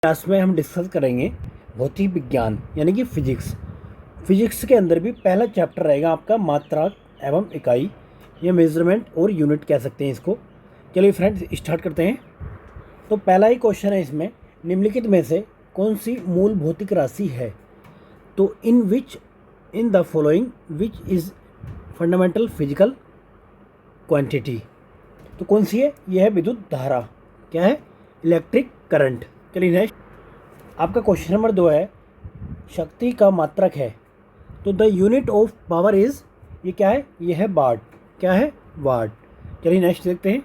Class में हम discuss करेंगे भौतिक विज्ञान यानी कि फिजिक्स। फिजिक्स के अंदर भी पहला चैप्टर रहेगा आपका मात्रक एवं इकाई, ये मेजरमेंट और यूनिट कह सकते हैं इसको। चलिए फ्रेंड्स स्टार्ट करते हैं। तो पहला ही क्वेश्चन है इसमें, निम्नलिखित में से कौन सी मूल भौतिक राशि है? तो in the following which is fundamental physical quantity. तो कौन सी है? यह है विद्युत धारा। क्या है? Electric current. चलिए नेक्स्ट, आपका क्वेश्चन नंबर 2 है, शक्ति का मात्रक है। तो the unit of power is, ये क्या है? ये है वाट। क्या है? वाट। चलिए नेक्स्ट देखते हैं।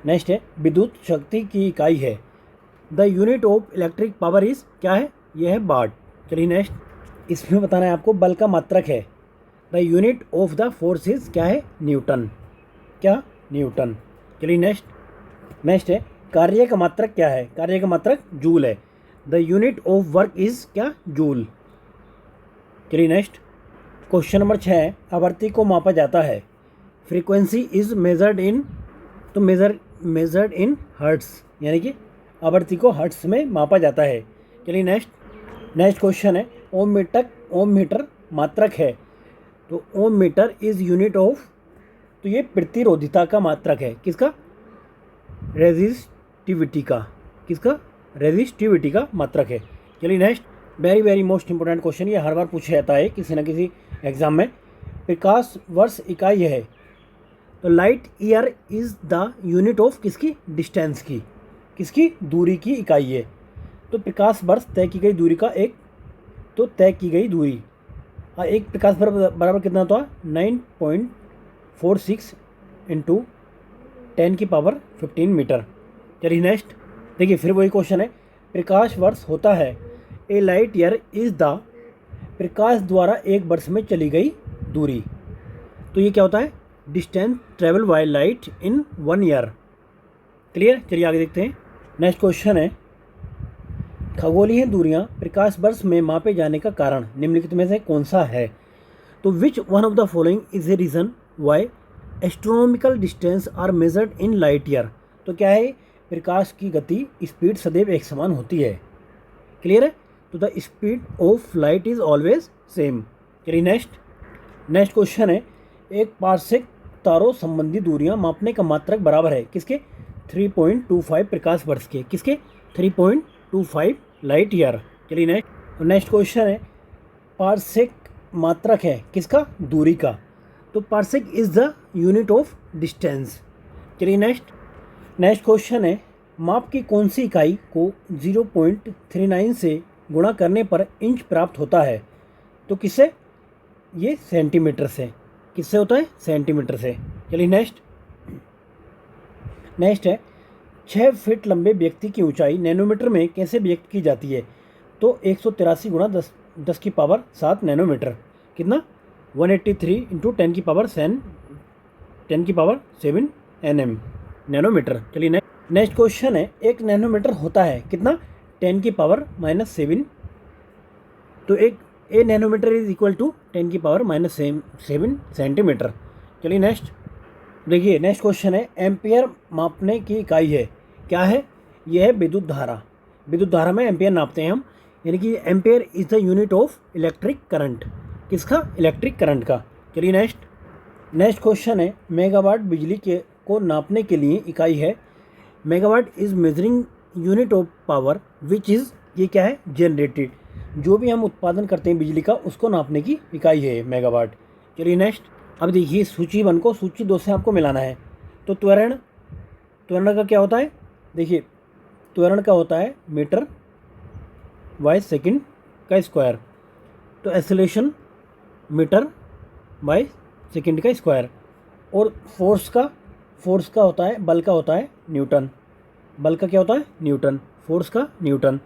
नेक्स्ट है, विद्युत शक्ति की इकाई है। The unit of electric power is, क्या है? ये है वाट। चलिए नेक्स्ट, इसमें बताना है आपको बल का मात्रक है। The unit of the force is, क्या है? न्यूटन। क्या? न्यूटन। चलिए नेक्स्ट है, कार्य का मात्रक क्या है? कार्य का मात्रक जूल है। The unit of work is, क्या? जूल। चलिए नेक्स्ट, क्वेश्चन नंबर 6 है, आवृत्ति को मापा जाता है। फ्रीक्वेंसी इज़ मेजर्ड इन, तो मेजर्ड इन हर्ट्स, यानी कि आवृत्ति को हर्ट्स में मापा जाता है। चलिए नेक्स्ट क्वेश्चन है, ओम मीटर मात्रक है। तो ओम मीटर इज़ यूनिट ऑफ, तो ये प्रतिरोधिता का मात्रक है। किसका? रेजिस्टिविटी का। किसका? रेजिस्टिविटी का मात्रक है। चलिए next, very most important question, ये हर बार पूछा जाता है किसी न किसी एग्जाम में। प्रकाश वर्ष इकाई है। तो light year is the unit of किसकी? डिस्टेंस की। किसकी? दूरी की इकाई है। तो प्रकाश वर्ष तय की गई दूरी का एक, तो तय की गई दूरी, एक प्रकाश वर्ष बराबर कितना होता है? 9.46 इंटू 10⁻15 मीटर। चलिए नेक्स्ट देखिए, फिर वही क्वेश्चन है, प्रकाश वर्ष होता है। ए लाइट ईयर इज़ द, प्रकाश द्वारा एक वर्ष में चली गई दूरी। तो ये क्या होता है? Distance travel by light in 1 year. Clear? चलिए आगे देखते हैं। नेक्स्ट क्वेश्चन है, खगोलीय दूरियां प्रकाश वर्ष में मापे जाने का कारण निम्नलिखित में से कौन सा है? तो which one of the following is a reason why astronomical distance are measured in light year. तो क्या है? प्रकाश की गति, स्पीड सदैव एक समान होती है। क्लियर है? तो the speed of light is always same. चलिए नेक्स्ट क्वेश्चन है, एक पार्सेक तारों संबंधी दूरियां मापने का मात्रक बराबर है किसके? 3.25 प्रकाश वर्ष के। किसके? 3.25 लाइट ईयर। चलिए नेक्स्ट क्वेश्चन है, पार्सेक मात्रक है किसका? दूरी का। तो parsec is the unit of distance. चलिए नेक्स्ट क्वेश्चन है, माप की कौन सी इकाई को 0.39 से गुणा करने पर इंच प्राप्त होता है? तो किससे? ये सेंटीमीटर से। किससे होता है? सेंटीमीटर से। चलिए नेक्स्ट है, 6 फीट लंबे व्यक्ति की ऊंचाई नैनोमीटर में कैसे व्यक्त की जाती है? तो 183 गुणा 10⁻7 नैनोमीटर। कितना? 183 इंटू 10⁻7 nm नैनोमीटर। चलिए नेक्स्ट क्वेश्चन है, एक नैनोमीटर होता है कितना? 10⁻7। तो एक a nanometre is equal to 10⁻7 centimetre. चलिए नेक्स्ट देखिए, नेक्स्ट क्वेश्चन है, एम्पियर मापने की इकाई है। क्या है? यह है विद्युत धारा। विद्युत धारा में एम्पियर नापते हैं हम, यानी कि ampere is the unit of electric current. किसका? इलेक्ट्रिक करंट का। चलिए नेक्स्ट क्वेश्चन है, मेगावाट बिजली को नापने के लिए इकाई है। Megawatt is measuring unit of power which is, ये क्या है? जनरेटेड। जो भी हम उत्पादन करते हैं बिजली का, उसको नापने की इकाई है मेगावाट। चलिए नेक्स्ट, अब देखिए सूची 1 को सूची 2 से आपको मिलाना है। तो त्वरण का क्या होता है? देखिए, त्वरण का होता है मीटर बाय सेकंड का स्क्वायर। तो एक्सेलरेशन मीटर बाय सेकंड का स्क्वायर। और फोर्स का होता है, बल का होता है न्यूटन। बल का क्या होता है? न्यूटन। फोर्स का न्यूटन।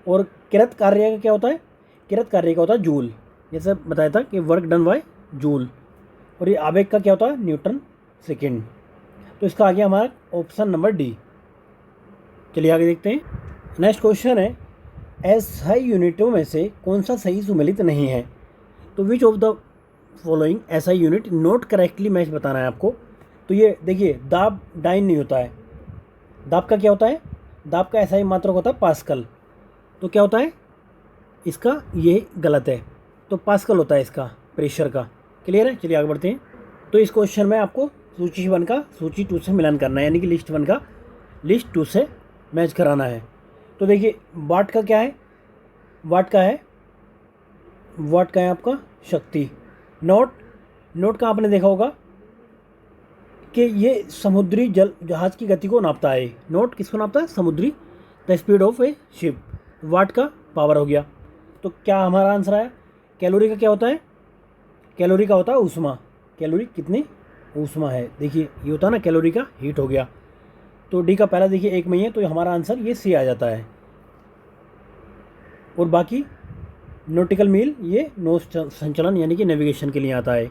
और किरत कार्य का क्या होता है? किरत कार्य का होता है जूल। जैसे बताया था कि वर्क डन बाय जूल। और ये आवेग का क्या होता है? Newton second. तो इसका आ गया हमारा ऑप्शन नंबर डी। चलिए आगे देखते हैं। नेक्स्ट क्वेश्चन है, एसआई यूनिटों में से कौन सा सही सुमेलित नहीं है? तो विच of the following SI unit note correctly match बताना है आपको। तो ये देखिए, दाब डाइन नहीं होता है। दाब का क्या होता है? दाब का ऐसा ही मात्रक होता है पास्कल। तो क्या होता है इसका, ये गलत है। तो पास्कल होता है इसका प्रेशर का। क्लियर है? चलिए आगे बढ़ते हैं। तो इस क्वेश्चन में आपको सूची 1 का सूची 2 से मिलान करना है, यानी कि लिस्ट 1 का लिस्ट 2 से मैच कराना है। तो देखिए वाट का क्या है, वाट का है आपका शक्ति। नोट का आपने देखा होगा कि ये समुद्री जहाज़ की गति को नापता है। नोट किसको नापता है? समुद्री, the speed of a ship. Watt का पावर हो गया। तो क्या हमारा आंसर आया? कैलोरी का क्या होता है? कैलोरी का होता है ऊष्मा। कैलोरी कितनी ऊष्मा है, देखिए ये होता है ना कैलोरी का हीट हो गया। तो डी का पहला देखिए 1 में ही है, तो हमारा आंसर ये सी आ जाता है। और बाकी नॉटिकल मील ये नौ संचलन यानी कि नेविगेशन के लिए आता है।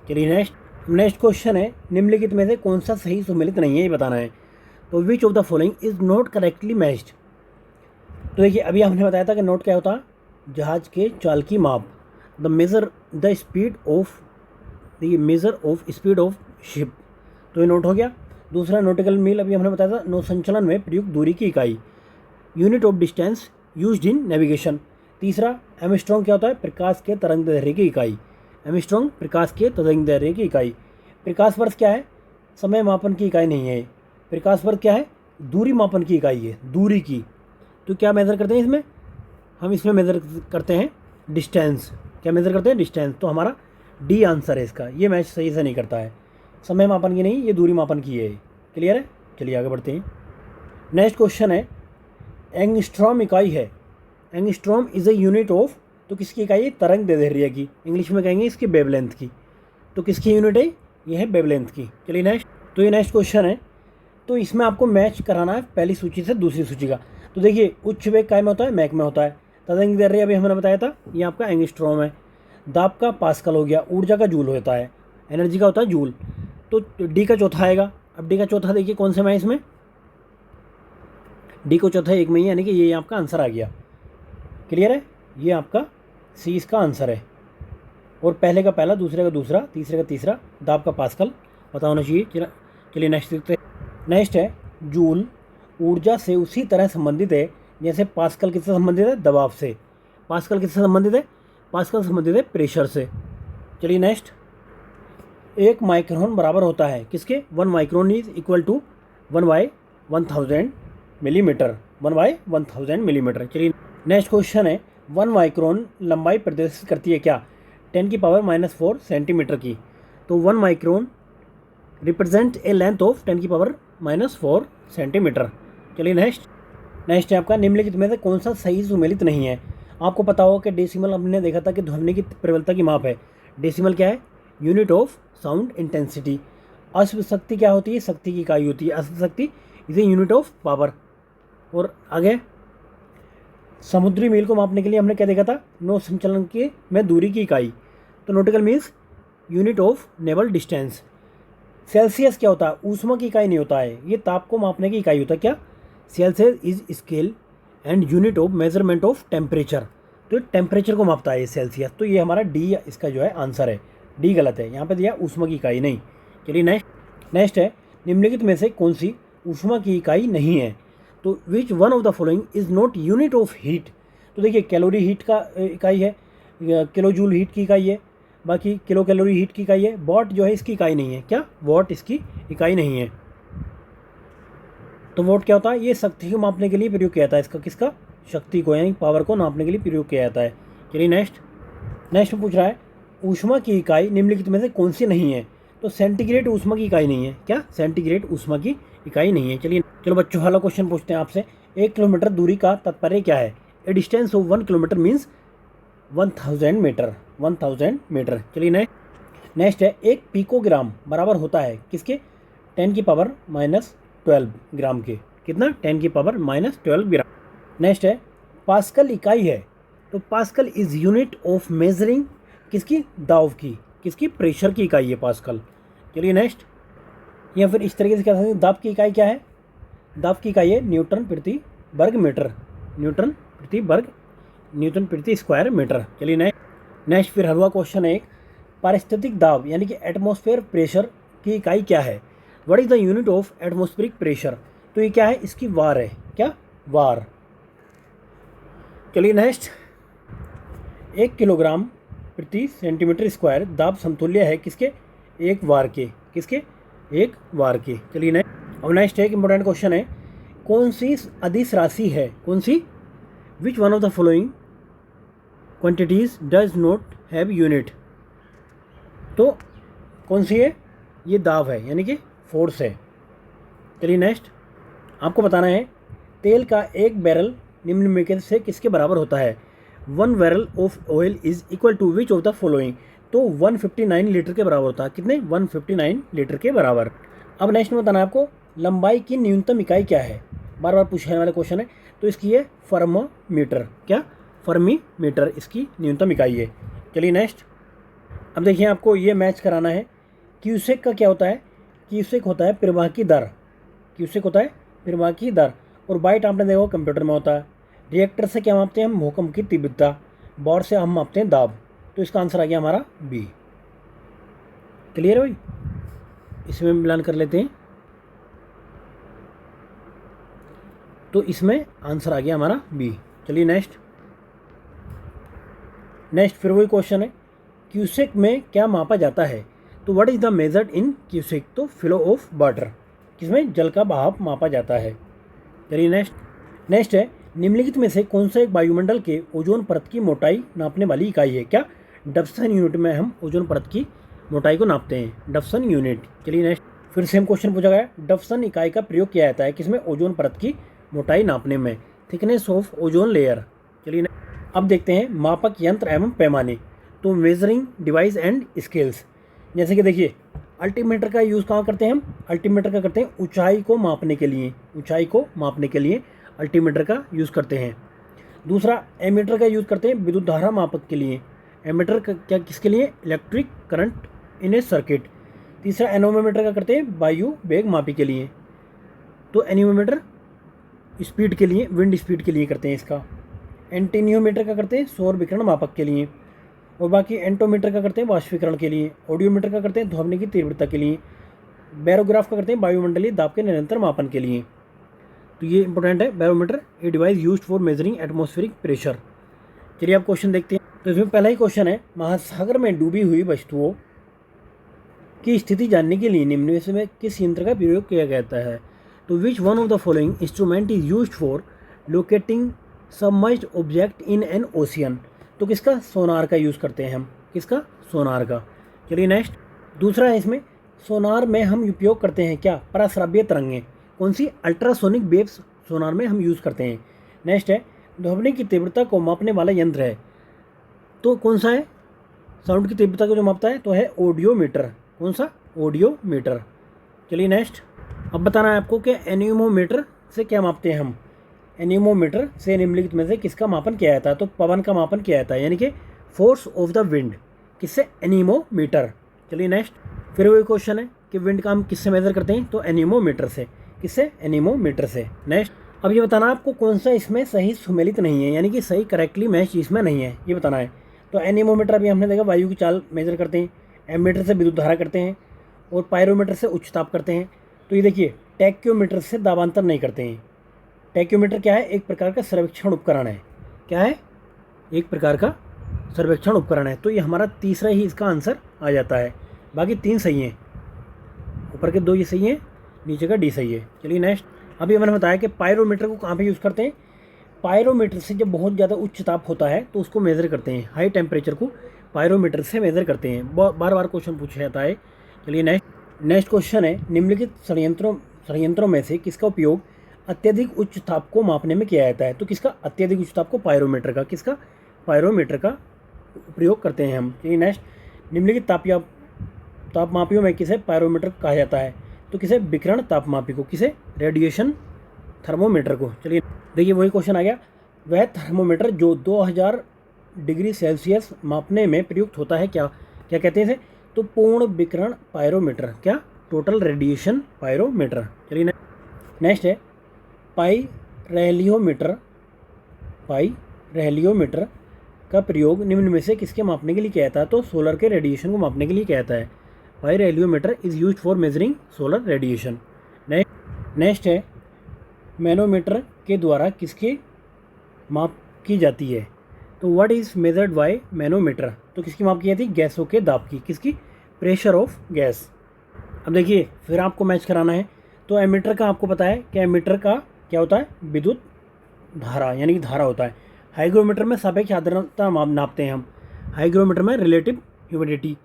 चलिए नेक्स्ट क्वेश्चन है, निम्नलिखित में से कौन सा सही सुमेलित नहीं है ये बताना है। तो विच of the following is not correctly matched. तो देखिए अभी हमने बताया था कि नोट क्या होता है? जहाज के चाल की माप। The measure the speed of speed of ship, तो ये नोट हो गया। दूसरा नॉटिकल मील अभी हमने बताया था नौ संचलन में प्रयुक्त दूरी की इकाई, unit of distance used in navigation. तीसरा एमस्ट्रॉन्ग क्या होता है? प्रकाश के तरंग दैर्ध्य की इकाई। एमस्ट्रॉन्ग प्रकाश के तरंग दैर्ध्य की इकाई। प्रकाश वर्ष क्या है? समय मापन की इकाई नहीं है। प्रकाश वर्ष क्या है? दूरी मापन की इकाई है, दूरी की। तो क्या मेज़र करते हैं इसमें? हम इसमें मेज़र करते हैं डिस्टेंस। क्या मेज़र करते हैं? डिस्टेंस। तो हमारा डी आंसर है इसका। ये मैच सही से नहीं करता है, समय मापन की नहीं, ये दूरी मापन की है। क्लियर है? चलिए आगे बढ़ते हैं। नेक्स्ट क्वेश्चन है, एंगस्ट्रॉम इकाई है। Angstrom is a unit of, तो किसकी इकाई है? तरंग दैर्ध्य की। इंग्लिश में कहेंगे इसकी वेवलेंथ की। तो किसकी यूनिट है? ये है वेवलेंथ की। चलिए नेक्स्ट। तो ये नेक्स्ट क्वेश्चन है, तो इसमें आपको मैच कराना है पहली सूची से दूसरी सूची का। तो देखिए उच्च वेग काय में होता है? मैक में होता है। तरंग दैर्ध्य अभी हमने बताया था, ये आपका एंगस्ट्रॉम है। दाब का पास्कल हो गया। ऊर्जा का जूल होता है, एनर्जी का होता है जूल। तो डी का चौथा आएगा। अब डी का चौथा देखिए कौन से में है इसमें? डी को चौथा 1 में ही, यानी कि ये आपका आंसर आ गया। क्लियर है? ये आपका सी इसका आंसर है। और पहले का पहला, दूसरे का दूसरा, तीसरे का तीसरा, दाब का पास्कल पता होना चाहिए। चलिए नेक्स्ट देखते हैं। नेक्स्ट है, जूल ऊर्जा से उसी तरह संबंधित है जैसे पास्कल किससे संबंधित है? दबाव से। पास्कल किससे संबंधित है? पास्कल संबंधित है प्रेशर से। चलिए नेक्स्ट। 1 माइक्रोन बराबर होता है किसके? 1 micron is equal to 1/1000 millimetre. 1/1000 millimetre. चलिए नेक्स्ट क्वेश्चन है, 1 माइक्रोन लंबाई प्रदर्शित करती है क्या? 10⁻⁻4 सेंटीमीटर की। तो 1 micron represent a length of 10⁻⁻4 centimetre. चलिए नेक्स्ट है आपका, निम्नलिखित में से कौन सा सही सुमेलित नहीं है? आपको पता होगा कि डेसिमल हमने देखा था कि ध्वनि की प्रबलता की माप है। डेसिमल क्या है? Unit of sound intensity. अश्व शक्ति क्या होती है? शक्ति की इकाई होती है। अश्व शक्ति is a unit of power. और आगे समुद्री मील को मापने के लिए हमने क्या देखा था? नौ संचलन के में दूरी की इकाई। तो nautical meals unit of naval distance. Celsius क्या होता है? ऊष्मा की इकाई नहीं होता है, ये ताप को मापने की इकाई होता है। क्या? Celsius is scale and unit of measurement of temperature. तो टेम्परेचर को मापता है ये सेल्सियस। तो ये हमारा डी इसका जो है आंसर है। डी गलत है, यहाँ पे दिया ऊष्मा की इकाई नहीं। चलिए नेक्स्ट है, निम्नलिखित में से कौन सी ऊष्मा की इकाई नहीं है? तो which one of the following is not unit of heat. तो देखिए कैलोरी हीट का इकाई है, किलो जूल हीट की इकाई है, बाकी किलो कैलोरी हीट की इकाई है। वॉट जो है इसकी इकाई नहीं है। क्या? वॉट इसकी इकाई नहीं है। तो वॉट क्या होता है? ये शक्ति को मापने के लिए प्रयोग किया जाता है। इसका किसका? शक्ति को, यानी पावर को नापने के लिए प्रयोग किया जाता है। चलिए नेक्स्ट में पूछ रहा है, ऊष्मा की इकाई निम्नलिखित में से कौन सी नहीं है? तो सेंटीग्रेड ऊष्मा की इकाई नहीं है। क्या? सेंटीग्रेड ऊष्मा की इकाई नहीं है। चलो बच्चों वाला क्वेश्चन पूछते हैं आपसे। 1 किलोमीटर दूरी का तात्पर्य क्या है? A distance of 1 kilometre means 1000 metre. 1000 metre. चलिए नेक्स्ट है, 1 पिकोग्राम बराबर होता है किसके? 10⁻⁻12 ग्राम के। कितना? 10⁻⁻12 ग्राम। नेक्स्ट है, पास्कल इकाई है। तो pascal is unit of measuring किसकी? दाब की। किसकी? प्रेशर की इकाई है पास्कल। चलिए नेक्स्ट, या फिर इस तरीके से कह सकते हैं, दाब की इकाई क्या है? दाब की इकाई है न्यूटन प्रति वर्ग मीटर। न्यूटन प्रति स्क्वायर मीटर। चलिए नेक्स्ट फिर हर हुआ क्वेश्चन है, एक पारिस्थितिक दाब यानी कि एटमॉस्फेयर प्रेशर की इकाई क्या है? What is the unit of atmospheric pressure? तो ये क्या है? इसकी वार है। क्या, वार। चलिए नेक्स्ट, 1 किलोग्राम प्रति सेंटीमीटर स्क्वायर दाब समतुल्य है किसके, एक वार के, किसके, एक वार के। चलिए नेक्स्ट, अब नेक्स्ट एक इंपॉर्टेंट क्वेश्चन है, कौन सी अदिश राशि है, कौन सी, which one of the following quantities does not have unit. तो कौन सी है, ये दाब है यानी कि फोर्स है। चलिए नेक्स्ट, आपको बताना है तेल का एक बैरल निम्नलिखित से किसके बराबर होता है, 1 barrel of oil is equal to which of the following. तो 159 लीटर के बराबर होता है, कितने, 159 लीटर के बराबर। अब नेक्स्ट में बताना है आपको लंबाई की न्यूनतम इकाई क्या है, बार बार पूछने वाला क्वेश्चन है। तो इसकी है फर्मोमीटर, क्या, फर्मीमीटर इसकी न्यूनतम इकाई है। चलिए नेक्स्ट, अब देखिए आपको ये मैच कराना है, क्यूसेक का क्या होता है, क्यूसेक होता है प्रवाह की दर, क्यूसेक होता है प्रवाह की दर। और बाइट आपने देखा कंप्यूटर में होता है। रिएक्टर से क्या मापते हैं हम, भूकंप की तीव्रता। बॉर से हम मापते हैं दाब। तो इसका आंसर आ गया हमारा बी। क्लियर है भाई, इसमें मिलान कर लेते हैं। तो इसमें आंसर आ गया हमारा बी। चलिए नेक्स्ट, फिर वही क्वेश्चन है, क्यूसेक में क्या मापा जाता है। तो what is the measured in cusec, तो फ्लो ऑफ वाटर, किसमें, जल का बहाव मापा जाता है। चलिए नेक्स्ट है, निम्नलिखित में से कौन सा एक वायुमंडल के ओजोन परत की मोटाई नापने वाली इकाई है, क्या, डब्सन यूनिट में हम ओजोन परत की मोटाई को नापते हैं, डब्सन यूनिट। चलिए नेक्स्ट, फिर सेम क्वेश्चन पूछा गया, डब्सन इकाई का प्रयोग किया जाता है किसमें, ओजोन परत की मोटाई नापने में, थिकनेस ऑफ ओजोन लेयर। चलिए अब देखते हैं मापक यंत्र एवं पैमाने। तो मेजरिंग डिवाइस एंड स्केल्स, जैसे कि देखिए अल्टीमीटर का यूज़ कहाँ करते हैं हम, अल्टीमीटर का करते हैं ऊंचाई को मापने के लिए, ऊंचाई को मापने के लिए अल्टीमीटर का यूज़ करते हैं। दूसरा एमीटर का यूज़ करते हैं विद्युत धारा मापक के लिए, एमीटर का क्या, किसके लिए, electric current in A circuit. तीसरा एनोमीटर का करते हैं वायु वेग मापी के लिए। तो एनीमोमीटर स्पीड के लिए, विंड स्पीड के लिए करते हैं इसका। एंटीनियोमीटर का करते हैं सौर विकिरण मापक के लिए। और बाकी एंटोमीटर का करते हैं वाष्पीकरण के लिए। ऑडियोमीटर का करते हैं ध्वनि की तीव्रता के लिए। बैरोग्राफ का करते हैं वायुमंडलीय दाब के निरंतर मापन के लिए। तो ये इंपॉर्टेंट है, barometer a device used for measuring atmospheric pressure. चलिए आप क्वेश्चन देखते हैं। तो इसमें पहला ही क्वेश्चन है, महासागर में डूबी हुई वस्तुओं की स्थिति जानने के लिए निम्न में किस यंत्र का प्रयोग किया जाता है। तो which one of the following instrument is used for locating submerged object in an ocean. तो किसका, सोनार का यूज़ करते हैं हम, किसका, सोनार का। चलिए नेक्स्ट, दूसरा है इसमें, सोनार में हम उपयोग करते हैं क्या, पराश्रव्य तरंगें, कौन सी, अल्ट्रासोनिक वेव्स सोनार में हम यूज़ करते हैं। नेक्स्ट है, ध्वनि की तीव्रता को मापने वाला यंत्र है, तो कौन सा है, साउंड की तीव्रता को जो मापता है तो है ऑडियोमीटर, कौन सा, ऑडियोमीटर। चलिए नेक्स्ट, अब बताना है आपको कि एनीमोमीटर से क्या मापते हैं हम। एनीमोमीटर से निम्नलिखित में से किसका मापन किया जाता है, तो पवन का मापन किया जाता है, यानी कि फोर्स ऑफ द विंड, किससे, एनीमोमीटर। चलिए नेक्स्ट, फिर वही क्वेश्चन है कि विंड का हम किससे मेजर करते हैं, तो एनीमोमीटर से, किससे, एनीमोमीटर से। नेक्स्ट, अब ये बताना आपको कौन सा इसमें सही सुमेलित नहीं है, यानी कि सही करेक्टली मैच इसमें नहीं है, ये बताना है। तो एनीमोमीटर अभी हमने देखा वायु की चाल मेजर करते हैं, एमीटर से विद्युत धारा करते हैं, और पायरोमीटर से उच्च ताप करते हैं। तो ये देखिए टैक्योमीटर से दाबांतर नहीं करते हैं। टैक्योमीटर क्या है, एक प्रकार का सर्वेक्षण उपकरण है, क्या है, एक प्रकार का सर्वेक्षण उपकरण है। तो ये हमारा तीसरा ही इसका आंसर आ जाता है, बाकी 3 सही हैं, ऊपर के 2 ये सही हैं, नीचे का डी सही है। चलिए नेक्स्ट, अभी मैंने बताया कि पायरोमीटर को कहाँ पे यूज़ करते हैं। पायरोमीटर से जब बहुत ज़्यादा उच्च ताप होता है तो उसको मेज़र करते हैं, हाई टेम्परेचर को पायरोमीटर से मेज़र करते हैं। बार बार क्वेश्चन पूछा जाता है। चलिए नेक्स्ट क्वेश्चन है, निम्नलिखित षडयंत्रों में से किसका उपयोग अत्यधिक उच्च ताप को मापने में किया जाता है। तो किसका, अत्यधिक उच्च ताप को, पायरोमीटर का, किसका, पायरोमीटर का प्रयोग करते हैं हम। चलिए नेक्स्ट, निम्नलिखित तापमापियों में किसे पायरोमीटर कहा जाता है। तो किसे, विकिरण तापमापी को, किसे, रेडिएशन थर्मोमीटर को। चलिए देखिए वही क्वेश्चन आ गया, वह थर्मोमीटर जो 2000 डिग्री सेल्सियस मापने में प्रयुक्त होता है, क्या कहते हैं इसे, तो पूर्ण विकिरण पायरोमीटर, क्या, टोटल रेडिएशन पायरोमीटर। चलिए नेक्स्ट है, पाइरेलियोमीटर का प्रयोग निम्न में से किसके मापने के लिए किया जाता है। तो सोलर के रेडिएशन को मापने के लिए किया जाता है। Pyrheliometer is used for measuring solar radiation. Next है, मैनोमीटर के द्वारा किसकी माप की जाती है? तो what is measured by manometer? तो किसकी माप की जाती है? गैसों के दाब की। किसकी? Pressure of gas. अब देखिए फिर आपको मैच कराना है। तो एमीटर का आपको पता है कि एमीटर का क्या होता है? विद्युत धारा यानी कि धारा होता है। हाइग्रोमीटर में सापेक्ष आर्द्रता नापते हैं हम। हाइग्रोमीटर में रिलेटिव ह्यूमिडिटी।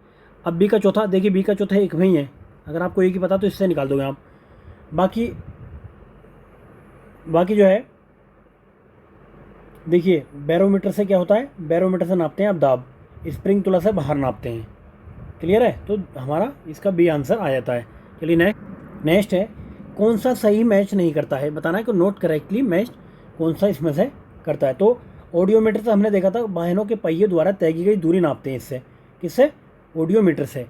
अब बी का चौथा, देखिए बी का चौथा एक में ही है, अगर आपको एक ही पता तो इससे निकाल दोगे आप। बाकी जो है देखिए बैरोमीटर से क्या होता है? बैरोमीटर से नापते हैं आप दाब, स्प्रिंग तुला से बाहर नापते हैं। क्लियर है? तो हमारा इसका बी आंसर आ जाता है। चलिए नेक्स्ट है, कौन सा सही मैच नहीं करता है? बताना है कि नोट करेक्टली मैच कौन सा इसमें से करता है। तो ऑडियोमीटर से हमने देखा था वाहनों के पहिए द्वारा तय की गई दूरी नापते हैं इससे। किससे? ऑडियोमीटर से।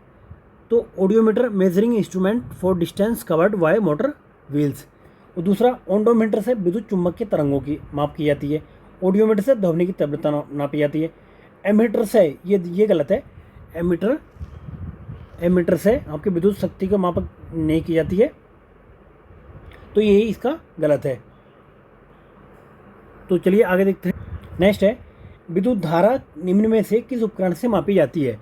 तो audiometer measuring instrument for distance covered by motor wheels. और दूसरा ओंडोमीटर से विद्युत चुंबक के तरंगों की माप की जाती है। ऑडियोमीटर से ध्वनि की तीव्रता नापी जाती है। एमीटर से ये गलत है। एमीटर से आपकी विद्युत शक्ति को माप नहीं की जाती है, तो यही इसका गलत है। तो चलिए आगे देखते हैं। नेक्स्ट है, विद्युत धारा निम्न में से किस उपकरण से मापी जाती है?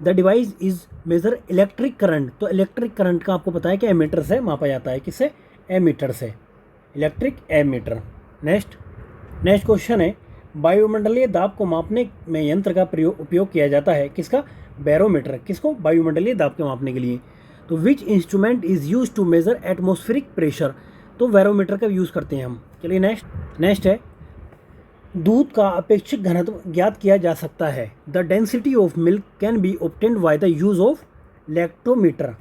The device is measure electric current. तो इलेक्ट्रिक करंट का आपको पता है कि एमीटर से मापा जाता है। किससे? एमीटर से, इलेक्ट्रिक एमीटर। नेक्स्ट क्वेश्चन है, वायुमंडलीय दाब को मापने में यंत्र का उपयोग किया जाता है। किसका? बैरोमीटर। किसको? वायुमंडलीय दाब को मापने के लिए। तो which instrument is use to measure atmospheric pressure? तो बैरोमीटर का यूज़ करते हैं हम। चलिए नेक्स्ट है, दूध का अपेक्षित घनत्व ज्ञात किया जा सकता है। The density of milk can be obtained by the use of lactometer.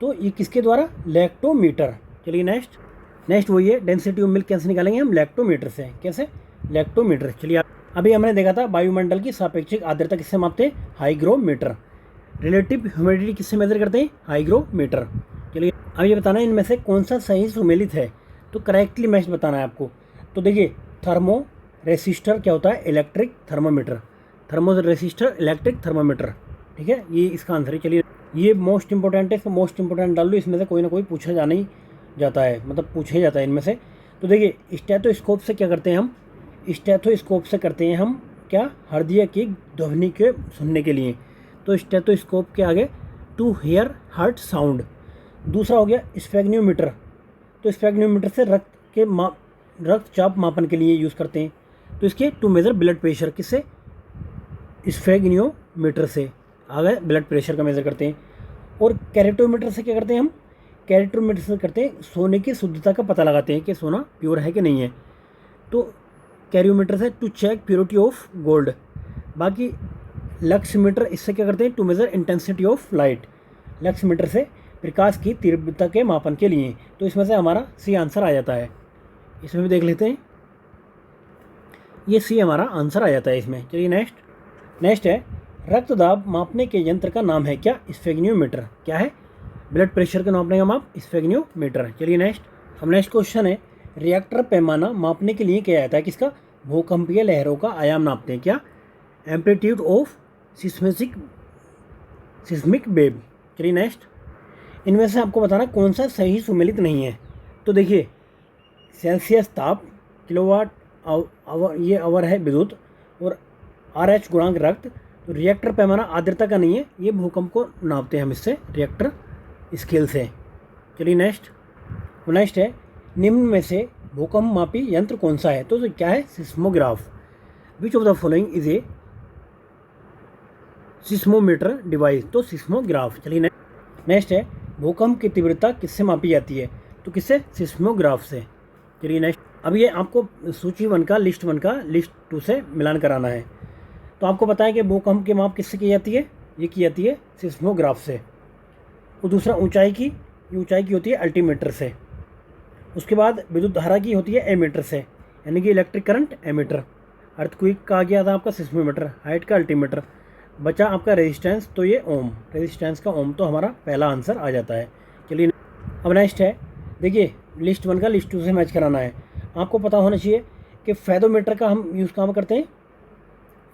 तो ये किसके द्वारा? लैक्टोमीटर। चलिए नेक्स्ट वही है, डेंसिटी ऑफ मिल्क कैसे निकालेंगे हम? लैक्टोमीटर से। कैसे? लैक्टोमीटर। चलिए अभी हमने देखा था वायुमंडल की सापेक्षिक आर्द्रता किससे मापते हैं? हाइग्रोमीटर। रिलेटिव ह्यूमिडिटी किससे मेजर करते हैं? हाइग्रोमीटर। चलिए अब ये बताना है इनमें से कौन सा सही सुमेलित है। तो करेक्टली मैच बताना है आपको। तो देखिए थर्मो रेसिस्टर क्या होता है? Electric thermometer. Thermo resistor electric thermometer. ठीक है, ये इसका आंसर है। चलिए ये मोस्ट इंपॉर्टेंट है, इसको मोस्ट इंपॉर्टेंट डाल लो, इसमें से कोई ना कोई पूछा जाना ही जाता है, मतलब पूछा ही जाता है इनमें से। तो देखिए स्टेथोस्कोप से क्या करते हैं हम? स्टेथोस्कोप से करते हैं हम क्या? हृदय की ध्वनि के सुनने के लिए। तो स्टेथोस्कोप के आगे टू हियर हार्ट साउंड। दूसरा हो गया स्फेग्नियोमीटर। तो स्फेग्नियोमीटर से रक्तचाप मापन के लिए यूज़ करते हैं। तो इसके टू मेजर ब्लड प्रेशर। किससे? स्फेग्नियोमीटर से आगे ब्लड प्रेशर का मेजर करते हैं। और कैरेटोमीटर से क्या करते हैं हम? कैरेटोमीटर से करते हैं सोने की शुद्धता का पता लगाते हैं कि सोना प्योर है कि नहीं है। तो कैरियोमीटर से to check purity of gold. बाकी लक्समीटर, इससे क्या करते हैं? To measure intensity of light. Luxmeter से प्रकाश की तीव्रता के मापन के लिए। तो इसमें से हमारा सी आंसर आ जाता है। इसमें भी देख लेते हैं, ये सी हमारा आंसर आ जाता है इसमें। चलिए नेक्स्ट है, रक्त दाब मापने के यंत्र का नाम है क्या? स्फेग्नियोमीटर। क्या है? ब्लड प्रेशर के नापने का माप स्फेग्नियोमीटर। चलिए नेक्स्ट क्वेश्चन है, रिएक्टर पैमाना मापने के लिए किया जाता है। किसका? भूकंपीय लहरों का आयाम नापते हैं। क्या? Amplitude of seismic wave. चलिए नेक्स्ट, इनमें से आपको बताना कौन सा सही सुमेलित नहीं है। तो देखिए सेल्सियस ताप, किलोवाट आवर, ये आवर है विद्युत, और RH गुणांक रक्त। तो रिएक्टर पैमाना आर्द्रता का नहीं है, ये भूकंप को नापते हैं हम इससे, रिएक्टर स्केल से। चलिए नेक्स्ट है, निम्न में से भूकंप मापी यंत्र कौन सा है? तो क्या है? Seismograph. Which of the following is A seismometer device? तो सिस्मोग्राफ। चलिए नेक्स्ट है, भूकंप की तीव्रता किससे मापी जाती है? तो किससे? सिस्मोग्राफ से। चलिए नेक्स्ट, अब ये आपको सूची 1 का लिस्ट 1 का लिस्ट 2 से मिलान कराना है। तो आपको पता है कि भूकंप की माप किससे की जाती है? ये की जाती है सिस्मोग्राफ से। और दूसरा ऊंचाई की होती है अल्टीमीटर से। उसके बाद विद्युत धारा की होती है एमीटर से, यानी कि इलेक्ट्रिक करंट एमीटर। अर्थक्वेक का आ गया था आपका सिस्मोमीटर, हाइट का अल्टीमीटर। बचा आपका रेजिस्टेंस, तो ये ओम, रेजिस्टेंस का ओम। तो हमारा पहला आंसर आ जाता है। चलिए अब नेक्स्ट है, देखिए लिस्ट 1 का लिस्ट 2 से मैच कराना है। आपको पता होना चाहिए कि फेदोमीटर का हम यूज़ कहाँ करते हैं?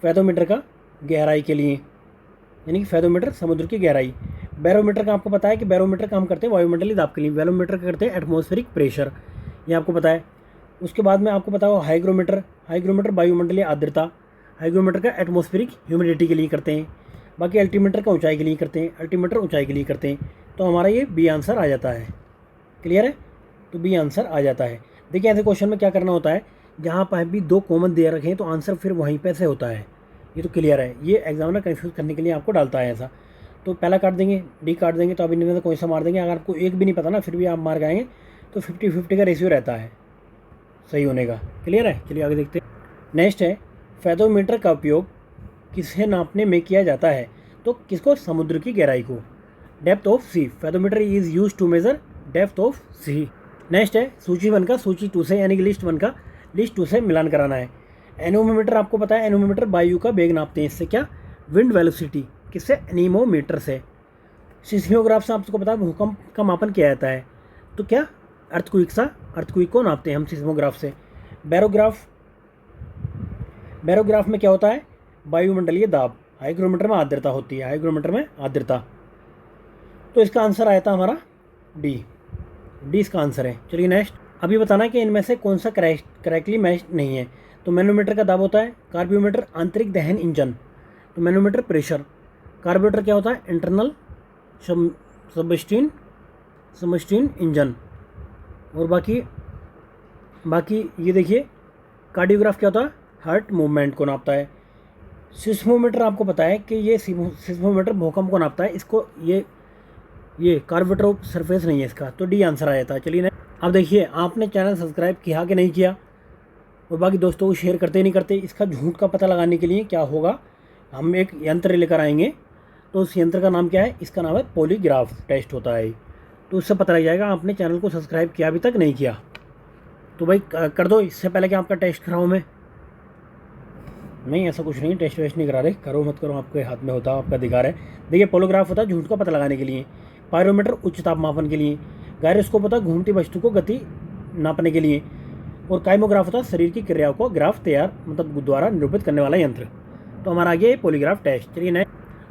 फेदोमीटर का गहराई के लिए, यानी कि फेदोमीटर समुद्र की गहराई। बैरोमीटर का आपको पता है कि बैरोमीटर का हम करते हैं वायुमंडलीय दाब के लिए। बैरोमीटर का करते हैं एटमॉस्फेरिक प्रेशर, ये आपको पता है। उसके बाद में आपको पता हो हाइग्रोमीटर, हाइग्रोमीटर वायुमंडलीय आर्द्रता, हाइग्रोमीटर का एटमॉस्फेरिक ह्यूमिडिटी के लिए करते हैं। बाकी अल्टीमीटर का ऊंचाई के लिए करते हैं, अल्टीमीटर ऊंचाई के लिए करते हैं। तो हमारा ये बी आंसर आ जाता है। क्लियर है? तो बी आंसर आ जाता है। देखिए ऐसे क्वेश्चन में क्या करना होता है, जहाँ पर भी दो कॉमन दे रखे हैं तो आंसर फिर वहीं पे से होता है। ये तो क्लियर है, ये एग्जामिनर कंफ्यूज करने के लिए आपको डालता है ऐसा। तो पहला काट देंगे, डी काट देंगे, तो अब इनमें से कोई सा मार देंगे। अगर आपको एक भी नहीं पता ना फिर भी आप मार गएंगे, तो 50-50 का रेशियो रहता है सही होने का। क्लियर है? चलिए आगे देखते हैं। नेक्स्ट है, फेथोमीटर का उपयोग किसे नापने में किया जाता है? तो किसको? समुद्र की गहराई को, depth of sea. Fathometer is use to measure depth of sea. Next है सूची 1 का सूची 2 से, यानी कि लिस्ट 1 का लिस्ट 2 से मिलान कराना है। एनोमीटर आपको पता है, एनोमीटर वायु का वेग नापते हैं। इससे क्या? Wind velocity. किससे? एनीमोमीटर से। सिस्मोग्राफ से आपको पता है भूकंप का मापन किया जाता है। तो क्या? अर्थक्विक सा, अर्थक्विक को नापते हैं हम सिस्मोग्राफ से। बैरोग्राफ, बैरोग्राफ में क्या होता है? वायुमंडलीय दाब। हाइग्रोमीटर में आर्द्रता होती है, हाइग्रोमीटर में आर्द्रता। तो इसका आंसर आया था हमारा डी, डी इसका आंसर है। चलिए नेक्स्ट, अभी बताना है कि इनमें से कौन सा करेक्टली मैच नहीं है। तो मैनोमीटर का दाब होता है, कार्ब्यूमीटर आंतरिक दहन इंजन, तो मैनोमीटर प्रेशर। कार्ब्यूरेटर क्या होता है? इंटरनल सबस्टीन इंजन। और बाकी ये देखिए, कार्डियोग्राफ क्या होता है? हार्ट मूवमेंट को नापता है। सिस्मोमीटर आपको पता है कि ये सिस्मोमीटर भूकंप को नापता है। इसको ये कार्बोरेटर सरफेस नहीं है इसका, तो डी आंसर आ जाता है। चलिए अब देखिए, आपने चैनल सब्सक्राइब किया कि नहीं किया, और बाकी दोस्तों को शेयर करते नहीं करते। इसका झूठ का पता लगाने के लिए क्या होगा, हम एक यंत्र लेकर आएंगे। तो उस यंत्र का नाम क्या है? इसका नाम है पॉलीग्राफ टेस्ट होता है। तो उससे पता लग जाएगा आपने चैनल को सब्सक्राइब किया अभी तक नहीं किया। तो भाई कर दो, इससे पहले कि आपका टेस्ट कराऊँ मैं। नहीं, ऐसा कुछ नहीं, टेस्ट वेस्ट नहीं करा रहे। करो मत करो, आपके हाथ में होता है, आपका अधिकार है। देखिए पॉलीग्राफ होता है झूठ का पता लगाने के लिए, पायरोमीटर उच्च ताप मापन के लिए, गायरोस्कोप होता है घूमती वस्तु को गति नापने के लिए, और काइमोग्राफ होता है शरीर की क्रियाओं को ग्राफ तैयार मतलब द्वारा निरूपित करने वाला यंत्र। तो हमारा आगे पॉलीग्राफ टेस्ट। चलिए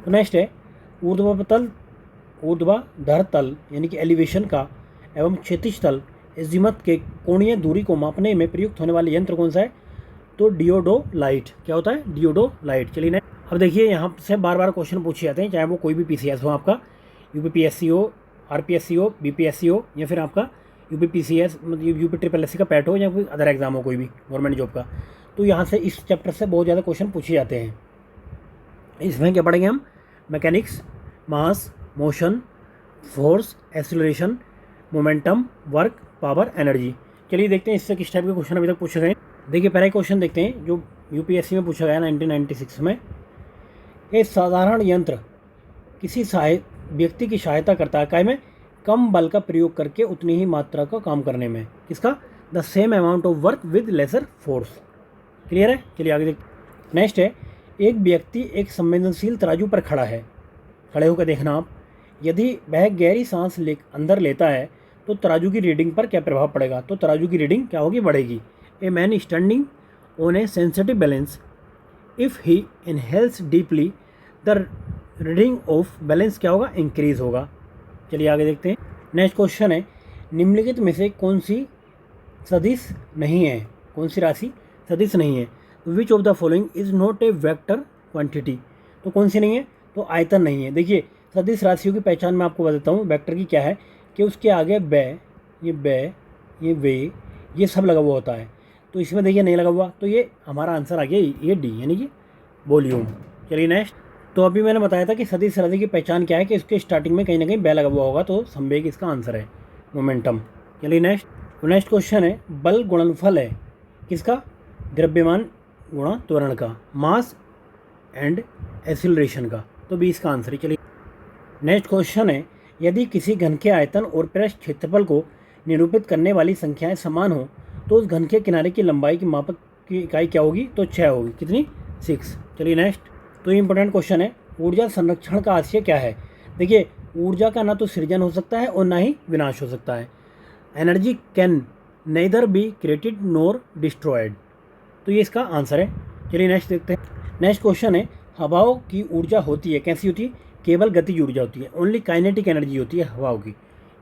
नेक्स्ट है, ऊर्ध्वाधर तल यानी कि एलिवेशन का एवं क्षैतिज तल एजीमथ के कोणीय दूरी को मापने में प्रयुक्त होने वाले यंत्र कौन सा है? तो डियोडोलाइट। क्या होता है? डियोडोलाइट। चलिए अब देखिए, यहाँ से बार बार क्वेश्चन पूछे जाते हैं, चाहे वो कोई भी पीसीएस हो, आपका यूपीपीएससी हो, आरपीएससी हो, बीपीएससी हो, या फिर आपका यूपीपीसीएस मतलब यूपी ट्रिपल एससी का पैट हो, या कोई अदर एग्जाम हो कोई भी गवर्नमेंट जॉब का। तो यहाँ से इस चैप्टर से बहुत ज़्यादा क्वेश्चन पूछे जाते हैं। इसमें क्या पढ़ेंगे हम? Mechanics, mass, motion, force, acceleration, momentum, work, power, energy. चलिए देखते हैं इससे किस टाइप के क्वेश्चन अभी तक पूछे गए। देखिए पहला क्वेश्चन देखते हैं जो यूपीएससी में पूछा गया 1996 में। एक साधारण यंत्र किसी व्यक्ति की सहायता करता है काय में कम बल का प्रयोग करके उतनी ही मात्रा का काम करने में। किसका? The same amount of work with lesser force. Clear है? चलिए आगे देखते। नेक्स्ट है, एक व्यक्ति एक संवेदनशील तराजू पर खड़ा है। खड़े होकर देखना आप, यदि वह गहरी सांस अंदर लेता है तो तराजू की रीडिंग पर क्या प्रभाव पड़ेगा? तो तराजू की रीडिंग क्या होगी? बढ़ेगी। A man standing on A sensitive balance, if he inhales deeply the reading of balance क्या होगा? इंक्रीज होगा। चलिए आगे देखते हैं। नेक्स्ट क्वेश्चन है, निम्नलिखित में से कौन सी सदिश नहीं है? कौन सी राशि सदिश नहीं है? विच of the following is not a vector quantity. तो कौन सी नहीं है? तो आयतन नहीं है। देखिए सदिश राशियों की पहचान मैं आपको बताता हूँ। वेक्टर की क्या है कि उसके आगे ये वे ये सब लगा हुआ होता है। तो इसमें देखिए नहीं लगा हुआ, तो ये हमारा आंसर आ गया ये डी यानी कि वॉल्यूम। चलिए नेक्स्ट, तो अभी मैंने बताया था कि सदिश राशि की पहचान क्या है कि इसके स्टार्टिंग में कहीं ना कहीं बै लगा हुआ होगा, तो संवेग इसका आंसर है, मोमेंटम। चलिए नेक्स्ट क्वेश्चन है, बल गुणनफल है किसका? द्रव्यमान गुणा त्वरण का, मास एंड एक्सीलरेशन का। तो बी इसका आंसर है। चलिए नेक्स्ट क्वेश्चन है, यदि किसी घन के आयतन और पृष्ठ क्षेत्रफल को निरूपित करने वाली संख्याएं समान हो तो उस घन के किनारे की लंबाई की मापक की इकाई क्या होगी? तो 6 होगी। कितनी? 6। चलिए नेक्स्ट, तो ये इंपॉर्टेंट क्वेश्चन है, ऊर्जा संरक्षण का आशय क्या है? देखिए ऊर्जा का ना तो सृजन हो सकता है और ना ही विनाश हो सकता है। Energy can nether be created nor destroyed. तो ये इसका आंसर है। चलिए नेक्स्ट देखते हैं। नेक्स्ट क्वेश्चन है, हवाओं की ऊर्जा होती है, कैसी होती है? केवल गतिज ऊर्जा होती है, ओनली काइनेटिक एनर्जी होती है हवाओं की।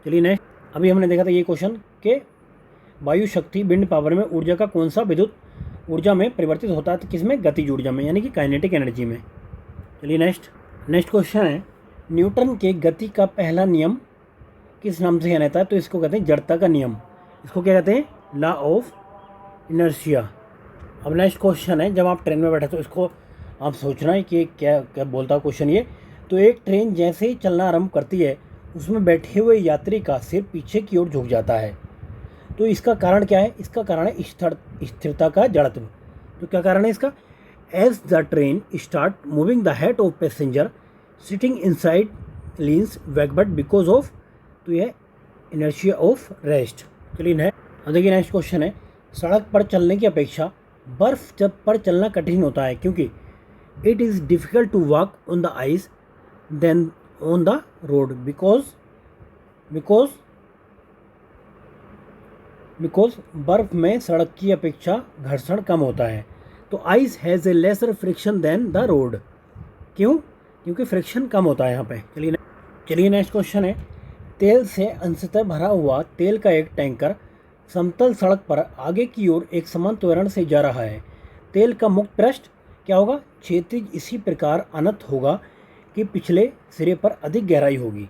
चलिए नेक्स्ट, अभी हमने देखा था ये क्वेश्चन के वायु शक्ति विंड पावर में ऊर्जा का कौन सा विद्युत ऊर्जा में परिवर्तित होता है? तो किसमें? गतिज ऊर्जा में, यानी कि काइनेटिक एनर्जी में। चलिए नेक्स्ट क्वेश्चन है, न्यूटन के गति का पहला नियम किस नाम से जाना जाता है? तो इसको कहते हैं जड़ता का नियम। इसको क्या कहते हैं? Law of inertia. अब नेक्स्ट क्वेश्चन है, जब आप ट्रेन में बैठे तो इसको आप सोचना है कि क्या क्या बोलता है क्वेश्चन ये। तो एक ट्रेन जैसे ही चलना आरंभ करती है उसमें बैठे हुए यात्री का सिर पीछे की ओर झुक जाता है। तो इसका कारण क्या है? इसका कारण है स्थिरता का जड़त्व। तो क्या कारण है इसका? As the train start moving the head of passenger sitting inside leans backward because of, तो यह इनर्शिया ऑफ रेस्ट। चलिए अब देखिए नेक्स्ट क्वेश्चन है, सड़क पर चलने की अपेक्षा बर्फ जब पर चलना कठिन होता है क्योंकि it is difficult to walk on the ice than on the road because बर्फ में सड़क की अपेक्षा घर्षण कम होता है। तो ice has a lesser friction than the road. क्यों? क्योंकि फ्रिक्शन कम होता है यहाँ पे। चलिए नेक्स्ट क्वेश्चन है, तेल से अंशतः भरा हुआ तेल का एक टैंकर समतल सड़क पर आगे की ओर एक समान त्वरण से जा रहा है। तेल का मुक्त पृष्ठ क्या होगा? क्षैतिज इसी प्रकार अनंत होगा कि पिछले सिरे पर अधिक गहराई होगी।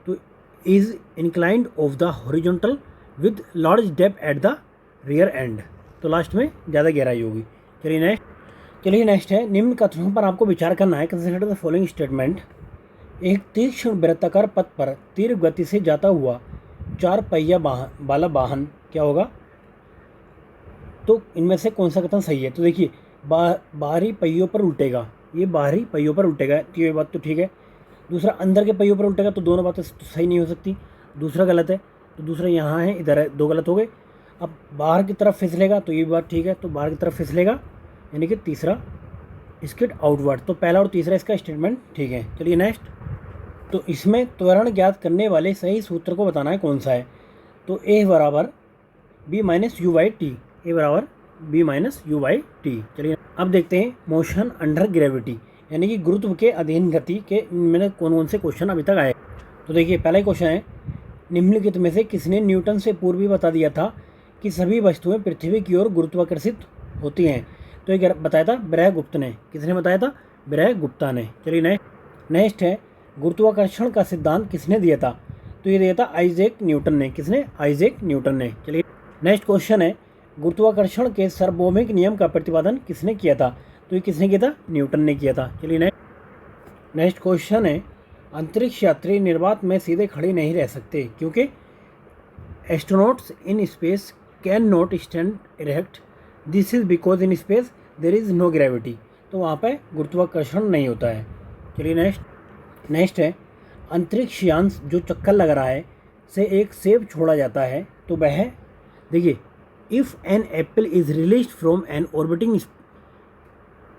तो is inclined of the horizontal with large depth at the rear and. तो लास्ट में ज़्यादा गहराई होगी। चलिए नेक्स्ट है, निम्न कथनों पर आपको विचार करना है। Consider the following statement. एक तीक्ष्ण वृत्ताकार पथ पर तीव्र गति से जाता हुआ 4 पहिया वाला वाहन क्या होगा? तो इनमें से कौन सा कथन सही है? तो देखिए बाहरी पहियों पर उल्टेगा, ये बाहरी पहियों पर उल्टेगा, तो ये बात तो ठीक है। दूसरा अंदर के पहियों पर उल्टेगा, तो दोनों बातें तो सही नहीं हो सकती। दूसरा गलत है, तो दूसरा यहाँ है, इधर है, 2 गलत हो गए। अब बाहर की तरफ फिसलेगा, तो ये बात ठीक है, तो बाहर की तरफ फिसलेगा, यानी कि तीसरा स्किड आउटवर्ड। तो पहला और तीसरा इसका स्टेटमेंट ठीक है। चलिए नेक्स्ट, तो इसमें त्वरण ज्ञात करने वाले सही सूत्र को बताना है कौन सा है। तो ए बराबर B minus U by T, A बराबर B minus U by T. चलिए अब देखते हैं मोशन अंडर ग्रेविटी, यानी कि गुरुत्व के अधीन गति के मैंने कौन से क्वेश्चन अभी तक आए। तो देखिए पहला क्वेश्चन है, निम्नलिखित में से किसने न्यूटन से पूर्व ही बता दिया था कि सभी वस्तुएं पृथ्वी की ओर गुरुत्वाकर्षित होती हैं? तो ये बताया था ब्रह्मगुप्त ने। किसने बताया था? ब्रह्मगुप्ता ने। चलिए नेक्स्ट है, गुरुत्वाकर्षण का सिद्धांत किसने दिया था? तो ये दिया था आइजैक न्यूटन ने। किसने? आइजैक न्यूटन ने। चलिए नेक्स्ट क्वेश्चन है, गुरुत्वाकर्षण के सार्वभौमिक नियम का प्रतिपादन किसने किया था? तो ये किसने किया था? न्यूटन ने किया था। चलिए नेक्स्ट क्वेश्चन है, अंतरिक्ष यात्री निर्वात में सीधे खड़े नहीं रह सकते क्योंकि astronauts in space can not stand erect, this is because in space there is no gravity. तो वहाँ पे गुरुत्वाकर्षण नहीं होता है। चलिए नेक्स्ट है, अंतरिक्ष यान जो चक्कर लग रहा है से एक सेब छोड़ा जाता है, तो वह देखिए, if an apple is release from an orbiting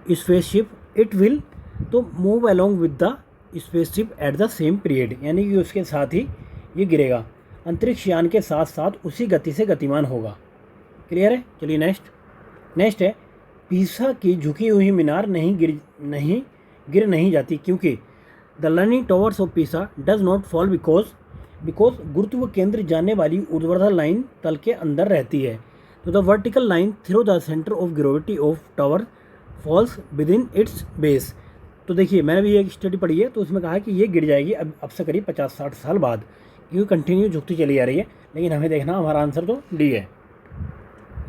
spaceship it will to move along with the spaceship at the same period, यानी कि उसके साथ ही ये गिरेगा, अंतरिक्ष यान के साथ साथ उसी गति से गतिमान होगा। क्लियर है? चलिए नेक्स्ट है, पीसा की झुकी हुई मीनार गिर नहीं जाती क्योंकि the learning towers of Pisa does not fall because गुरुत्व केंद्र जाने वाली ऊर्ध्वाधर लाइन तल के अंदर रहती है। तो the vertical line through the centre of gravity of tower falls within its base. तो देखिए मैंने भी एक स्टडी पढ़ी है, तो उसमें कहा है कि ये गिर जाएगी अब से करीब 50-60 साल बाद, क्योंकि कंटिन्यू झुकती चली जा रही है। लेकिन हमें देखना, हमारा आंसर तो डी है।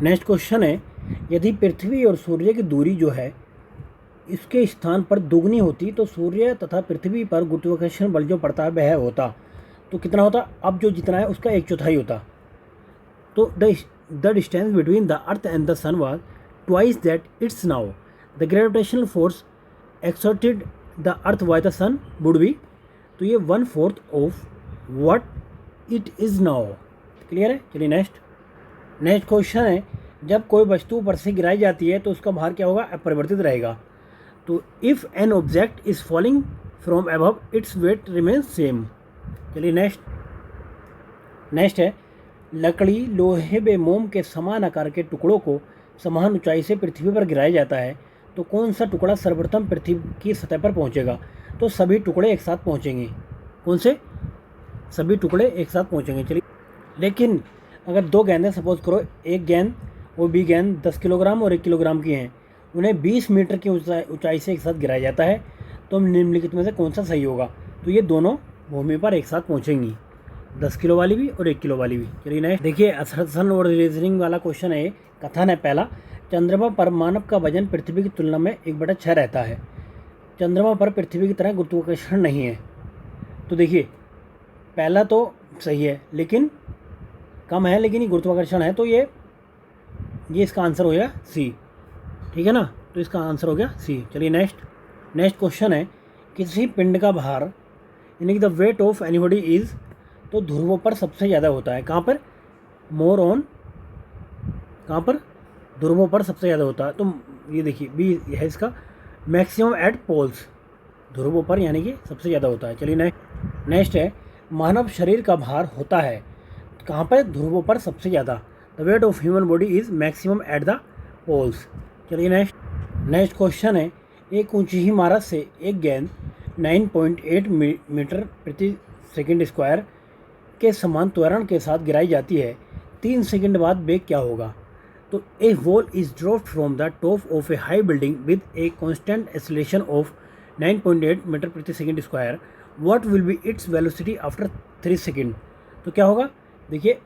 नेक्स्ट क्वेश्चन है, यदि पृथ्वी और सूर्य की दूरी जो है इसके स्थान पर दुगनी होती तो सूर्य तथा पृथ्वी पर गुरुत्वाकर्षण बल जो पड़ता है वह होता, तो कितना होता? अब जो जितना है उसका 1/4 होता। तो the distance between the earth and the sun was twice that it's now, the gravitational force exerted the earth by the sun would be, तो ये 1/4 of what it is now. Clear है? चलिए नेक्स्ट क्वेश्चन है, जब कोई वस्तु ऊपर से गिराई जाती है तो उसका भार क्या होगा? अपरिवर्तित रहेगा। तो if an object is falling from above its weight remains same. चलिए नेक्स्ट है, लकड़ी, लोहे व मोम के समान आकार के टुकड़ों को समान ऊंचाई से पृथ्वी पर गिराया जाता है, तो कौन सा टुकड़ा सर्वप्रथम पृथ्वी की सतह पर पहुंचेगा? तो सभी टुकड़े एक साथ पहुंचेंगे। कौन से? सभी टुकड़े एक साथ पहुंचेंगे। चलिए, लेकिन अगर दो गेंदें सपोज करो, एक गेंद और बी गेंद 10 किलोग्राम और 1 किलोग्राम की हैं, उन्हें 20 मीटर की ऊंचाई से एक साथ गिराया जाता है, तो निम्नलिखित में से कौन सा सही होगा? तो ये दोनों भूमि पर एक साथ पहुंचेंगी, 10 किलो वाली भी और 1 किलो वाली भी। चलिए नेक्स्ट देखिए, असरसन और रीजनिंग वाला क्वेश्चन है। कथन है पहला, चंद्रमा पर मानव का वजन पृथ्वी की तुलना में 1/6 रहता है। चंद्रमा पर पृथ्वी की तरह गुरुत्वाकर्षण नहीं है। तो देखिए, पहला तो सही है, लेकिन कम है, लेकिन ये गुरुत्वाकर्षण है, तो ये इसका आंसर हो गया सी। ठीक है ना, तो इसका आंसर हो गया सी। चलिए नेक्स्ट क्वेश्चन है, किसी पिंड का भार यानी कि the weight of anybody is, तो ध्रुवों पर सबसे ज़्यादा होता है। कहाँ पर? मोर ऑन, कहाँ पर? ध्रुवों पर सबसे ज़्यादा होता है। तो ये देखिए बी है इसका, मैक्सिमम एट पोल्स, ध्रुवों पर यानी कि सबसे ज़्यादा होता है। चलिए नेक्स्ट है, मानव शरीर का भार होता है कहाँ पर? ध्रुवों पर सबसे ज़्यादा। The weight of human body is maximum at the poles. चलिए नेक्स्ट क्वेश्चन है, एक ऊंची इमारत से एक गेंद 9.8 मीटर प्रति सेकंड स्क्वायर के समान त्वरण के साथ गिराई जाती है, 3 सेकंड बाद वेग क्या होगा? तो a ball is dropped from the top of a high building with a constant acceleration of 9.8 metre प्रति second square, what will be its velocity after 3 second? तो क्या होगा? देखिए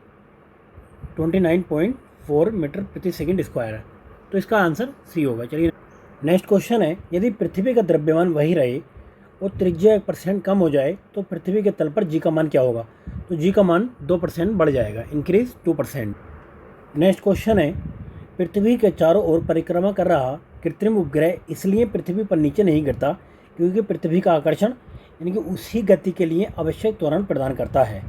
29.4 मीटर प्रति सेकंड स्क्वायर है, तो इसका आंसर सी होगा। चलिए नेक्स्ट क्वेश्चन है, यदि पृथ्वी का द्रव्यमान वही रहे और त्रिज्या 1% कम हो जाए तो पृथ्वी के तल पर जी का मान क्या होगा? तो जी का मान 2% बढ़ जाएगा, इंक्रीज 2%। नेक्स्ट क्वेश्चन है, पृथ्वी के चारों ओर परिक्रमा कर रहा कृत्रिम उपग्रह इसलिए पृथ्वी पर नीचे नहीं गिरता क्योंकि पृथ्वी का आकर्षण यानी कि उसी गति के लिए आवश्यक त्वरण प्रदान करता है।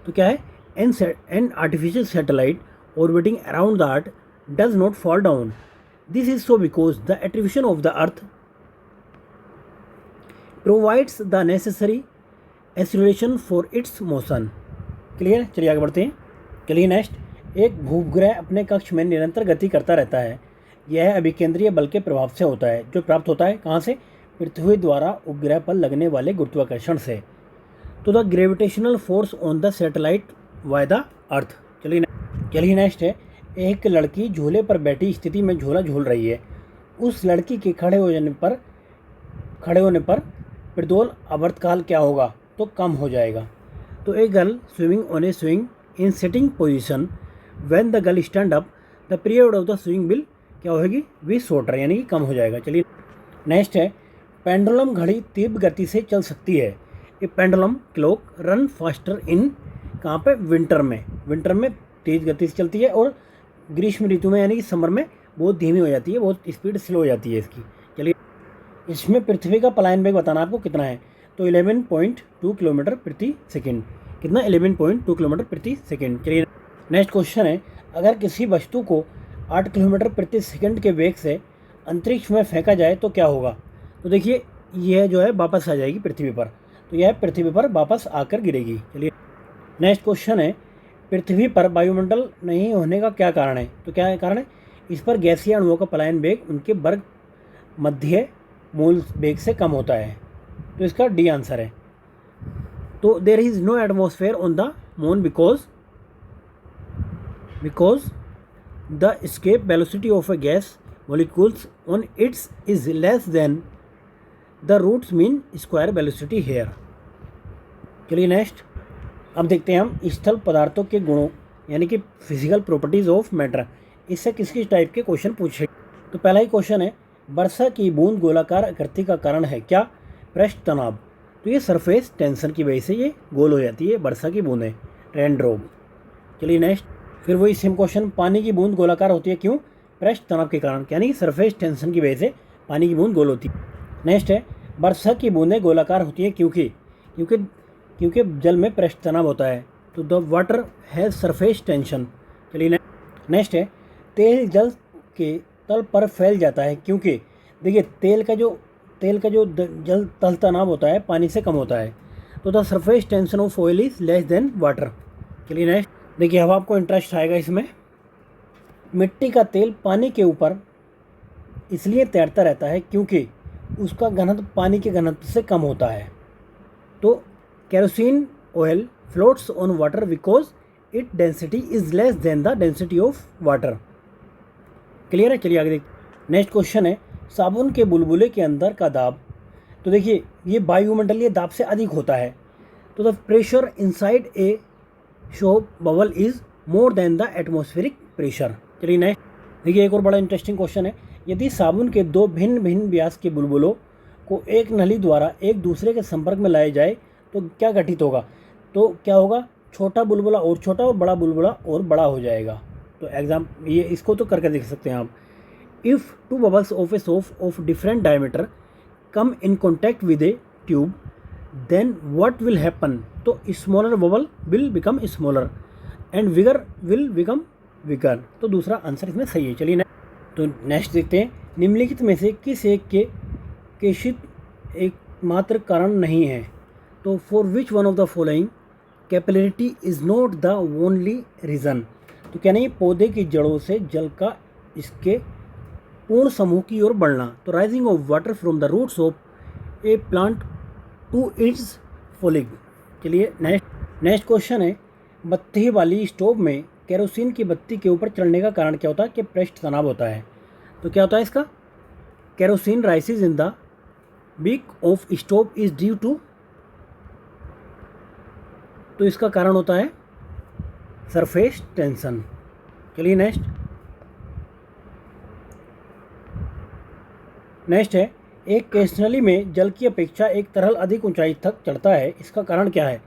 तो क्या है? An artificial satellite orbiting around the earth does not fall down, this is so because the attribution of the earth provides the necessary acceleration for its motion. Clear? चलिए आगे बढ़ते हैं। चलिए नेक्स्ट, एक भूग्रह अपने कक्ष में निरंतर गति करता रहता है। यह अभिकेंद्रीय बल के प्रभाव से होता है, जो प्राप्त होता है कहाँ से? पृथ्वी द्वारा उपग्रह पर लगने वाले गुरुत्वाकर्षण से। तो the gravitational force on the satellite by the earth. चलिए नेक्स्ट है, एक लड़की झूले पर बैठी स्थिति में झूला झूल रही है। उस लड़की के खड़े होने पर प्रदोल आवर्तकाल क्या होगा? तो कम हो जाएगा। तो a girl swimming on A swing in sitting position, when the girl stand up the period of the swing will क्या होगी? वी शॉर्टर, यानी कि कम हो जाएगा। चलिए नेक्स्ट है, पेंडुलम घड़ी तीव्र गति से चल सकती है। A pendulum clock run faster in, कहाँ पे? विंटर में तेज़ गति से चलती है और ग्रीष्म ऋतु में यानी कि समर में बहुत धीमी हो जाती है, बहुत स्पीड स्लो हो जाती है इसकी। चलिए, इसमें पृथ्वी का पलायन वेग बताना आपको कितना है? तो 11.2 किलोमीटर प्रति सेकेंड। कितना? 11.2 किलोमीटर प्रति सेकेंड। चलिए नेक्स्ट क्वेश्चन है, अगर किसी वस्तु को 8 किलोमीटर प्रति सेकेंड के वेग से अंतरिक्ष में फेंका जाए तो क्या होगा? तो देखिए, यह जो है वापस आ जाएगी पृथ्वी पर, तो यह पृथ्वी पर वापस आकर गिरेगी। चलिए नेक्स्ट क्वेश्चन है, पृथ्वी पर वायुमंडल नहीं होने का क्या कारण है? तो क्या कारण है? इस पर गैसीय अणुओं का पलायन वेग उनके वर्ग मध्य मूल वेग से कम होता है, तो इसका डी आंसर है। तो there is no atmosphere on the moon because the escape velocity of a gas molecules on its is less than the roots mean square velocity here। चलिए नेक्स्ट, अब देखते हैं हम स्थल पदार्थों के गुणों यानी कि फिजिकल प्रॉपर्टीज ऑफ मैटर, इससे किस किस टाइप के क्वेश्चन पूछे। तो पहला ही क्वेश्चन है, वर्षा की बूंद गोलाकार आकृति का कारण है क्या? पृष्ठ तनाव। तो ये सरफेस टेंशन की वजह से ये गोल हो जाती है वर्षा की बूंदें, रेनड्रॉप। चलिए नेक्स्ट, फिर वही सेम क्वेश्चन, पानी की बूंद गोलाकार होती है क्यों? पृष्ठ तनाव के कारण, यानी कि सरफेस टेंशन की वजह से पानी की बूंद गोल होती है। नेक्स्ट है, वर्षा की बूंदें गोलाकार होती हैं क्योंकि जल में पृष्ठ तनाव होता है। तो the water has surface tension. चलिए नेक्स्ट है, तेल जल के तल पर फैल जाता है क्योंकि देखिए तेल का जो जल तल तनाव होता है पानी से कम होता है। तो the surface tension of oil is less than water. चलिए नेक्स्ट देखिए, अब आपको इंटरेस्ट आएगा इसमें। मिट्टी का तेल पानी के ऊपर इसलिए तैरता रहता है क्योंकि उसका घनत्व पानी के घनत्व से कम होता है। तो kerosene oil floats on water because it density is less than the density of water. Clear है? चलिए आगे देखते हैं। नेक्स्ट क्वेश्चन है साबुन के बुलबुले के अंदर का दाब, तो देखिए ये वायुमंडलीय दाब से अधिक होता है, तो the pressure inside a soap bubble is more than the atmospheric pressure. चलिए नेक्स्ट देखिए, एक और बड़ा इंटरेस्टिंग क्वेश्चन है, यदि साबुन के दो भिन्न भिन्न व्यास के बुलबुलों को एक नली द्वारा एक दूसरे के संपर्क में लाया जाए तो क्या घटित होगा? तो क्या होगा, छोटा बुलबुला और छोटा और बड़ा बुलबुला और बड़ा हो जाएगा। तो एग्जाम ये इसको तो करके देख सकते हैं आप। If two bubbles of a soap of different diameter come in contact with a tube then what will happen? तो smaller bubble will become smaller and bigger will become bigger. तो दूसरा आंसर इसमें सही है। चलिए तो नेक्स्ट देखते हैं, निम्नलिखित में से किस एक के केशित एकमात्र कारण नहीं है? तो for which one of the following capillarity is not the only reason? तो क्या नहीं, पौधे की जड़ों से जल का इसके पूर्ण समूह की ओर बढ़ना। तो rising of water from the roots of a plant to its foliage. चलिए नेक्स्ट क्वेश्चन है, बत्ती वाली स्टोव में केरोसिन की बत्ती के ऊपर चढ़ने का कारण क्या होता है? कि पृष्ठ तनाव होता है। तो क्या होता है इसका? Kerosene rises in the wick of stove is due to, तो इसका कारण होता है सरफेस टेंशन। चलिए नेक्स्ट है, एक केस नली में जल की अपेक्षा एक तरल अधिक ऊंचाई तक चढ़ता है, इसका कारण क्या है?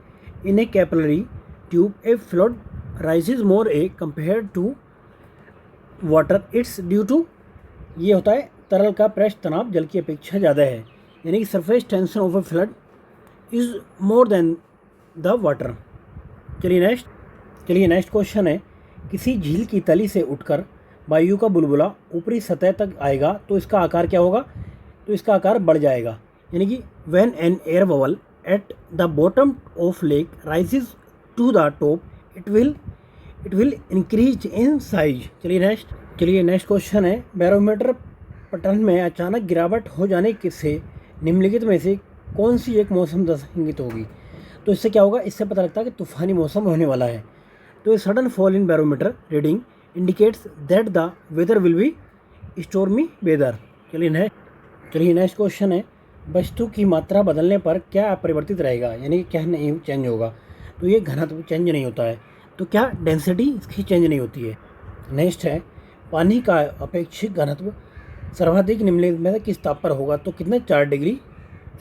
In a capillary tube a fluid rises more a compare to water it's due to, ये होता है तरल का पृष्ठ तनाव जल की अपेक्षा ज़्यादा है, यानी कि surface tension of a flood is more than the water. चलिए नेक्स्ट क्वेश्चन है, किसी झील की तली से उठकर वायु का बुलबुला ऊपरी सतह तक आएगा तो इसका आकार क्या होगा? तो इसका आकार बढ़ जाएगा, यानी कि when an air bubble at the bottom of lake rises to the top it will increase in size. चलिए नेक्स्ट क्वेश्चन है, बैरोमीटर पटन में अचानक गिरावट हो जाने से निम्नलिखित में से कौन सी एक मौसम दशा इंगित होगी? तो इससे क्या होगा? इससे पता लगता है कि तूफानी मौसम होने वाला है। तो a sudden fall in barometer reading indicates that the weather will be stormy weather. चलिए नेक्स्ट क्वेश्चन है, वस्तु की मात्रा बदलने पर क्या अपरिवर्तित रहेगा, यानी कि क्या नहीं चेंज होगा? तो ये घनत्व चेंज नहीं होता है, तो क्या डेंसिटी इसकी चेंज नहीं होती है। नेक्स्ट है, पानी का अपेक्षित घनत्व सर्वाधिक निम्नलिखित में से किस ताप पर होगा? तो कितना? 4 डिग्री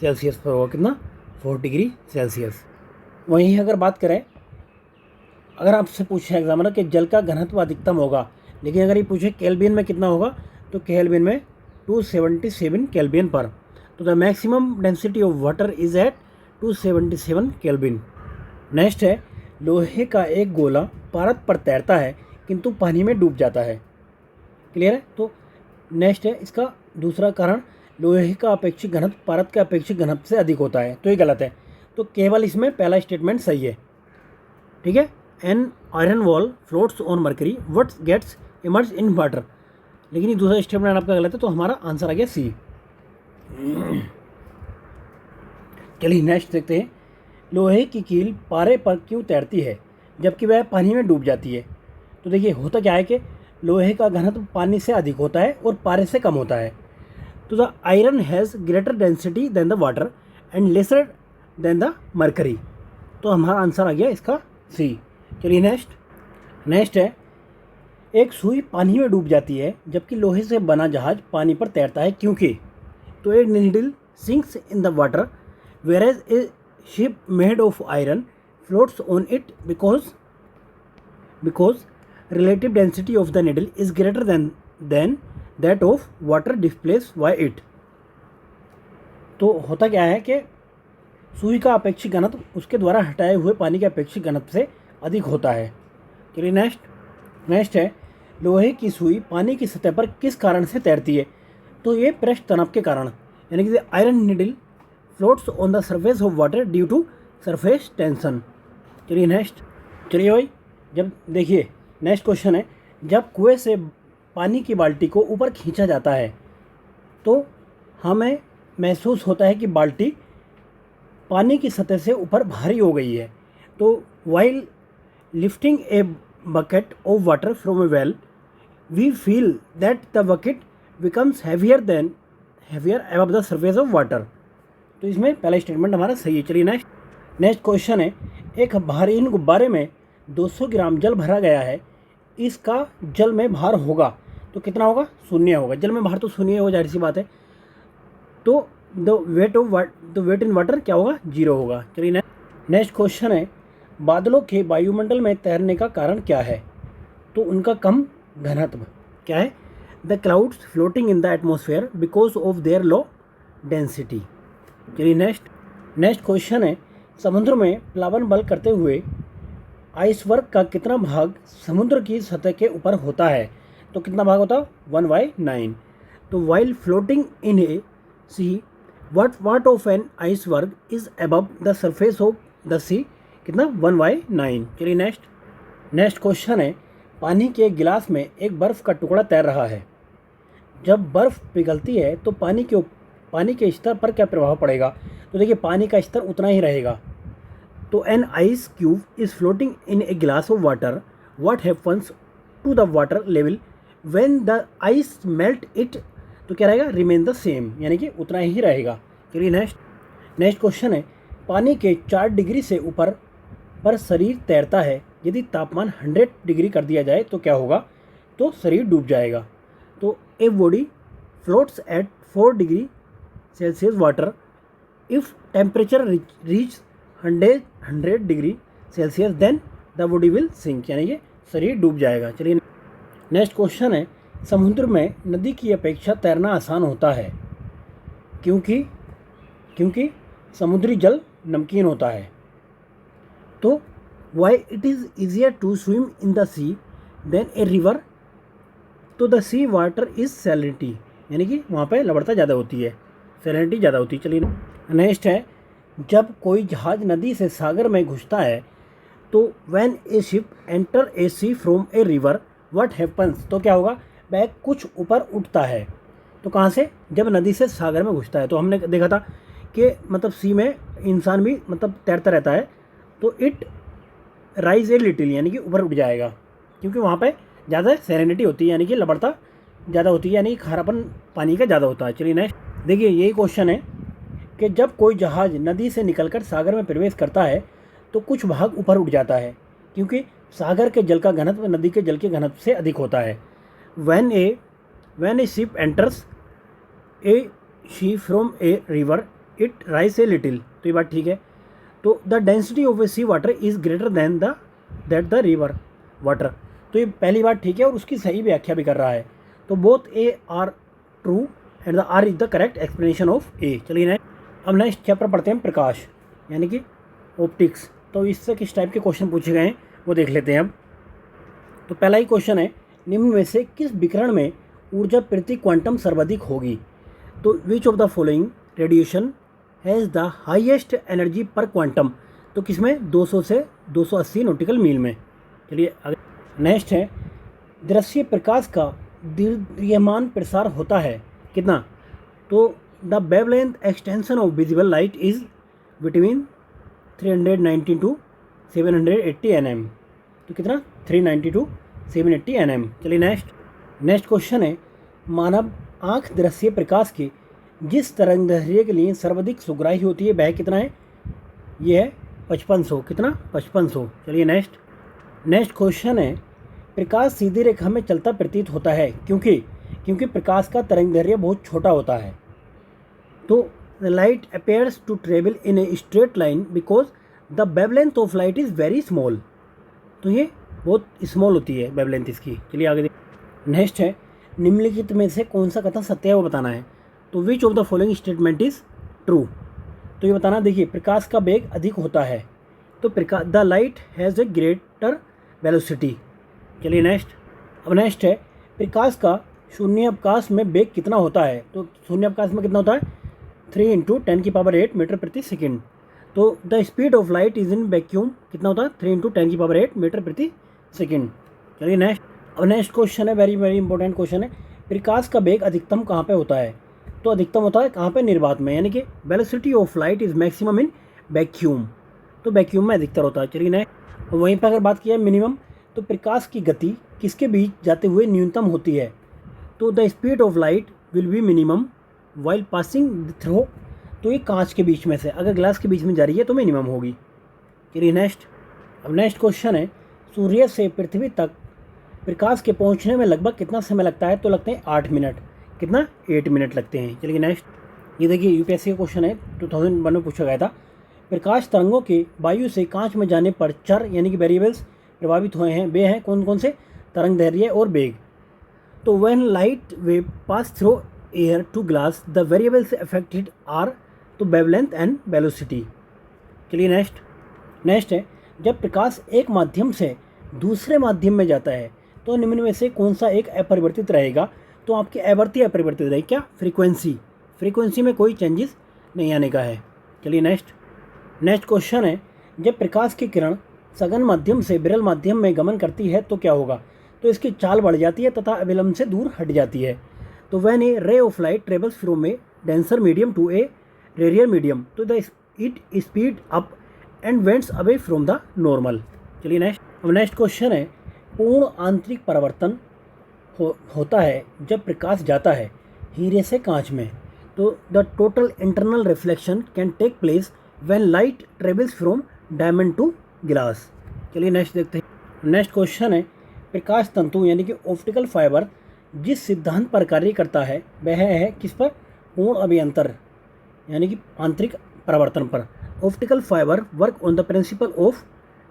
सेल्सियस पर होगा। कितना? 4 डिग्री सेल्सियस। वहीं अगर बात करें, अगर आपसे पूछे एग्जामिनर कि जल का घनत्व अधिकतम होगा, लेकिन अगर ये पूछे केल्विन में कितना होगा, तो केल्विन में 277 केल्विन पर। तो the maximum density of water is at 277 kelvin. Next है, लोहे का एक गोला पारद पर तैरता है किंतु पानी में डूब जाता है। क्लियर है? तो नेक्स्ट है, इसका दूसरा कारण लोहे का अपेक्षित घनत्व पारद के अपेक्षित घनत्व से अधिक होता है, तो ये गलत है। तो केवल इसमें पहला स्टेटमेंट सही है। ठीक है, an iron ball floats on mercury what gets emerge in water, लेकिन ये दूसरा स्टेटमेंट आपका गलत है, तो हमारा आंसर आ गया सी। चलिए नेक्स्ट देखते हैं, लोहे की कील पारे पर क्यों तैरती है जबकि वह पानी में डूब जाती है? तो देखिए होता क्या है कि लोहे का घनत्व पानी से अधिक होता है और पारे से कम होता है। तो the iron has greater density than the water and lesser than the mercury, तो हमारा आंसर आ गया इसका सी। चलिए नेक्स्ट है, एक सुई पानी में डूब जाती है जबकि लोहे से बना जहाज पानी पर तैरता है, क्योंकि? तो a needle sinks in the water वेरेज A ship made of iron floats on it because relative density of the needle is greater than that of water displaced by it। तो होता क्या है कि सुई का अपेक्षित घनत्व उसके द्वारा हटाए हुए पानी के अपेक्षित घनत्व से अधिक होता है। चलिए नेक्स्ट है, लोहे की सुई पानी की सतह पर किस कारण से तैरती है? तो ये पृष्ठ तनाव के कारण, यानी कि iron needle floats on the surface of water due to surface tension. चलिए भाई, जब देखिए नेक्स्ट क्वेश्चन है, जब कुएं से पानी की बाल्टी को ऊपर खींचा जाता है तो हमें महसूस होता है कि बाल्टी पानी की सतह से ऊपर भारी हो गई है। तो while lifting a bucket of water from a well we feel that the bucket becomes heavier above the surface of water. तो इसमें पहला स्टेटमेंट हमारा सही है। चलिए नेक्स्ट क्वेश्चन है, एक भारी गुब्बारे में 200 ग्राम जल भरा गया है, इसका जल में भार होगा तो कितना होगा? शून्य होगा। जल में भार तो शून्य हो, जाहिर सी बात है। तो द वेट इन वाटर क्या होगा? 0 होगा। चलिए नेक्स्ट क्वेश्चन है, बादलों के वायुमंडल में तैरने का कारण क्या है? तो उनका कम घनत्व। क्या है? The clouds floating in the atmosphere because of their low density. चलिए नेक्स्ट क्वेश्चन है, समुद्र में प्लावन बल करते हुए आइसबर्ग का कितना भाग समुद्र की सतह के ऊपर होता है? तो कितना भाग होता है? 1/9। तो while floating in a sea what part of an iceberg is above the surface of the sea? कितना? 1/9। चलिए नेक्स्ट क्वेश्चन है, पानी के गिलास में एक बर्फ़ का टुकड़ा तैर रहा है। जब बर्फ़ पिघलती है तो पानी के स्तर पर क्या प्रभाव पड़ेगा? तो देखिए, पानी का स्तर उतना ही रहेगा। तो an ice cube is floating in a glass of water, what happens to the water level when the ice melt it? तो क्या रहेगा? रिमेन द सेम, यानी कि उतना ही रहेगा। चलिए नेक्स्ट क्वेश्चन है, पानी के 4 डिग्री से ऊपर पर शरीर तैरता है, यदि तापमान 100 डिग्री कर दिया जाए तो क्या होगा? तो शरीर डूब जाएगा। तो a body floats at 4 degree Celsius water, if temperature reach 100 degree Celsius then the body will sink, यानी कि शरीर डूब जाएगा। चलिए नेक्स्ट क्वेश्चन है, समुद्र में नदी की अपेक्षा तैरना आसान होता है क्योंकि समुद्री जल नमकीन होता है। तो why it is easier to swim in the sea than a river? तो the sea water is salinity, यानी कि वहाँ पे लवणता ज़्यादा होती है, सैलिनिटी ज़्यादा होती है। चलिए नेक्स्ट है, जब कोई जहाज़ नदी से सागर में घुसता है तो when a ship enter a sea from a river what happens? तो क्या होगा? वह कुछ ऊपर उठता है। तो कहाँ से? जब नदी से सागर में घुसता है। तो हमने देखा था कि मतलब सी में इंसान भी मतलब तैरता रहता है, तो इट राइज ए लिटिल, यानी कि ऊपर उठ जाएगा, क्योंकि वहाँ पे ज़्यादा सैलिनिटी होती है, यानी कि लवणता ज़्यादा होती है, यानी कि खारापन पानी का ज़्यादा होता है। चलिए नेक्स्ट देखिए, यही क्वेश्चन है कि जब कोई जहाज़ नदी से निकलकर सागर में प्रवेश करता है तो कुछ भाग ऊपर उठ जाता है, क्योंकि सागर के जल का घनत्व नदी के जल के घनत्व से अधिक होता है। when a ship enters a sea from a river it rise a little, तो ये बात ठीक है। तो the density of a sea water is greater than that the river water, तो ये पहली बात ठीक है और उसकी सही व्याख्या भी कर रहा है। तो both A are true and the R is the correct explanation of A। चलिए अब नेक्स्ट चैप्टर पढ़ते हैं, प्रकाश यानी कि ऑप्टिक्स। तो इससे किस टाइप के क्वेश्चन पूछे गए हैं वो देख लेते हैं अब। तो पहला ही क्वेश्चन है, निम्न में से किस विकिरण में ऊर्जा प्रति क्वांटम सर्वाधिक होगी? तो विच of the following radiation has the highest energy पर क्वांटम? तो किसमें? 200 से 280 नॉटिकल मील में। चलिए नेक्स्ट है, दृश्य प्रकाश का दीर्घमान प्रसार होता है कितना? तो the wavelength extension of visible light is between 390 to 780 nm। तो कितना? 390 टू 780 nm। चलिए नेक्स्ट क्वेश्चन है, मानव आँख दृश्य प्रकाश की जिस तरंगदैर्घ्य के लिए सर्वाधिक सुग्राही होती है वह कितना है? ये है 5500। कितना? 5500। चलिए नेक्स्ट क्वेश्चन है, प्रकाश सीधी रेखा में चलता प्रतीत होता है क्योंकि प्रकाश का तरंगदैर्घ्य बहुत छोटा होता है। तो the light appears to travel in a straight line because the wavelength of light is very small. तो ये बहुत स्मॉल होती है वेवलेंथ इसकी। चलिए आगे नेक्स्ट है, निम्नलिखित में से कौन सा कथन सत्य है वो बताना है। तो विच of the following statement is true? तो ये बताना, देखिए प्रकाश का वेग अधिक होता है, तो the light has a greater velocity. चलिए नेक्स्ट है, प्रकाश का शून्यावकाश में वेग कितना होता है? तो शून्यावकाश में कितना होता है? 3 × 10⁸ मीटर प्रति सेकेंड। तो the speed of light is in vacuum कितना होता है? 3 × 10⁸ मीटर प्रति सेकेंड। चलिए नेक्स्ट क्वेश्चन है, वेरी वेरी इंपॉर्टेंट क्वेश्चन है, प्रकाश का वेग अधिकतम कहाँ पे होता है? तो अधिकतम होता है कहाँ पे? निर्वात में, यानी कि velocity of light is maximum in vacuum. तो तो वैक्यूम में अधिकतर होता है। चलिए नेक्स्ट, वहीं पर अगर बात किया मिनिमम, तो प्रकाश की गति किसके बीच जाते हुए न्यूनतम होती है? तो the speed of light will be minimum while passing throw, तो ये कांच के बीच में से, अगर ग्लास के बीच में जा रही है तो मिनिमम होगी। चलिए नेक्स्ट, अब नेक्स्ट क्वेश्चन है, सूर्य से पृथ्वी तक प्रकाश के पहुंचने में लगभग कितना समय लगता है? तो लगते हैं 8 मिनट। कितना? 8 मिनट लगते हैं। चलिए नेक्स्ट, ये देखिए यूपीएससी का क्वेश्चन है, 2001 में पूछा गया था। प्रकाश तरंगों के वायु से कांच में जाने पर चर यानी कि वेरिएबल्स प्रभावित हुए हैं, वे हैं कौन कौन से? तरंग दैर्ध्य और वेग। तो when light wave pass through air to glass the variables affected are, तो वेवलेंथ एंड वेलोसिटी। चलिए नेक्स्ट है, जब प्रकाश एक माध्यम से दूसरे माध्यम में जाता है तो निम्न में से कौन सा एक अपरिवर्तित रहेगा? तो आपकी आवृत्ति अपरिवर्तित रहेगी। क्या? फ्रीक्वेंसी में कोई चेंजेस नहीं आने का है। चलिए नेक्स्ट क्वेश्चन है, जब प्रकाश की किरण सघन माध्यम से विरल माध्यम में गमन करती है तो क्या होगा? तो इसकी चाल बढ़ जाती है तथा अविलंब से दूर हट जाती है। तो when a ray of light travels from a denser medium to a rarer medium, तो the it speed up and bends away from the normal. चलिए नेक्स्ट क्वेश्चन है, पूर्ण आंतरिक परावर्तन होता है जब प्रकाश जाता है हीरे से कांच में। तो the total internal reflection can take place when light travels from diamond to glass. चलिए नेक्स्ट देखते हैं। नेक्स्ट क्वेश्चन है, प्रकाश तंतु यानी कि ऑप्टिकल फाइबर जिस सिद्धांत पर कार्य करता है वह है किस पर? पूर्ण अभियंतर यानी कि आंतरिक परावर्तन पर। Optical fibre work on the principle of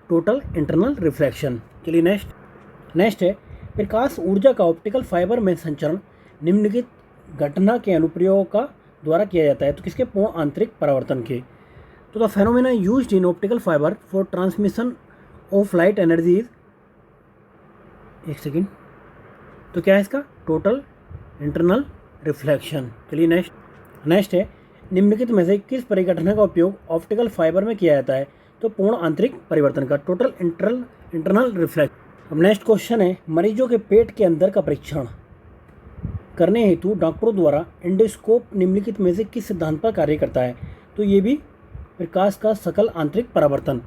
total internal reflection. चलिए नेक्स्ट है, प्रकाश ऊर्जा का ऑप्टिकल फाइबर में संचरण निम्नलिखित घटना के अनुप्रयोग का द्वारा किया जाता है। तो किसके? पूर्ण आंतरिक परावर्तन के। तो the phenomena used in optical fibre for transmission of light energy is, एक सेकेंड, तो क्या है इसका? Total internal reflection. चलिए नेक्स्ट है, निम्नलिखित में से किस परिघटना का उपयोग ऑप्टिकल फाइबर में किया जाता है? तो पूर्ण आंतरिक परिवर्तन का, टोटल इंटरनल रिफ्लेक्शन। अब नेक्स्ट क्वेश्चन है, मरीजों के पेट के अंदर का परीक्षण करने हेतु डॉक्टरों द्वारा एंडोस्कोप निम्नलिखित में से किस सिद्धांत पर कार्य करता है? तो ये भी प्रकाश का सकल आंतरिक परावर्तन।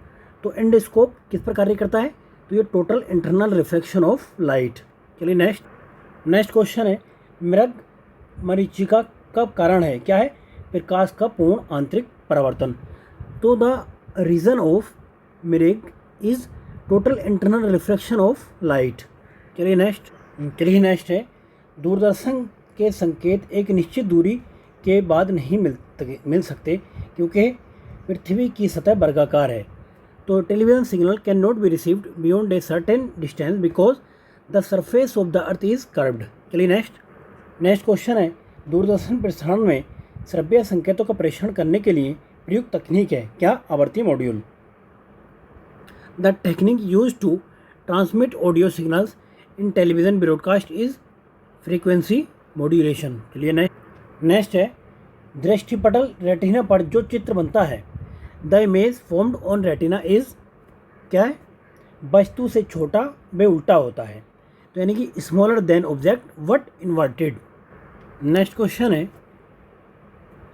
तो एंडोस्कोप किस पर कार्य करता है? तो ये total internal reflection of light. चलिए नेक्स्ट क्वेश्चन है, मृग मरीचिका का कारण है? क्या है? प्रकाश का पूर्ण आंतरिक परावर्तन। तो द रीजन ऑफ मृग is total internal reflection of light. चलिए नेक्स्ट है, दूरदर्शन के संकेत एक निश्चित दूरी के बाद नहीं मिल सकते क्योंकि पृथ्वी की सतह वर्गाकार है। तो television signal can not be received beyond a certain distance because the surface of the earth is curved. चलिए नेक्स्ट क्वेश्चन है, दूरदर्शन प्रसारण में श्रव्य संकेतों का प्रेषण करने के लिए प्रयुक्त तकनीक है? क्या? आवर्ती module. The technique use to transmit audio signals in television broadcast is frequency modulation. चलिए नेक्स्ट है, दृष्टिपटल रेटिना पर जो चित्र बनता है the image formed on retina is, क्या है? वस्तु से छोटा व उल्टा होता है, तो यानी कि smaller than object what inverted. Next question है,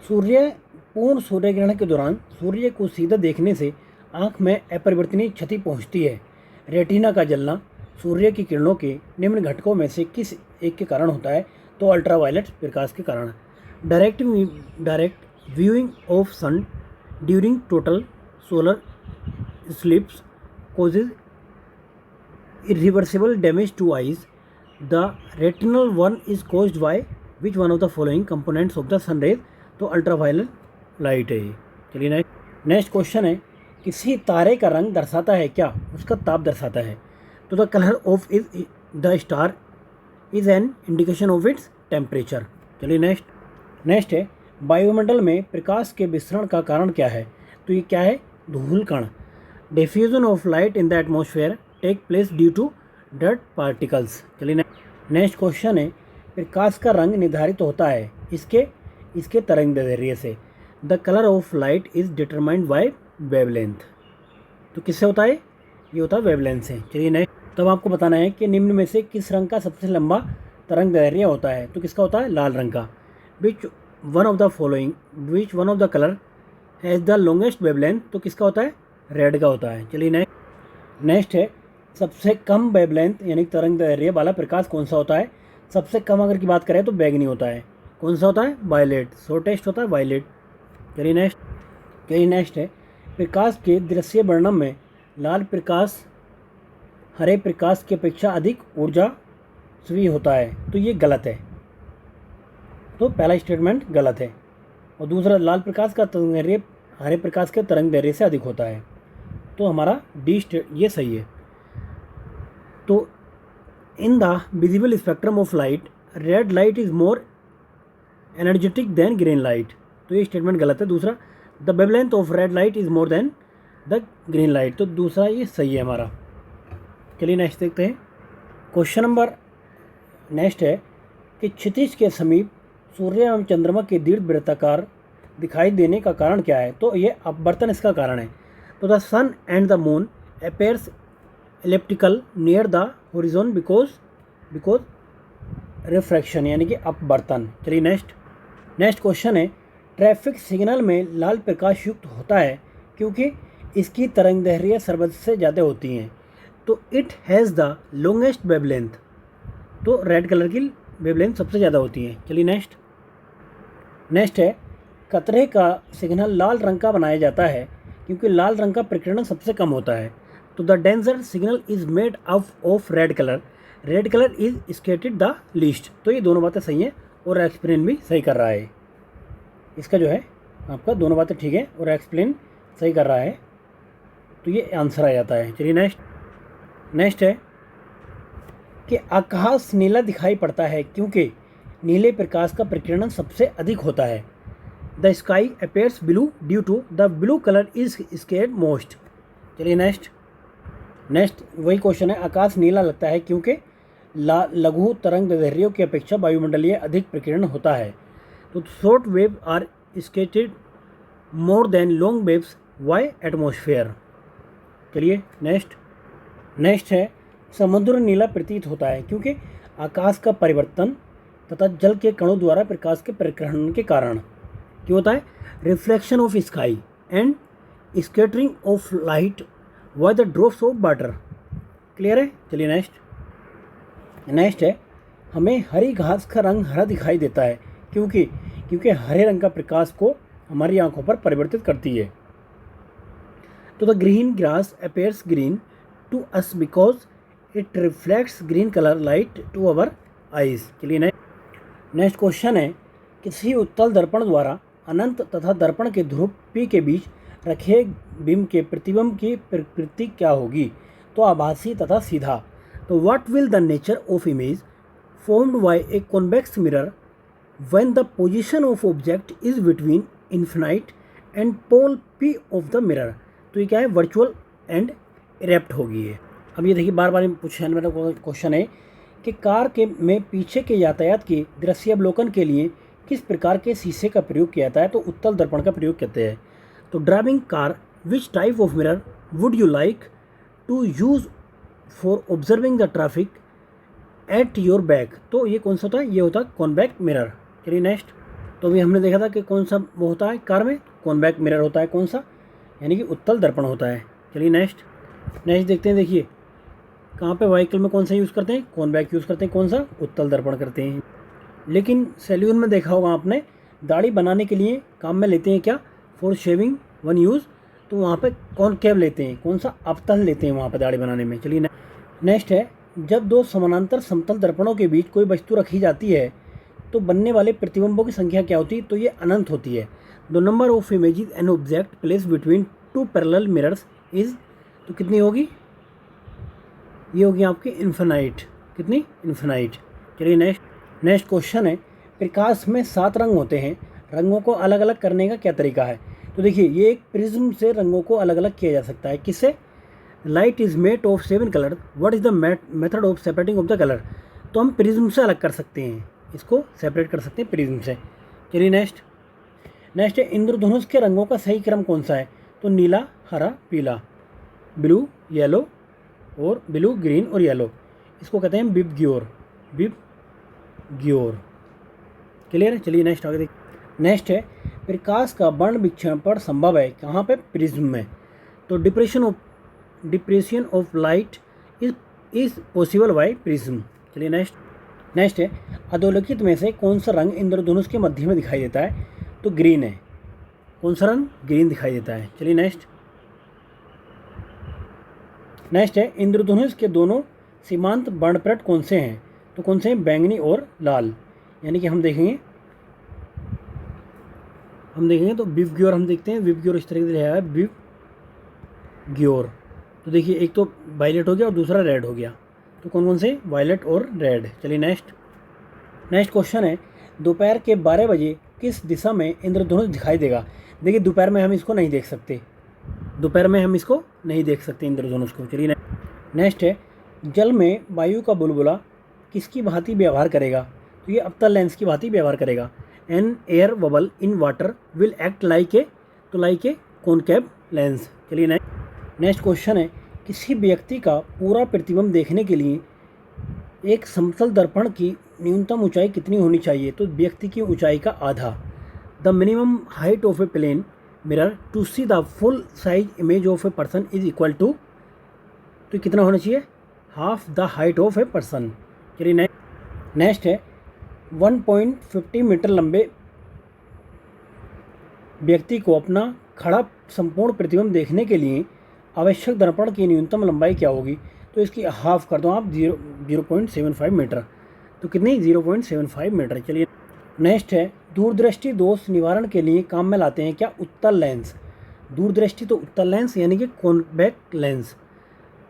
पूर्ण सूर्य ग्रहण के दौरान सूर्य को सीधा देखने से आँख में अपरिवर्तनीय क्षति पहुँचती है। रेटिना का जलना सूर्य की किरणों के निम्न घटकों में से किस एक के कारण होता है? तो अल्ट्रावायलेट प्रकाश के कारण। Direct viewing of sun during total solar eclipse causes irreversible damage to eyes. The retinal one is caused by which one of the following components of the sun rays? तो अल्ट्रावायलेट लाइट है। चलिए next question है, किसी तारे का रंग दर्शाता है क्या? उसका ताप दर्शाता है। तो the colour of is the star is an indication of its temperature. चलिए नेक्स्ट है, वायुमंडल में प्रकाश के विसरण का कारण क्या है? तो ये क्या है? धूल कण। Diffusion of light in the atmosphere take place due to dirt particles. चलिए नेक्स्ट क्वेश्चन है, प्रकाश का रंग निर्धारित होता है इसके तरंग दैर्ध्य से। The colour of light is determined by wavelength. तो किससे होता है? ये होता है वेवलेंथ से। चलिए नेक्स्ट, तब आपको बताना है कि निम्न में से किस रंग का सबसे लंबा तरंग दैर्ध्य होता है? तो किसका होता है? लाल रंग का। विच one of the colour has the longest wavelength? तो किसका होता है? रेड का होता है। चलिए नेक्स्ट है सबसे कम वेवलेंथ यानी तरंग दैर्ध्य वाला प्रकाश कौन सा होता है। सबसे कम अगर की बात करें तो बैगनी होता है। कौन सा होता है? वायलेट। शॉर्टेस्ट होता है वायलेट। चलिए नेक्स्ट है प्रकाश के दृश्य वर्णन में लाल प्रकाश हरे प्रकाश की अपेक्षा अधिक ऊर्जा स्वी होता है। तो ये गलत है। तो पहला स्टेटमेंट गलत है। और दूसरा लाल प्रकाश का तरंग दैर्ध्य हरे प्रकाश के तरंग दैर्ध्य से अधिक होता है। तो हमारा ये सही है। तो in the visible spectrum of light red light is more energetic than green light. तो ये स्टेटमेंट गलत है। दूसरा the wavelength of red light is more than the green light. तो दूसरा ये सही है हमारा। चलिए नेक्स्ट देखते हैं। क्वेश्चन नंबर नेक्स्ट है कि क्षितिज के समीप सूर्य एवं चंद्रमा के दीर्घवृत्ताकार दिखाई देने का कारण क्या है। तो ये अपवर्तन इसका कारण है। तो the sun and the moon appears elliptical near the horizon because refraction यानी कि अपवर्तन। चलिए नेक्स्ट क्वेश्चन है ट्रैफिक सिग्नल में लाल प्रकाश युक्त होता है क्योंकि इसकी तरंग दैर्ध्य सर्वत्र से ज़्यादा होती हैं। तो it has the longest wavelength. तो रेड कलर की वेवलेंथ सबसे ज़्यादा होती है। चलिए नेक्स्ट है कतरे का सिग्नल लाल रंग का बनाया जाता है क्योंकि लाल रंग का प्रकीर्णन सबसे कम होता है। तो the danger signal is made up of red colour is skated the least. तो ये दोनों बातें सही हैं और एक्सप्लेन भी सही कर रहा है। इसका जो है आपका दोनों बातें ठीक है और एक्सप्लेन सही कर रहा है। तो ये आंसर आ जाता है। चलिए नेक्स्ट है कि आकाश नीला दिखाई पड़ता है क्योंकि नीले प्रकाश का प्रकीर्णन सबसे अधिक होता है। The sky appears blue due to the blue colour is scattered most. चलिए नेक्स्ट वही क्वेश्चन है आकाश नीला लगता है क्योंकि लघु तरंग दैर्ध्यों की अपेक्षा वायुमंडलीय अधिक प्रकीर्णन होता है। तो short wave are scattered more than long waves by atmosphere. चलिए नेक्स्ट है समुद्र नीला प्रतीत होता है क्योंकि आकाश का परिवर्तन तथा जल के कणों द्वारा प्रकाश के परिक्रमण के कारण क्यों होता है। Reflection of sky and scattering of light why the drops of water. Clear है। चलिए नेक्स्ट है हमें हरी घास का रंग हरा दिखाई देता है क्योंकि हरे रंग का प्रकाश को हमारी आंखों पर परिवर्तित करती है। तो the green grass appears green to us because it reflects green colour light to our eyes. चलिए नेक्स्ट क्वेश्चन है किसी उत्तल दर्पण द्वारा अनंत तथा दर्पण के ध्रुव P के बीच रखे बिंब के प्रतिबिंब की प्रकृति क्या होगी। तो आभासी तथा सीधा। तो what will the nature of image formed by a convex mirror when the position of object is between infinite and pole P of the mirror. तो ये क्या है वर्चुअल एंड इरेप्ट होगी ये। अब ये देखिए बार बार पूछा मेरा क्वेश्चन है कि कार के में पीछे के यातायात के दृश्यावलोकन के लिए किस प्रकार के शीशे का प्रयोग किया जाता है। तो उत्तल दर्पण का प्रयोग करते हैं। तो driving car which type of mirror would you like to use for observing the traffic at your back. तो ये कौन सा होता है? ये होता है कॉन्वेक्स मिरर। चलिए नेक्स्ट। तो अभी हमने देखा था कि कौन सा वो होता है कार में कॉन्वेक्स मिरर होता है कौन सा यानी कि उत्तल दर्पण होता है। चलिए नेक्स्ट देखते हैं। देखिए कहाँ पे व्हीकल में कौन सा यूज़ करते हैं कॉन्वेक्स यूज़ करते हैं कौन सा उत्तल दर्पण करते हैं। लेकिन सैलून में देखा होगा आपने दाढ़ी बनाने के लिए काम में लेते हैं क्या फॉर शेविंग वन यूज़। तो वहाँ पे कॉनकेव लेते हैं कौन सा अवतल लेते हैं वहाँ पे दाढ़ी बनाने में। चलिए नेक्स्ट है जब दो समानांतर समतल दर्पणों के बीच कोई वस्तु रखी जाती है तो बनने वाले प्रतिबिंबों की संख्या क्या होती है। तो ये अनंत होती है। The number of images an object place between two parallel mirrors is. तो कितनी होगी ये होगी आपकी इन्फिनाइट। कितनी इन्फिनाइट। चलिए नेक्स्ट क्वेश्चन है प्रकाश में 7 रंग होते हैं रंगों को अलग अलग करने का क्या तरीका है। तो देखिए ये एक प्रिज्म से रंगों को अलग अलग किया जा सकता है। किससे? Light is made of 7 colour what is the method of separating of the colour. तो हम प्रिज्म से अलग कर सकते हैं इसको सेपरेट कर सकते हैं प्रिज्म से। चलिए नेक्स्ट है इंद्रधनुष के रंगों का सही क्रम कौन सा है। तो नीला हरा पीला ब्लू येलो और ब्लू ग्रीन और येलो इसको कहते हैं विबग्योर। क्लियर है। चलिए नेक्स्ट है प्रकाश का वर्ण विक्षेपण संभव है कहाँ पे प्रिज्म में। तो depression of light is possible by prism. चलिए नेक्स्ट है, अधोलिखित में से कौन सा रंग इंद्रधनुष के मध्य में दिखाई देता है? तो ग्रीन है। कौन सा रंग? ग्रीन दिखाई देता है। चलिए नेक्स्ट है, इंद्रधनुष के दोनों सीमांत वर्णपट कौन से हैं? तो कौन से हैं? बैंगनी और लाल। यानी कि हम देखेंगे तो विबग्योर हम देखते हैं, विबग्योर इस तरीके से है, विबग्योर। तो देखिए एक तो वायलेट हो गया और दूसरा रेड हो गया, तो कौन कौन से? वायलेट और रेड। चलिए नेक्स्ट क्वेश्चन है, दोपहर के 12 बजे किस दिशा में इंद्रधनुष दिखाई देगा? देखिए दोपहर में हम इसको नहीं देख सकते, इंद्रधनुष को। चलिए नेक्स्ट है, जल में वायु का बुलबुला किसकी भांति व्यवहार करेगा? तो ये अवतल लेंस की भांति व्यवहार करेगा। An air bubble in water will act like a concave lens. चलिए नेक्स्ट क्वेश्चन है, किसी व्यक्ति का पूरा प्रतिबिंब देखने के लिए एक समतल दर्पण की न्यूनतम ऊंचाई कितनी होनी चाहिए? तो व्यक्ति की ऊंचाई का आधा। The minimum height of a plane mirror to see the full size image of a person is equal to, तो कितना होना चाहिए? Half the height of a person. चलिए नेक्स्ट है, 1.50 मीटर लंबे व्यक्ति को अपना खड़ा संपूर्ण प्रतिबिंब देखने के लिए आवश्यक दर्पण की न्यूनतम लंबाई क्या होगी? तो इसकी हाफ कर दो आप, 0.75 मीटर। तो कितनी? 0.75 मीटर। चलिए नेक्स्ट है, दूरदृष्टि दोष निवारण के लिए काम में लाते हैं क्या? उत्तल लेंस। दूरदृष्टि तो उत्तल लेंस यानी कि convex lens.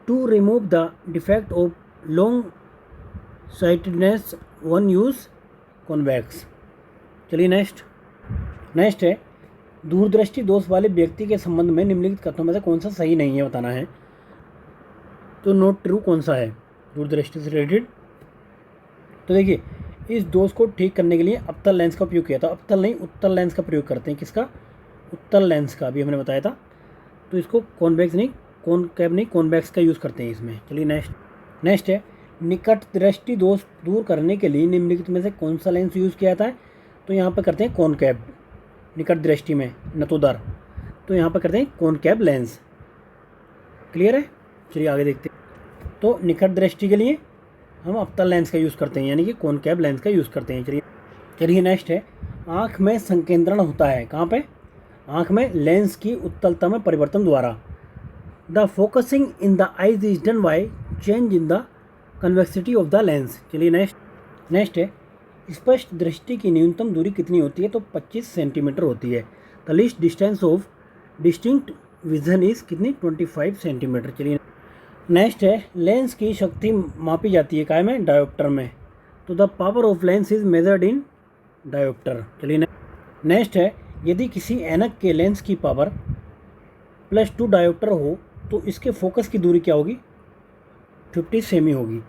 To remove the defect of long sightedness one use convex. चलिए नेक्स्ट है, दूरदृष्टि दोष वाले व्यक्ति के संबंध में निम्नलिखित कथनों में से कौन सा सही नहीं है बताना है। तो नोट ट्रू कौन सा है दूरदृष्टि से रिलेटेड? तो देखिए इस दोष को ठीक करने के लिए अवतल लेंस का उपयोग किया था, अवतल नहीं उत्तल लेंस का प्रयोग करते हैं। किसका? उत्तल लेंस का, अभी हमने बताया था। तो इसको कॉन्वेक्स नहीं, कॉनकेव नहीं, कॉन्वेक्स का यूज़ करते हैं इसमें। चलिए नेक्स्ट है, निकट दृष्टि दोष दूर करने के लिए निम्नलिखित में से कौन सा लेंस यूज़ किया जाता है? तो यहाँ पर करते हैं कॉनकेव, निकट दृष्टि में नतोदर, तो यहाँ पर करते हैं कॉनकेव लेंस। क्लियर है? चलिए आगे देखते हैं। तो निकट दृष्टि के लिए हम अवतल लेंस का यूज़ करते हैं, यानी कि कॉनकेव लेंस का यूज़ करते हैं। चलिए नेक्स्ट है, आँख में संकेंद्रण होता है कहाँ पे? आँख में लेंस की उत्तलता में परिवर्तन द्वारा। The focusing in the eyes is done by change in the convexity of the lens. चलिए नेक्स्ट है, स्पष्ट दृष्टि की न्यूनतम दूरी कितनी होती है? तो 25 सेंटीमीटर होती है। The least distance of distinct vision is कितनी? 25 सेंटीमीटर। चलिए नेक्स्ट है, लेंस की शक्ति मापी जाती है काय में? डायोप्टर में। तो the power of lens is measured in dioptre. चलिए नेक्स्ट है, यदि किसी ऐनक के लेंस की पावर +2 डायोप्टर हो तो इसके फोकस की दूरी क्या होगी? 50 सेमी होगी।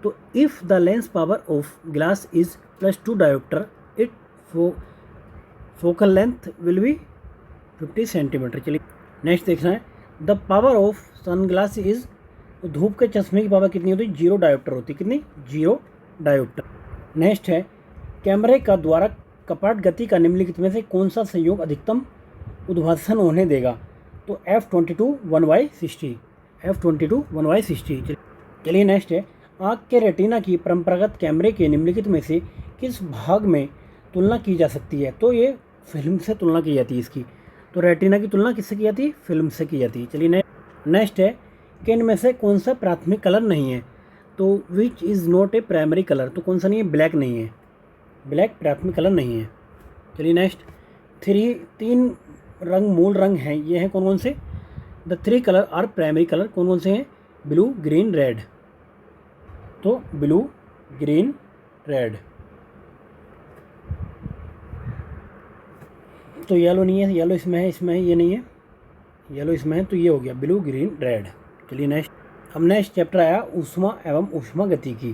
तो if the lens power of glass is +2 dioptre it focal length will be 50 centimetre. चलिए नेक्स्ट देखना है, the power of sunglass is, धूप के चश्मे की पावर कितनी होती है? 0 डायोप्टर होती है। कितनी? 0 डायोप्टर। नेक्स्ट है, कैमरे का द्वारा कपाट गति का निम्नलिखित में से कौन सा संयोग अधिकतम उद्भासन होने देगा? तो F22 1/60, F22 1/60। चलिए नेक्स्ट है, आँख के रेटिना की परंपरागत कैमरे के निम्नलिखित में से किस भाग में तुलना की जा सकती है? तो ये फिल्म से तुलना की जाती है इसकी। तो रेटिना की तुलना किससे की जाती है? फिल्म से की जाती है। चलिए नेक्स्ट है, कि इनमें से कौन सा प्राथमिक कलर नहीं है? तो which is not a primary colour, तो कौन सा नहीं है? ब्लैक नहीं है, ब्लैक प्राथमिक कलर नहीं है। चलिए नेक्स्ट, 3 रंग मूल रंग हैं, ये हैं कौन कौन से? The 3 colour are primary colour, कौन कौन से हैं? Blue, green, red. तो ब्लू, ग्रीन, रेड। तो येलो नहीं है, येलो इसमें है, ये नहीं है, येलो इसमें है, तो ये हो गया ब्लू, ग्रीन, रेड। चलिए नेक्स्ट चैप्टर आया ऊष्मा एवं ऊष्मागतिकी,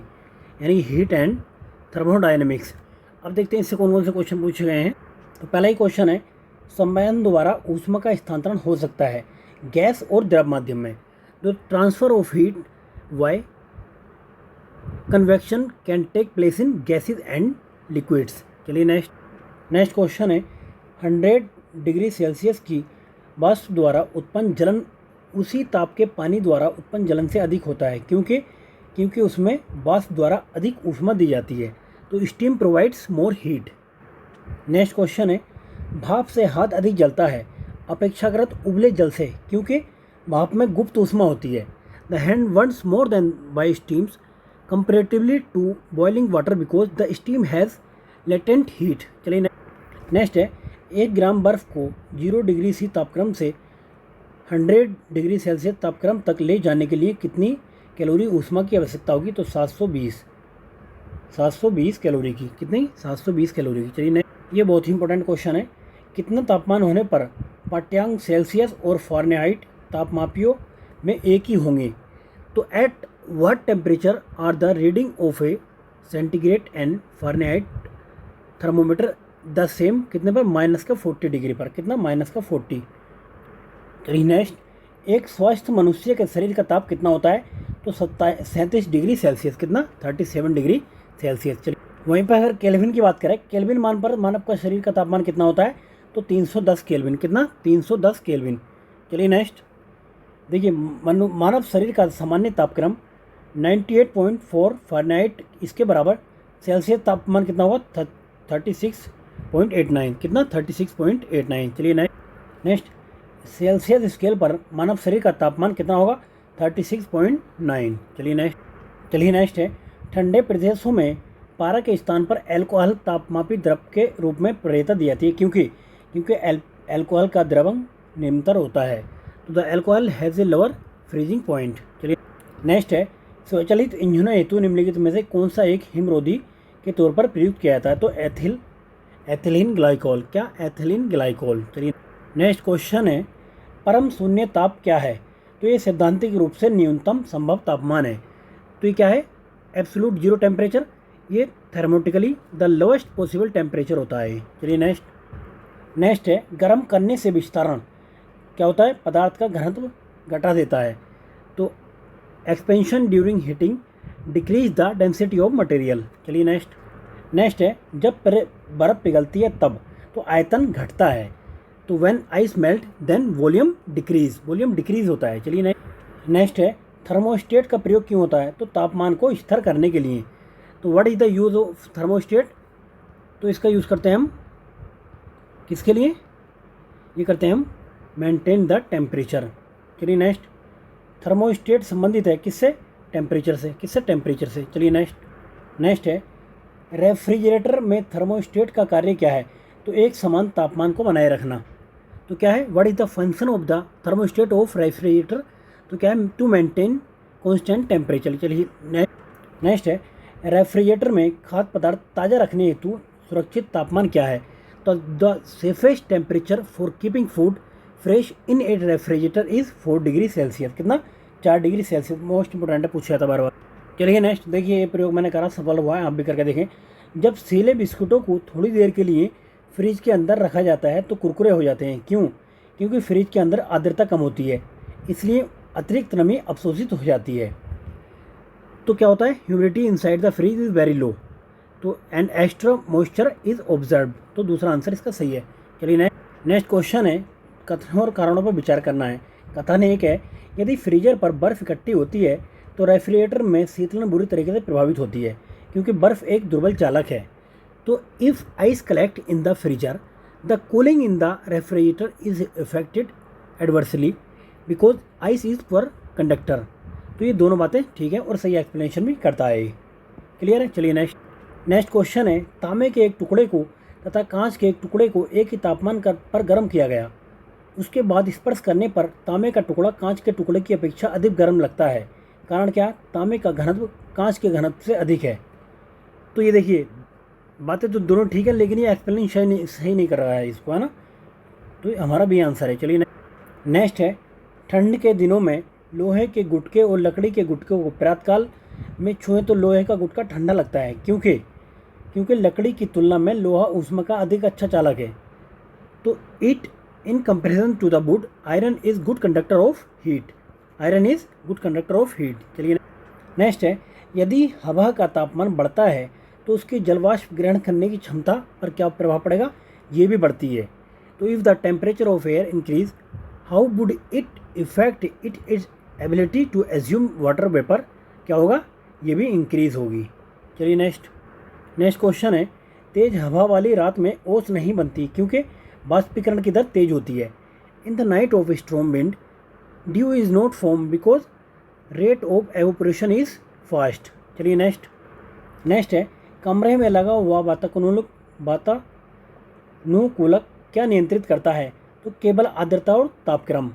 यानी हीट एंड थर्मोडायनेमिक्स। अब देखते हैं इससे कौन कौन से क्वेश्चन पूछे गए हैं। तो पहला ही क्वेश्चन है, संवहन द्वारा ऊष्मा का स्थानांतरण हो सकता है गैस और द्रव माध्यम में। तो transfer of heat by convection can take place in gases and liquids. चलिए नेक्स्ट क्वेश्चन है, 100 डिग्री सेल्सियस की वाष्प द्वारा उत्पन्न जलन उसी ताप के पानी द्वारा उत्पन्न जलन से अधिक होता है, क्योंकि उसमें वाष्प द्वारा अधिक ऊष्मा दी जाती है। तो steam provides more heat. Next question है, भाप से हाथ अधिक जलता है अपेक्षाकृत उबले जल से, क्योंकि भाप में गुप्त ऊष्मा होती है। The hand burns more than by steams comparatively to boiling water because the steam has latent heat. चलिए नेक्स्ट है, 1 ग्राम बर्फ़ को 0 डिग्री सी तापक्रम से 100 डिग्री सेल्सियस तापक्रम तक ले जाने के लिए कितनी कैलोरी ऊष्मा की आवश्यकता होगी? तो 720 कैलोरी की। कितनी? 720 कैलोरी की। चलिए ये बहुत ही इंपॉर्टेंट क्वेश्चन है। कितना तापमान होने पर पाठ्यांक सेल्सियस और फ़ारेनहाइट तापमापियों में एक ही होंगे? तो at what temperature are the reading of a centigrade and Fahrenheit thermometer the same? कितने पर? -40 डिग्री पर। कितना? -40। चलिए नेक्स्ट, एक स्वस्थ मनुष्य के शरीर का ताप कितना होता है? तो 37 डिग्री सेल्सियस। कितना? 37 डिग्री सेल्सियस। चलिए वहीं पर अगर केल्विन की बात करें, केल्विन मान पर मानव का शरीर का तापमान कितना होता है? तो 310 केल्विन। कितना? 310 केल्विन। चलिए नेक्स्ट देखिए, मानव शरीर का सामान्य तापक्रम 98.4 फ़ारेनहाइट इसके बराबर सेल्सियस तापमान कितना होगा? 36.89। कितना? 36.89। चलिए नेक्स्ट सेल्सियस स्केल पर मानव शरीर का तापमान कितना होगा? 36.9। चलिए नेक्स्ट है, ठंडे प्रदेशों में पारा के स्थान पर अल्कोहल तापमापी द्रव के रूप में प्रयोगिता दी जाती है, क्योंकि अल्कोहल का द्रवण निम्नतर होता है। तो the alcohol has a lower freezing point. चलिए नेक्स्ट है, स्वचालित इंजनों हेतु निम्नलिखित में से कौन सा एक हिमरोधी के तौर पर प्रयुक्त किया जाता है? तो एथिलीन ग्लाइकोल। क्या? Ethylene glycol. चलिए नेक्स्ट क्वेश्चन है, परम शून्य ताप क्या है? तो ये सैद्धांतिक रूप से न्यूनतम संभव तापमान है। तो ये क्या है? Absolute zero temperature. ये थर्मोटिकली द लोएस्ट पॉसिबल टेम्परेचर होता है। चलिए नेक्स्ट है, गर्म करने से विस्तारण क्या होता है? पदार्थ का घनत्व घटा देता है। तो expansion during heating decrease the density of material. चलिए नेक्स्ट है, जब बर्फ़ पिघलती है तब तो आयतन घटता है। तो when ice melt then volume decrease होता है। चलिए नेक्स्ट है, थर्मोस्टेट का प्रयोग क्यों होता है? तो तापमान को स्थिर करने के लिए। तो what is the use of thermostat? तो इसका यूज़ करते हैं हम किसके लिए? ये करते हैं हम मेंटेन द टेम्परेचर। चलिए नेक्स्ट, थर्मोस्टेट संबंधित है किससे? टेम्परेचर से। किससे? टेम्परेचर से। चलिए नेक्स्ट है, रेफ्रिजरेटर में थर्मोस्टेट का कार्य क्या है? तो एक समान तापमान को बनाए रखना। तो क्या है? What is the function of the thermostat of refrigerator? तो क्या है? To maintain constant temperature. चलिए नेक्स्ट है, रेफ्रिजरेटर में खाद्य पदार्थ ताज़ा रखने हेतु सुरक्षित तापमान क्या है? तो the safest temperature for keeping food fresh in A refrigerator is 4 degree Celsius. कितना? 4 डिग्री सेल्सियस। मोस्ट इंपोर्टेंट है, पूछा था बार। चलिए नेक्स्ट देखिए, ये प्रयोग मैंने करा, सफल हुआ है, आप भी करके देखें। जब सीले बिस्कुटों को थोड़ी देर के लिए फ्रिज के अंदर रखा जाता है तो कुरकुरे हो जाते हैं। क्यों? क्योंकि फ्रिज के अंदर आर्द्रता कम होती है, इसलिए अतिरिक्त नमी अवशोषित हो जाती है। तो क्या होता है? Humidity inside the fridge is very low, तो and extra moisture is observe. तो दूसरा आंसर इसका सही है। चलिए नेक्स्ट क्वेश्चन है, कथनों और कारणों पर विचार करना है। कथन एक है, यदि फ्रीजर पर बर्फ़ इकट्ठी होती है तो रेफ्रिजरेटर में शीतलन बुरी तरीके से प्रभावित होती है, क्योंकि बर्फ़ एक दुर्बल चालक है। तो if ice collect in the freezer the cooling in the refrigerator is affected adversely because ice is पर कंडक्टर। तो ये दोनों बातें ठीक है और सही एक्सप्लेनेशन भी करता है। क्लियर है? चलिए नेक्स्ट क्वेश्चन है, तांबे के एक टुकड़े को तथा कांच के एक टुकड़े को एक ही तापमान पर गर्म किया गया, उसके बाद स्पर्श करने पर तांबे का टुकड़ा कांच के टुकड़े की अपेक्षा अधिक गर्म लगता है। कारण क्या? तांबे का घनत्व कांच के घनत्व से अधिक है। तो ये देखिए, बातें तो दोनों ठीक है, लेकिन ये एक्सप्लेनेशन सही नहीं कर रहा है इसको, है ना। तो ये हमारा भी आंसर है। चलिए नेक्स्ट है, ठंड के दिनों में लोहे के गुटके और लकड़ी के गुटके को प्रातःकाल में छुएं तो लोहे का गुटका ठंडा लगता है। क्योंकि लकड़ी की तुलना में लोहा ऊष्मा का अधिक अच्छा चालक है। तो it in comparison to the wood iron is good conductor of heat. चलिए नेक्स्ट है, यदि हवा का तापमान बढ़ता है तो उसकी जलवाष्प ग्रहण करने की क्षमता पर क्या प्रभाव पड़ेगा? ये भी बढ़ती है। तो if the temperature of air increase how would it effect it is ability to assume water vapour, क्या होगा, ये भी इंक्रीज होगी। चलिए नेक्स्ट क्वेश्चन है, तेज हवा वाली रात में ओस नहीं बनती क्योंकि बाष्पीकरण की दर तेज होती है। In the night of strong wind due is not form because rate of evaporation is fast. चलिए नेक्स्ट है, कमरे में लगा हुआ वातानुकूलक क्या नियंत्रित करता है, तो केवल आर्द्रता और तापक्रम,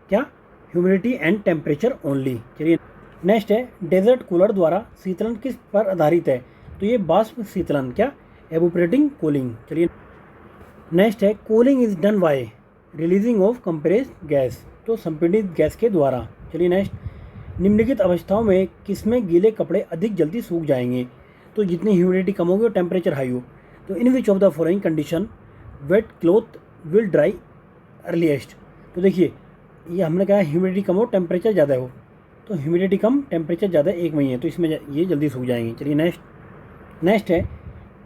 क्या, ह्यूमिडिटी एंड टेम्परेचर ओनली। चलिए नेक्स्ट है, डेजर्ट कूलर द्वारा शीतलन किस पर आधारित है, तो ये बाष्प शीतलन, क्या, एवोपरेटिंग कूलिंग। चलिए नेक्स्ट है, cooling is done by releasing of compressed gas, तो संपीड़ित गैस के द्वारा। चलिए नेक्स्ट, निम्नलिखित अवस्थाओं में किसमें गीले कपड़े अधिक जल्दी सूख जाएंगे, तो जितनी ह्यूमिडिटी कम होगी और टेम्परेचर हाई हो। तो in which of the following condition wet cloth will dry earliest, तो देखिए ये हमने कहा ह्यूमिडिटी कम हो टेम्परेचर ज़्यादा हो, तो ह्यूमिडिटी कम टेम्परेचर ज़्यादा एक में ही है, तो इसमें ये जल्दी सूख जाएंगे। चलिए नेक्स्ट है,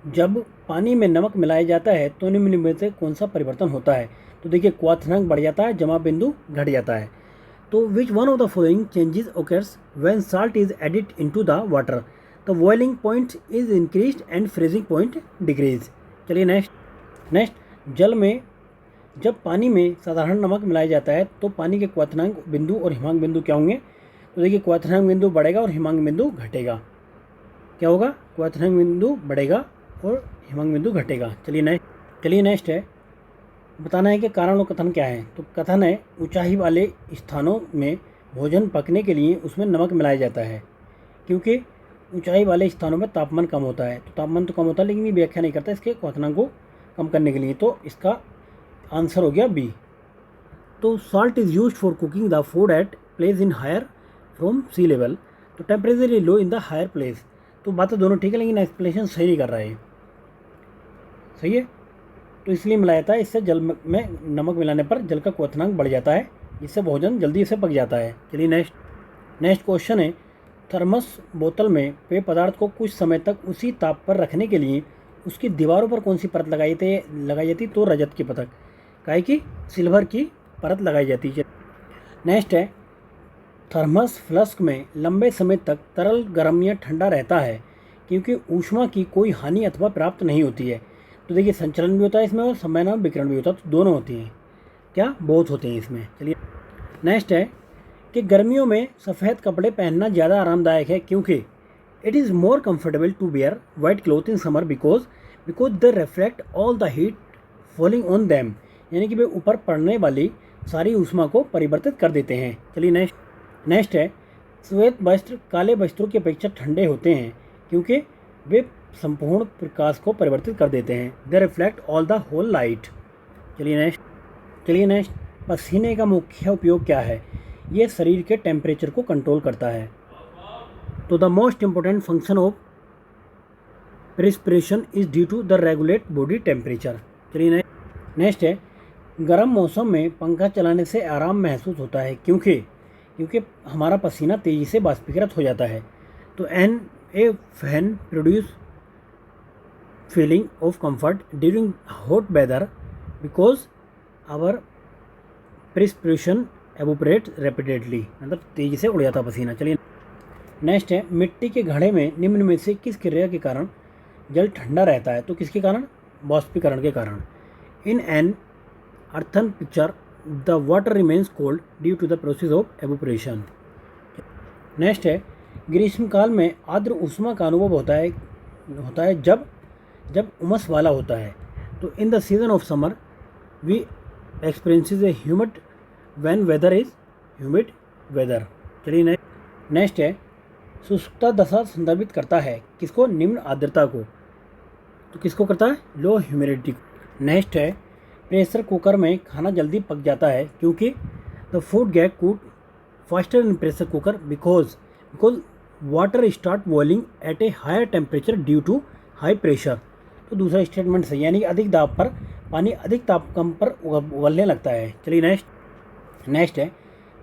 जब पानी में नमक मिलाया जाता है तो निम्न में से कौन सा परिवर्तन होता है, तो देखिए क्वथनांक बढ़ जाता है, जमा बिंदु घट जाता है। तो which one of the following changes occurs when salt is added into the water, तो boiling point is increased and freezing point decrease. चलिए नेक्स्ट, जल में जब पानी में साधारण नमक मिलाया जाता है तो पानी के क्वथनांक बिंदु और हिमांक बिंदु क्या होंगे, तो देखिए क्वथनांक बिंदु बढ़ेगा और हिमांक बिंदु घटेगा, क्या होगा, क्वथनांक बिंदु बढ़ेगा और हिमांक बिंदु घटेगा। चलिए नेक्स्ट है, बताना है कि कारण और कथन क्या है, तो कथन है ऊंचाई वाले स्थानों में भोजन पकने के लिए उसमें नमक मिलाया जाता है क्योंकि ऊंचाई वाले स्थानों में तापमान कम होता है, तो तापमान तो कम होता है लेकिन ये व्याख्या नहीं करता इसके क्वथनांक को कम करने के लिए, तो इसका आंसर हो गया बी। तो salt is used for cooking the food at place in higher from sea level, तो temperature is low in the higher place, तो बातें दोनों ठीक है लेकिन एक्सप्लेनेशन सही नहीं कर रहा है, सही है, तो इसलिए मिलाया जाता है, इससे जल में नमक मिलाने पर जल का क्वथनांक बढ़ जाता है जिससे भोजन जल्दी से पक जाता है। चलिए नेक्स्ट क्वेश्चन है, थर्मस बोतल में पेय पदार्थ को कुछ समय तक उसी ताप पर रखने के लिए उसकी दीवारों पर कौन सी परत लगाई जाती, तो रजत की परत, काहे की सिल्वर की परत लगाई जाती है। नेक्स्ट है, थर्मस फ्लास्क में लंबे समय तक तरल गर्म या ठंडा रहता है क्योंकि ऊष्मा की कोई हानि अथवा प्राप्त नहीं होती है, तो देखिए संचलन भी होता है इसमें और संवहन विकिरण भी होता है, तो दोनों होती हैं, क्या, बहुत होते हैं इसमें। चलिए नेक्स्ट है कि गर्मियों में सफ़ेद कपड़े पहनना ज़्यादा आरामदायक है क्योंकि it is more comfortable to wear white cloth in summer because they reflect all the heat falling on them, यानी कि वे ऊपर पड़ने वाली सारी ऊष्मा को परिवर्तित कर देते हैं। चलिए नेक्स्ट है, श्वेत वस्त्र काले वस्त्रों की अपेक्षा ठंडे होते हैं क्योंकि वे संपूर्ण प्रकाश को परिवर्तित कर देते हैं, they reflect all the whole light. चलिए नेक्स्ट, पसीने का मुख्य उपयोग क्या है, ये शरीर के टेम्परेचर को कंट्रोल करता है, तो the most important function of respiration is due to the regulate body temperature. चलिए नेक्स्ट है, गर्म मौसम में पंखा चलाने से आराम महसूस होता है क्योंकि हमारा पसीना तेज़ी से बाष्पीकृत हो जाता है, तो a fan produce feeling of comfort during hot weather because our perspiration evaporate rapidly, मतलब तेज़ी से उड़ जाता पसीना। चलिए नेक्स्ट है, मिट्टी के घड़े में निम्न में से किस क्रिया के कारण जल ठंडा रहता है, तो किसके कारण, बाष्पीकरण के कारण। In an earthen picture the water remains cold due to the process of evaporation. Next है, ग्रीष्मकाल में आर्द्र ऊष्मा का अनुभव होता है जब उमस वाला होता है, तो in the season of summer we experiences a humid when weather is humid weather. चलिए नेक्स्ट है, शुष्कता दशा संदर्भित करता है किसको, निम्न आर्द्रता को, तो किसको करता है, लो ह्यूमिडिटी। नेक्स्ट है, प्रेशर कुकर में खाना जल्दी पक जाता है क्योंकि the food get cook faster in pressure cooker because water start boiling at a higher temperature due to high pressure, तो दूसरा स्टेटमेंट सही, यानी कि अधिक दाब पर पानी अधिक तापक्रम पर उबलने लगता है। चलिए नेक्स्ट है,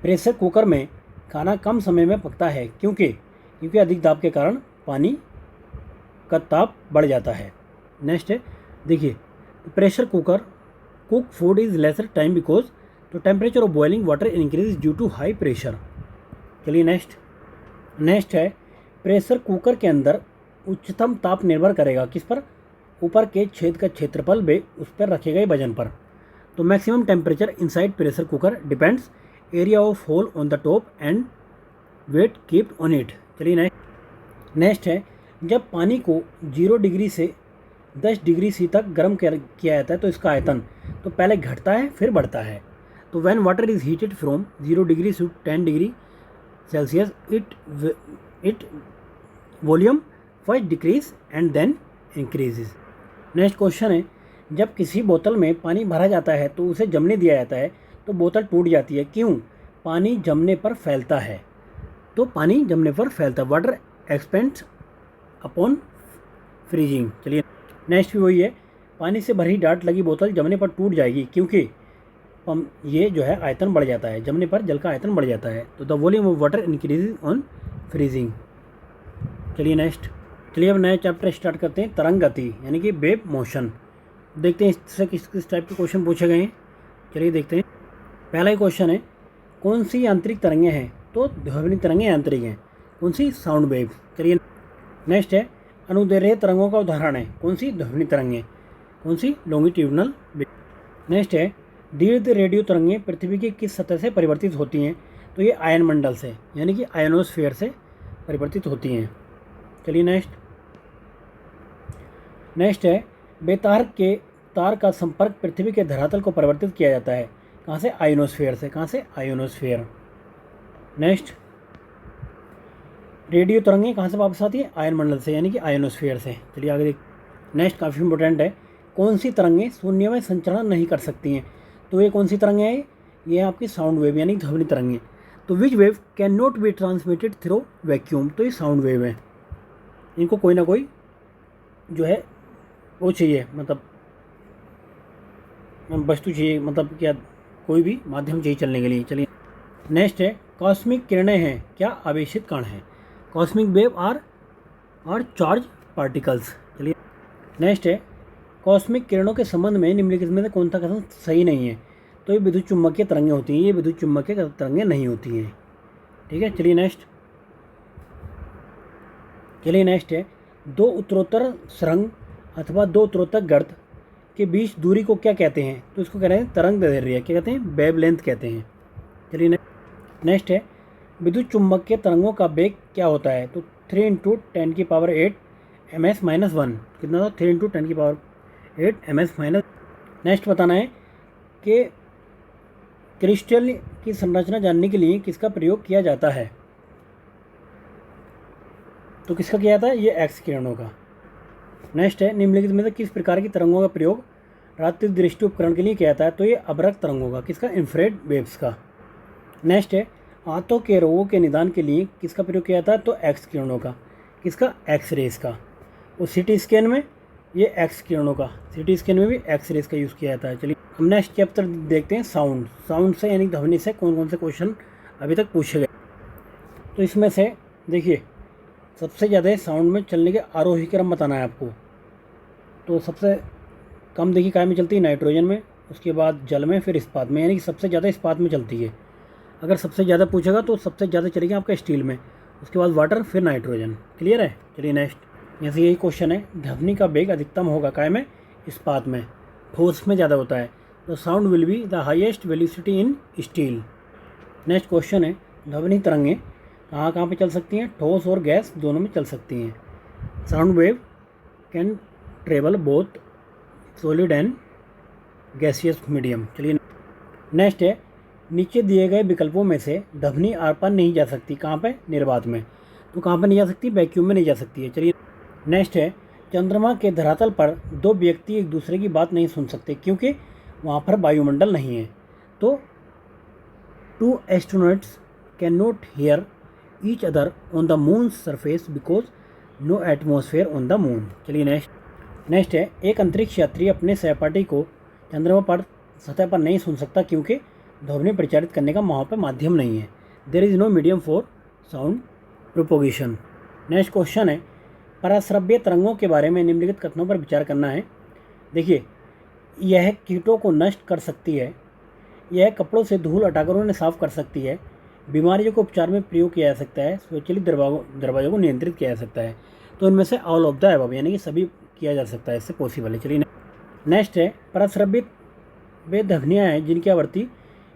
प्रेशर कुकर में खाना कम समय में पकता है क्योंकि अधिक दाब के कारण पानी का ताप बढ़ जाता है। नेक्स्ट है, देखिए pressure cooker cook food is lesser time because, तो temperature of boiling water increase due to high pressure. चलिए नेक्स्ट है प्रेशर कुकर के अंदर उच्चतम ताप निर्भर करेगा किस पर? ऊपर के छेद का क्षेत्रफल व उस पर रखे गए वजन पर। तो maximum temperature inside pressure cooker depends area of hole on the top and weight kept on it. चलिए नेक्स्ट है जब पानी को 0 डिग्री से 10 डिग्री सी तक गर्म किया जाता है तो इसका आयतन तो पहले घटता है फिर बढ़ता है। तो when water is heated from 0 degree to 10 degree Celsius it volume first decrease and then increases. Next question है जब किसी बोतल में पानी भरा जाता है तो उसे जमने दिया जाता है तो बोतल टूट जाती है, क्यों? पानी जमने पर फैलता है। तो पानी जमने पर फैलता है, वाटर एक्सपेंड्स अपॉन फ्रीजिंग। चलिए नेक्स्ट भी वही है, पानी से भरी डाट लगी बोतल जमने पर टूट जाएगी क्योंकि ये जो है आयतन बढ़ जाता है, जमने पर जल का आयतन बढ़ जाता है। तो the volume of water increase on freezing. चलिए अब नया चैप्टर स्टार्ट करते हैं, तरंग गति यानी कि वेव मोशन। देखते हैं इससे किस टाइप के क्वेश्चन पूछे गए हैं। चलिए देखते हैं। पहला ही क्वेश्चन है कौन सी यांत्रिक तरंगें हैं? तो ध्वनि तरंगें यांत्रिक हैं। कौन सी? Sound wave. चलिए नेक्स्ट है अनुदैर्घ्य तरंगों का उदाहरण है। कौन सी? ध्वनि तरंगें। कौन सी? Longitudinal wave. नेक्स्ट है दीर्घ रेडियो तरंगें पृथ्वी की किस सतह से परिवर्तित होती हैं? तो ये आयन मंडल से यानी कि आयनोस्फीयर से परिवर्तित होती हैं। चलिए नेक्स्ट है बेतार के तार का संपर्क पृथ्वी के धरातल को परिवर्तित किया जाता है। कहाँ से? आयनोस्फीयर से। कहाँ से? आयनोस्फीयर। नेक्स्ट रेडियो तरंगें कहाँ से वापस आती है? आयन मंडल से यानी कि आयनोस्फीयर से। चलिए आगे देख। नेक्स्ट काफ़ी इंपॉर्टेंट है, कौन सी तरंगें शून्य में संचरण नहीं कर सकती हैं? तो ये कौन सी तरंगें हैं? ये आपकी साउंड वेव यानी ध्वनि तरंगें। तो which wave can not be transmitted through vacuum? तो ये साउंड वेव है, इनको कोई ना कोई जो है वो चाहिए, मतलब वस्तु चाहिए, मतलब क्या कोई भी माध्यम चाहिए चलने के लिए। चलिए नेक्स्ट है कॉस्मिक किरणें हैं क्या आवेशित कण हैं? Cosmic wave are charge particles. चलिए नेक्स्ट है कॉस्मिक किरणों के संबंध में निम्नलिखित में से कौन सा कथन सही नहीं है? तो ये विद्युत चुम्बकीय तरंगें होती हैं, ये विद्युत चुम्बकीय तरंगें नहीं होती हैं। ठीक है। चलिए नेक्स्ट है दो उत्तरोत्तर सुरंग अथवा दो उत्तरोत्तर गर्त के बीच दूरी को क्या कहते हैं? तो इसको कह रहे हैं तरंग दैर्ध्य। क्या कहते हैं? वेवलेंथ कहते हैं। चलिए नेक्स्ट है विद्युत चुम्बकीय तरंगों का वेग क्या होता है? तो 3 × 10⁸ ms-1। कितना था? 3 × 10⁸ ms-। नेक्स्ट बताना है कि क्रिस्टल की संरचना जानने के लिए किसका प्रयोग किया जाता है? तो किसका किया जाता है? ये एक्स किरणों का। नेक्स्ट है निम्नलिखित में से किस प्रकार की तरंगों का प्रयोग रात्रि दृष्टि उपकरण के लिए किया जाता है? तो ये अवरक्त तरंगों का। किसका? इंफ्रारेड वेव्स का। नेक्स्ट है आंतों के रोगों के निदान के लिए किसका प्रयोग किया जाता है? तो एक्स किरणों का। किसका? एक्स रेस का। और सिटी स्कैन में ये एक्स किरणों का, सिटी स्कैन में भी एक्स रेस का यूज़ किया जाता है। चलिए हम नेक्स्ट चैप्टर देखते हैं साउंड से यानी ध्वनि से कौन कौन से क्वेश्चन अभी तक पूछे गए। तो इसमें से देखिए सबसे ज़्यादा साउंड में चलने के आरोही क्रम बताना है आपको। तो सबसे कम देखिए काय में चलती है? नाइट्रोजन में, उसके बाद जल में, फिर इस्पात में, यानी कि सबसे ज़्यादा इस्पात में चलती है। अगर सबसे ज़्यादा पूछेगा तो सबसे ज़्यादा चलेगी आपका स्टील में, उसके बाद वाटर, फिर नाइट्रोजन। क्लियर है? चलिए नेक्स्ट जैसे यही क्वेश्चन है ध्वनि का वेग अधिकतम होगा काय में? इस्पात में। ठोस में ज़्यादा होता है। The sound will be the highest velocity in steel. Next question है ध्वनि तरंगें कहाँ कहाँ पे चल सकती हैं? ठोस और गैस दोनों में चल सकती हैं। Sound wave can travel both solid and gaseous medium. चलिए नेक्स्ट है नीचे दिए गए विकल्पों में से ध्वनि आर पार नहीं जा सकती। कहाँ पे? निर्वात में। तो कहाँ पे नहीं जा सकती? वैक्यूम में नहीं जा सकती है। चलिए नेक्स्ट है चंद्रमा के धरातल पर दो व्यक्ति एक दूसरे की बात नहीं सुन सकते क्योंकि वहाँ पर वायुमंडल नहीं है। तो 2 astronauts can not hear each other on the moon surface because no atmosphere on the moon. चलिए नेक्स्ट है एक अंतरिक्ष यात्री अपने सहपाठी को चंद्रमा पर सतह पर नहीं सुन सकता क्योंकि ध्वनि प्रचारित करने का वहाँ पर माध्यम नहीं है। There is no medium for sound propagation. Next question है पराश्रव्य तरंगों के बारे में निम्नलिखित कथनों पर विचार करना है। देखिए यह कीटों को नष्ट कर सकती है, यह कपड़ों से धूल हटाकर उन्हें साफ कर सकती है। बीमारियों को उपचार में प्रयोग किया जा सकता है। स्वचालित दरवाज़ों को नियंत्रित किया जा सकता है। तो इनमें से ऑल ऑफ द अबव यानी कि सभी किया जा सकता है, इससे पॉसिबल है। चलिए नेक्स्ट है परस्रवित वे ध्वनियाँ हैं जिनकी आवृत्ति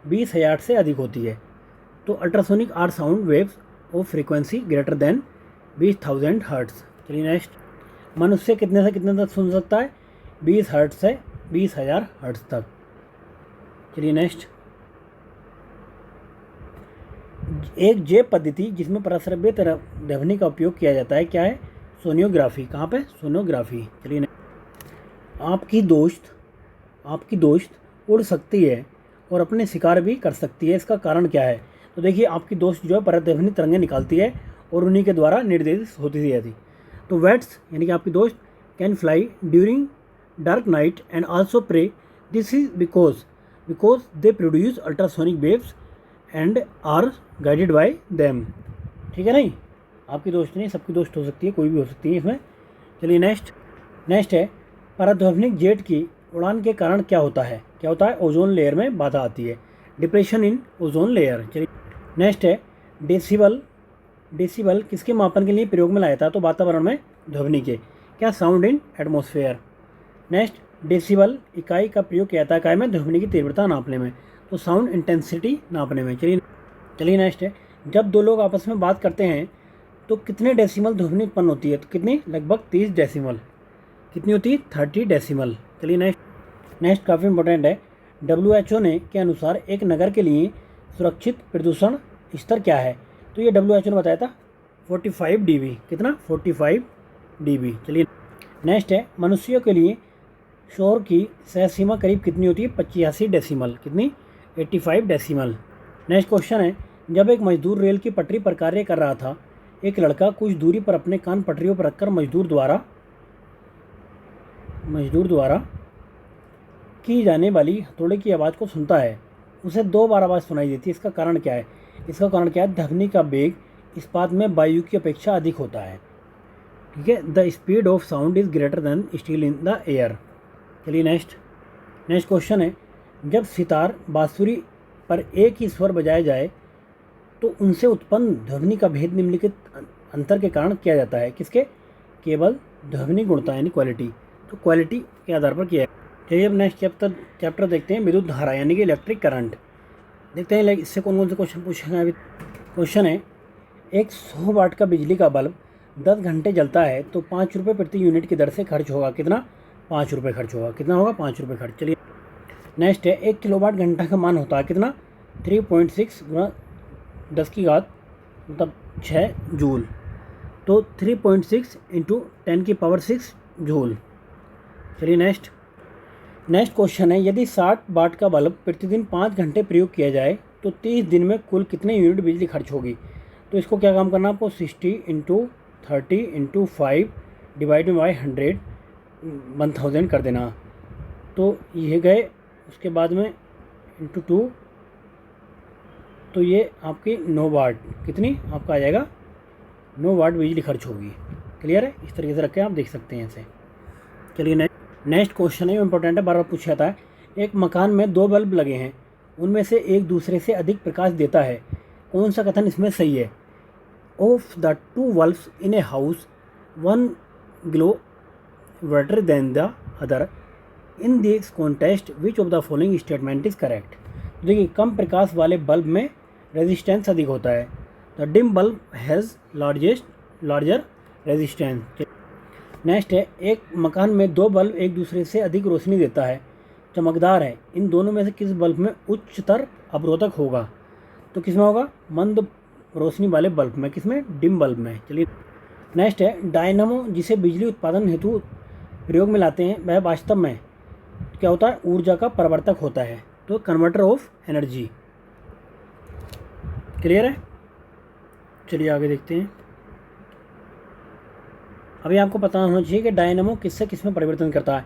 20,000 से अधिक होती है। तो ultrasonic are sound waves of frequency greater than 20,000 hertz. चलिए नेक्स्ट, मनुष्य कितने से कितने तक सुन सकता है? 20 हर्ट्ज से 20,000 हर्ट्ज तक। चलिए नेक्स्ट, एक जैव पद्धति जिसमें परस्रव्य ध्वनि का उपयोग किया जाता है क्या है? सोनियोग्राफी। कहाँ पे? सोनियोग्राफी। चलिए आपकी दोस्त उड़ सकती है और अपने शिकार भी कर सकती है, इसका कारण क्या है? तो देखिए आपकी दोस्त जो है परध्वनि तरंगें निकालती है और उन्हीं के द्वारा निर्देशित होती थी। तो वेट्स यानी कि आपकी दोस्त can fly during dark night and also prey. This is because they produce ultrasonic waves and are guided by them. ठीक है नहीं, आपकी दोस्त नहीं, सबकी दोस्त हो सकती है, कोई भी हो सकती है इसमें। चलिए नेक्स्ट है पारध्वनिक जेट की उड़ान के कारण क्या होता है? ओजोन लेयर में बाधा आती है, डिप्रेशन इन ओजोन लेयर। चलिए नेक्स्ट है डेसिबल किसके मापन के लिए प्रयोग में लाया था? तो वातावरण में ध्वनि के। क्या? Sound in atmosphere. Next, decibel इकाई का प्रयोग किया था काय में? ध्वनि की तीव्रता नापने में। तो साउंड इंटेंसिटी नापने में। चलिए नेक्स्ट है जब दो लोग आपस में बात करते हैं तो कितने डेसिमल ध्वनि उत्पन्न होती है? तो कितनी? लगभग 30 डेसिमल। कितनी होती है? 30 डेसिमल। चलिए नेक्स्ट काफ़ी इंपॉर्टेंट है। WHO ने के अनुसार एक नगर के लिए सुरक्षित प्रदूषण स्तर क्या है? तो ये WHO ने बताया था 45 dB। कितना? 45 dB। चलिए नेक्स्ट है मनुष्यों के लिए शोर की सह सीमा करीब कितनी होती है? 85 डेसिमल। कितनी? 85 डेसिमल। नेक्स्ट क्वेश्चन है जब एक मजदूर रेल की पटरी पर कार्य कर रहा था, एक लड़का कुछ दूरी पर अपने कान पटरियों पर रखकर मजदूर द्वारा की जाने वाली हथौड़े की आवाज़ को सुनता है। उसे 2 बार आवाज़ सुनाई देती है, इसका कारण क्या है? ध्वनि का वेग इस्पात में वायु की अपेक्षा अधिक होता है। ठीक है, the speed of sound is greater than steel in the air. चलिए नेक्स्ट क्वेश्चन है जब सितार बांसुरी पर एक ही स्वर बजाया जाए तो उनसे उत्पन्न ध्वनि का भेद निम्नलिखित अंतर के कारण किया जाता है। किसके? केवल ध्वनि गुणता यानी क्वालिटी। तो क्वालिटी के आधार पर किया है। चलिए अब नेक्स्ट चैप्टर देखते हैं विद्युत धारा यानी कि इलेक्ट्रिक करंट। देखते हैं इससे कौन से क्वेश्चन पूछे हैं। अभी क्वेश्चन है एक 100 वाट का बिजली का बल्ब 10 घंटे जलता है तो 5 रुपये प्रति यूनिट की दर से खर्च होगा। कितना? 5 रुपये खर्च होगा। कितना होगा? 5 रुपये खर्च। चलिए नेक्स्ट है 1 किलोवाट घंटा का मान होता है कितना? 3.6 गुणा 10 की घात मतलब 6 जूल। तो 3.6 इंटू 10 की पावर 6 जूल। चलिए नेक्स्ट क्वेश्चन है यदि 60 वाट का बल्ब प्रतिदिन 5 घंटे प्रयोग किया जाए तो 30 दिन में कुल कितने यूनिट बिजली खर्च होगी? तो इसको क्या काम करना आपको? 60 इंटू 30 इंटू 5 डिवाइड बाई 100 1000 कर देना। तो ये गए, उसके बाद में इंटू 2 तो ये आपकी 9 वाट। कितनी आपका आ जाएगा? 9 वाट बिजली खर्च होगी। क्लियर है? इस तरीके से रख के आप देख सकते हैं इसे। चलिए नेक्स्ट क्वेश्चन है, इंपॉर्टेंट है, बार बार पूछा जाता है। एक मकान में 2 बल्ब लगे हैं, उनमें से एक दूसरे से अधिक प्रकाश देता है, कौन सा कथन इसमें सही है? Of the 2 bulbs in a house 1 glow brighter than the other in this context which of the following statement is correct? देखिए कम प्रकाश वाले बल्ब में रेजिस्टेंस अधिक होता है। The dim bulb has larger resistance. Next है एक मकान में 2 बल्ब एक दूसरे से अधिक रोशनी देता है, चमकदार है, इन दोनों में से किस बल्ब में उच्चतर अवरोधक होगा? तो किस में होगा? मंद रोशनी वाले बल्ब में। किसमें? डिम बल्ब में। चलिए नेक्स्ट है डायनामो जिसे बिजली उत्पादन हेतु प्रयोग में लाते हैं वह वास्तव में क्या होता है? ऊर्जा का परिवर्तक होता है। तो कन्वर्टर ऑफ एनर्जी। क्लियर है? चलिए आगे देखते हैं। अभी आपको पता होना चाहिए कि डायनामो किससे किस में परिवर्तन करता है।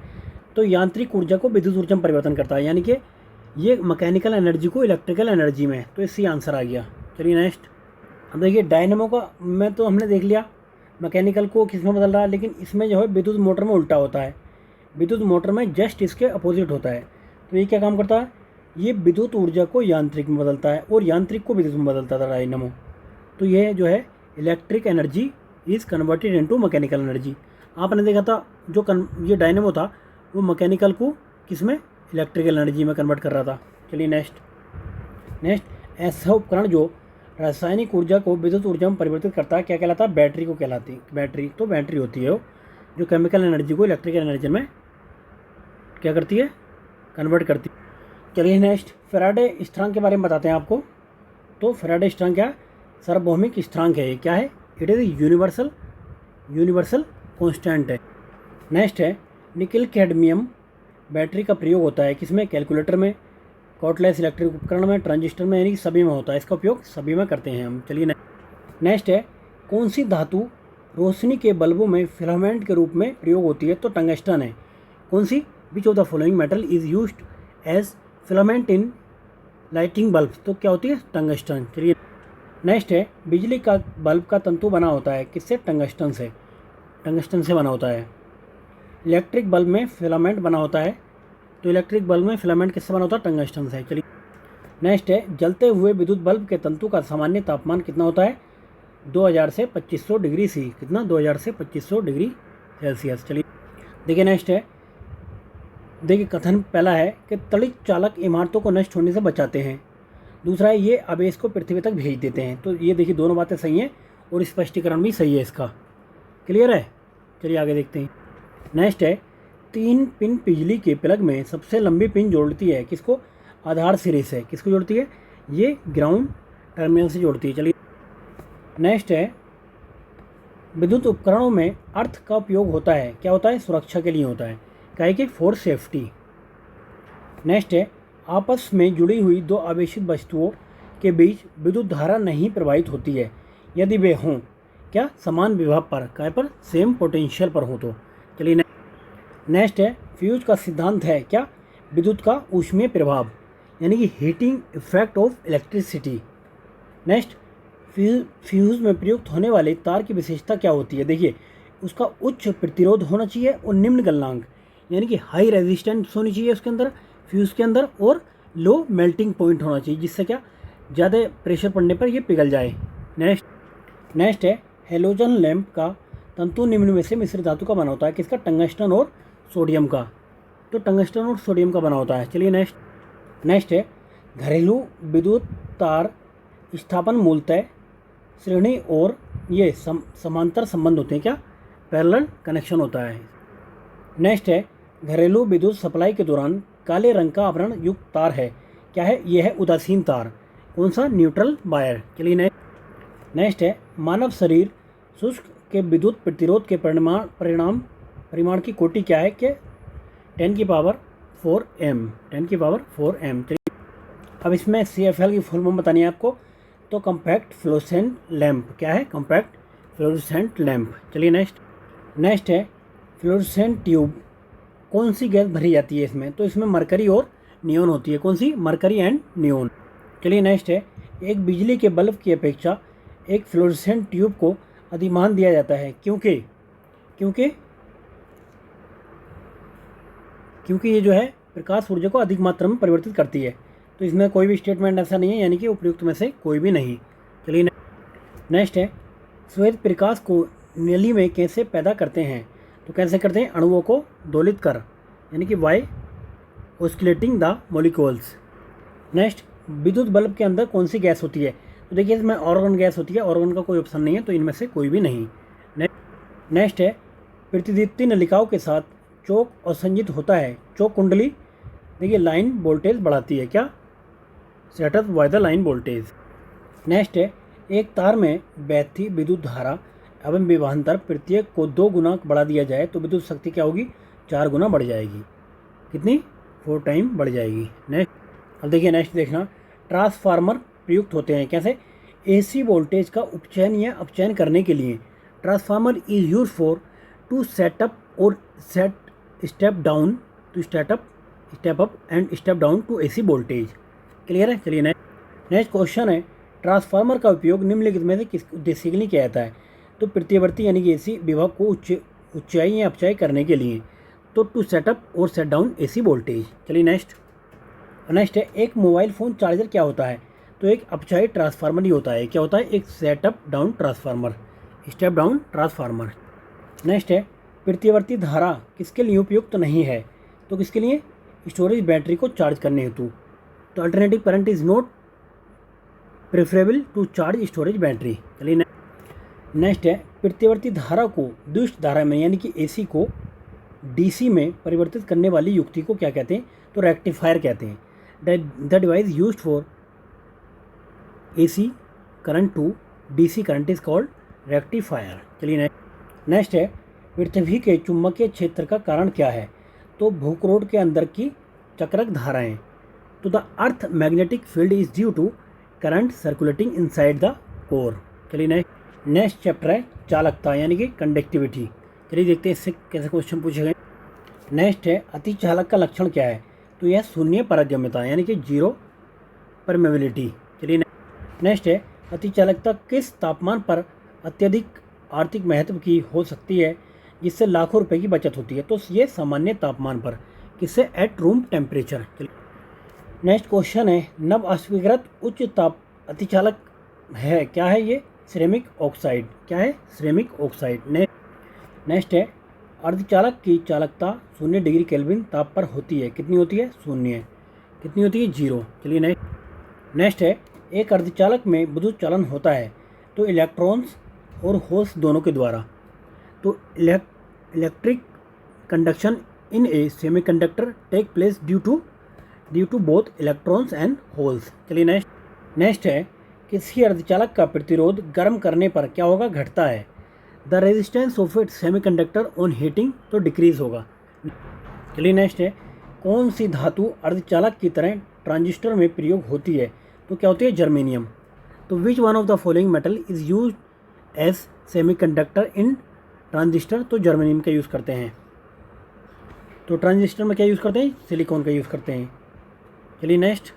तो यांत्रिक ऊर्जा को विद्युत ऊर्जा में परिवर्तन करता है, यानी कि ये मैकेनिकल एनर्जी को इलेक्ट्रिकल एनर्जी में। तो इससे आंसर आ गया। चलिए नेक्स्ट, अब देखिए डायनामो का मैं तो हमने देख लिया मैकेनिकल को किस में बदल रहा है, लेकिन इसमें जो है विद्युत मोटर में उल्टा होता है। विद्युत मोटर में जस्ट इसके अपोजिट होता है। तो ये क्या काम करता है? ये विद्युत ऊर्जा को यांत्रिक में बदलता है और यांत्रिक को विद्युत में बदलता था डायनमो। तो ये जो है electric energy is converted into mechanical energy. आपने देखा था जो ये डायनमो था वो मैकेनिकल को किस में, इलेक्ट्रिकल एनर्जी में कन्वर्ट कर रहा था। चलिए नेक्स्ट ऐसा उपकरण जो रासायनिक ऊर्जा को विद्युत ऊर्जा में परिवर्तित करता है क्या कहलाता है, बैटरी को कहलाती है। बैटरी तो बैटरी होती है वो जो केमिकल एनर्जी को इलेक्ट्रिकल एनर्जी में क्या करती है, कन्वर्ट करती है। चलिए नेक्स्ट फैराडे स्थिरांक के बारे में बताते हैं आपको। तो फैराडे स्थिरांक क्या है, सार्वभौमिक स्थिरांक है। ये क्या है, इट इज़ यूनिवर्सल कांस्टेंट है। नेक्स्ट है निकल कैडमियम बैटरी का प्रयोग होता है किसमें, कैलकुलेटर में, कॉर्डलेस इलेक्ट्रिक उपकरण में, ट्रांजिस्टर में, यानी कि सभी में होता है। इसका उपयोग सभी में करते हैं हम। चलिए नेक्स्ट है कौन सी धातु रोशनी के बल्बों में फिलामेंट के रूप में प्रयोग होती है, तो टंगस्टन है। कौन सी, which of the following metal is used as filament in lighting bulb, तो क्या होती है, टंगस्टन। चलिए नेक्स्ट है बिजली का बल्ब का तंतु बना होता है किससे, टंगस्टन से बना होता है। इलेक्ट्रिक बल्ब में फिलामेंट बना होता है, तो इलेक्ट्रिक बल्ब में फिलामेंट किससे बना होता है, टंगस्टन से। चलिए नेक्स्ट है जलते हुए विद्युत बल्ब के तंतु का सामान्य तापमान कितना होता है, 2000 से 2500 डिग्री सी, कितना, 2000 से 2500 डिग्री सेल्सियस। चलिए देखिए नेक्स्ट है, देखिए कथन पहला है कि तड़ित चालक इमारतों को नष्ट होने से बचाते हैं। दूसरा है ये आवेश को पृथ्वी तक भेज देते हैं। तो ये देखिए दोनों बातें सही हैं और स्पष्टीकरण भी सही है इसका। क्लियर है, चलिए आगे देखते हैं। नेक्स्ट है 3 पिन बिजली के प्लग में सबसे लंबी पिन जोड़ती है किसको, आधार सिरे से। किसको जोड़ती है, ये ग्राउंड टर्मिनल से जोड़ती है। चलिए नेक्स्ट है विद्युत उपकरणों में अर्थ का उपयोग होता है, क्या होता है, सुरक्षा के लिए होता है, काहे कि फॉर सेफ्टी। नेक्स्ट है आपस में जुड़ी हुई दो आवेशित वस्तुओं के बीच विद्युत धारा नहीं प्रवाहित होती है यदि वे हों क्या, समान विभव पर, काय पर, सेम पोटेंशियल पर हो। तो चलिए नेक्स्ट है फ्यूज का सिद्धांत है क्या, विद्युत का ऊष्मीय प्रभाव, यानी कि heating effect of electricity. Next fuse में प्रयुक्त होने वाले तार की विशेषता क्या होती है, देखिए उसका उच्च प्रतिरोध होना चाहिए और निम्न गलनांक, यानी कि हाई रेजिस्टेंस होनी चाहिए उसके अंदर, फ्यूज़ के अंदर, और लो मेल्टिंग पॉइंट होना चाहिए जिससे क्या ज़्यादा प्रेशर पड़ने पर ये पिघल जाए। नेक्स्ट है हेलोजन लैंप का तंतु निम्न में से मिश्र धातु का बना होता है किसका, टंगस्टन और सोडियम का। तो टंगस्टन और सोडियम का बना होता है। चलिए नेक्स्ट है घरेलू विद्युत तार स्थापन मूलतः श्रेणी और ये समांतर संबंध होते हैं क्या, पैरेलल कनेक्शन होता है। नेक्स्ट है घरेलू विद्युत सप्लाई के दौरान काले रंग का आवरण युक्त तार है, क्या है, यह है उदासीन तार, कौन सा, न्यूट्रल वायर। चलिए नेक्स्ट है मानव शरीर शुष्क के विद्युत प्रतिरोध के परिमाण की कोटि क्या है, कि 10 की पावर 4 m, 10 की पावर 4 m। चलिए अब इसमें CFL की फुल फॉर्म बतानी है आपको। तो कॉम्पैक्ट फ्लोरोसेंट लैंप, क्या है, कॉम्पैक्ट फ्लोरोसेंट लैंप। चलिए नेक्स्ट है फ्लोरोसेंट ट्यूब कौन सी गैस भरी जाती है इसमें, तो इसमें मरकरी और नियोन होती है, कौन सी, मरकरी एंड नियोन। चलिए नेक्स्ट है एक बिजली के बल्ब की अपेक्षा एक फ्लोरोसेंट ट्यूब को अधिमान दिया जाता है क्योंकि ये जो है प्रकाश ऊर्जा को अधिक मात्रा में परिवर्तित करती है। तो इसमें कोई भी स्टेटमेंट ऐसा नहीं है, यानी कि उपयुक्त में से कोई भी नहीं। चलिए नेक्स्ट है श्वेत प्रकाश को नली में कैसे पैदा करते हैं, तो कैसे करते हैं, अणुओं को दोलित कर, यानी कि by oscillating the molecules. Next विद्युत बल्ब के अंदर कौन सी गैस होती है, तो देखिए इसमें ऑर्गन गैस होती है, ऑर्गन का कोई ऑप्शन नहीं है, तो इनमें से कोई भी नहीं। नेक्स्ट है प्रतिदीप्ति नलिकाओं के साथ चौक असंजित होता है, चौक कुंडली, देखिए लाइन वोल्टेज बढ़ाती है, क्या, setup by the line voltage. Next है एक तार में बहती विद्युत धारा एवं विभवांतर प्रत्येक को 2 गुना बढ़ा दिया जाए तो विद्युत शक्ति क्या होगी, 4 गुना बढ़ जाएगी, कितनी, 4 टाइम बढ़ जाएगी। नेक्स्ट अब देखिए नेक्स्ट देखना ट्रांसफार्मर प्रयुक्त होते हैं कैसे, AC वोल्टेज का उपचयन या अपचयन करने के लिए। Transformer is use for to set up और step down to step up and step down to AC voltage. Clear है। चलिए नेक्स्ट क्वेश्चन है ट्रांसफार्मर का उपयोग निम्नलिखित में से किस उद्देश्य के लिए किया जाता है, तो प्रत्यवर्ती यानी कि AC विभव को ऊंचाई या अपचाई करने के लिए, तो टू सेटअप और सेट डाउन AC वोल्टेज। चलिए नेक्स्ट है एक मोबाइल फ़ोन चार्जर क्या होता है, तो एक अपचाई ट्रांसफार्मर ही होता है। क्या होता है, एक setup down transformer, step down transformer. Next है प्रत्यावर्ती धारा किसके लिए उपयुक्त नहीं है, तो किसके लिए, स्टोरेज बैटरी को चार्ज करने हेतु। तो alternative current is not preferable to charge storage battery. चलिए नेक्स्ट है प्रत्यावर्ती धारा को दुष्ट धारा में यानी कि एसी को डीसी में परिवर्तित करने वाली युक्ति को क्या कहते हैं, तो रेक्टिफायर कहते हैं। The device used for AC current to DC current is called rectifier. चलिए नेक्स्ट है पृथ्वी के चुंबकीय क्षेत्र का कारण क्या है, तो भूकरोट के अंदर की चक्रक धाराएं। तो the earth magnetic field is due to current circulating inside the core. चलिए नेक्स्ट चैप्टर है चालकता यानी कि कंडक्टिविटी। चलिए देखते हैं इससे कैसे क्वेश्चन पूछे गए। नेक्स्ट है अति चालक का लक्षण क्या है, तो यह शून्य पारगम्यता यानी कि जीरो परमेबिलिटी। चलिए नेक्स्ट है अति चालकता किस तापमान पर अत्यधिक आर्थिक महत्व की हो सकती है जिससे लाखों रुपए की बचत होती है, तो ये सामान्य तापमान पर, किससे, at room temperature. Next question है नव अस्वीकृत उच्च ताप अतिचालक है, क्या है ये, सिरेमिक ऑक्साइड। क्या है, सिरेमिक ऑक्साइड। नेक्स्ट है अर्धचालक की चालकता 0 डिग्री केल्विन ताप पर होती है, कितनी होती है, 0। कितनी होती है, 0। चलिए नेक्स्ट है एक अर्धचालक में विद्युत चालन होता है, तो इलेक्ट्रॉन्स और होल्स दोनों के द्वारा। तो electric conduction in a semiconductor take place due to both electrons and holes. चलिए नेक्स्ट है किसी अर्धचालक का प्रतिरोध गर्म करने पर क्या होगा, घटता है। The resistance of it semiconductor on heating, तो डिक्रीज होगा। चलिए नेक्स्ट है कौन सी धातु अर्धचालक की तरह ट्रांजिस्टर में प्रयोग होती है, तो क्या होती है, जर्मेनियम। तो which one of the following metal is use as semiconductor in transistor, तो जर्मेनियम का यूज़ करते हैं। तो ट्रांजिस्टर में क्या यूज़ करते हैं, सिलिकॉन का यूज़ करते हैं। चलिए नेक्स्ट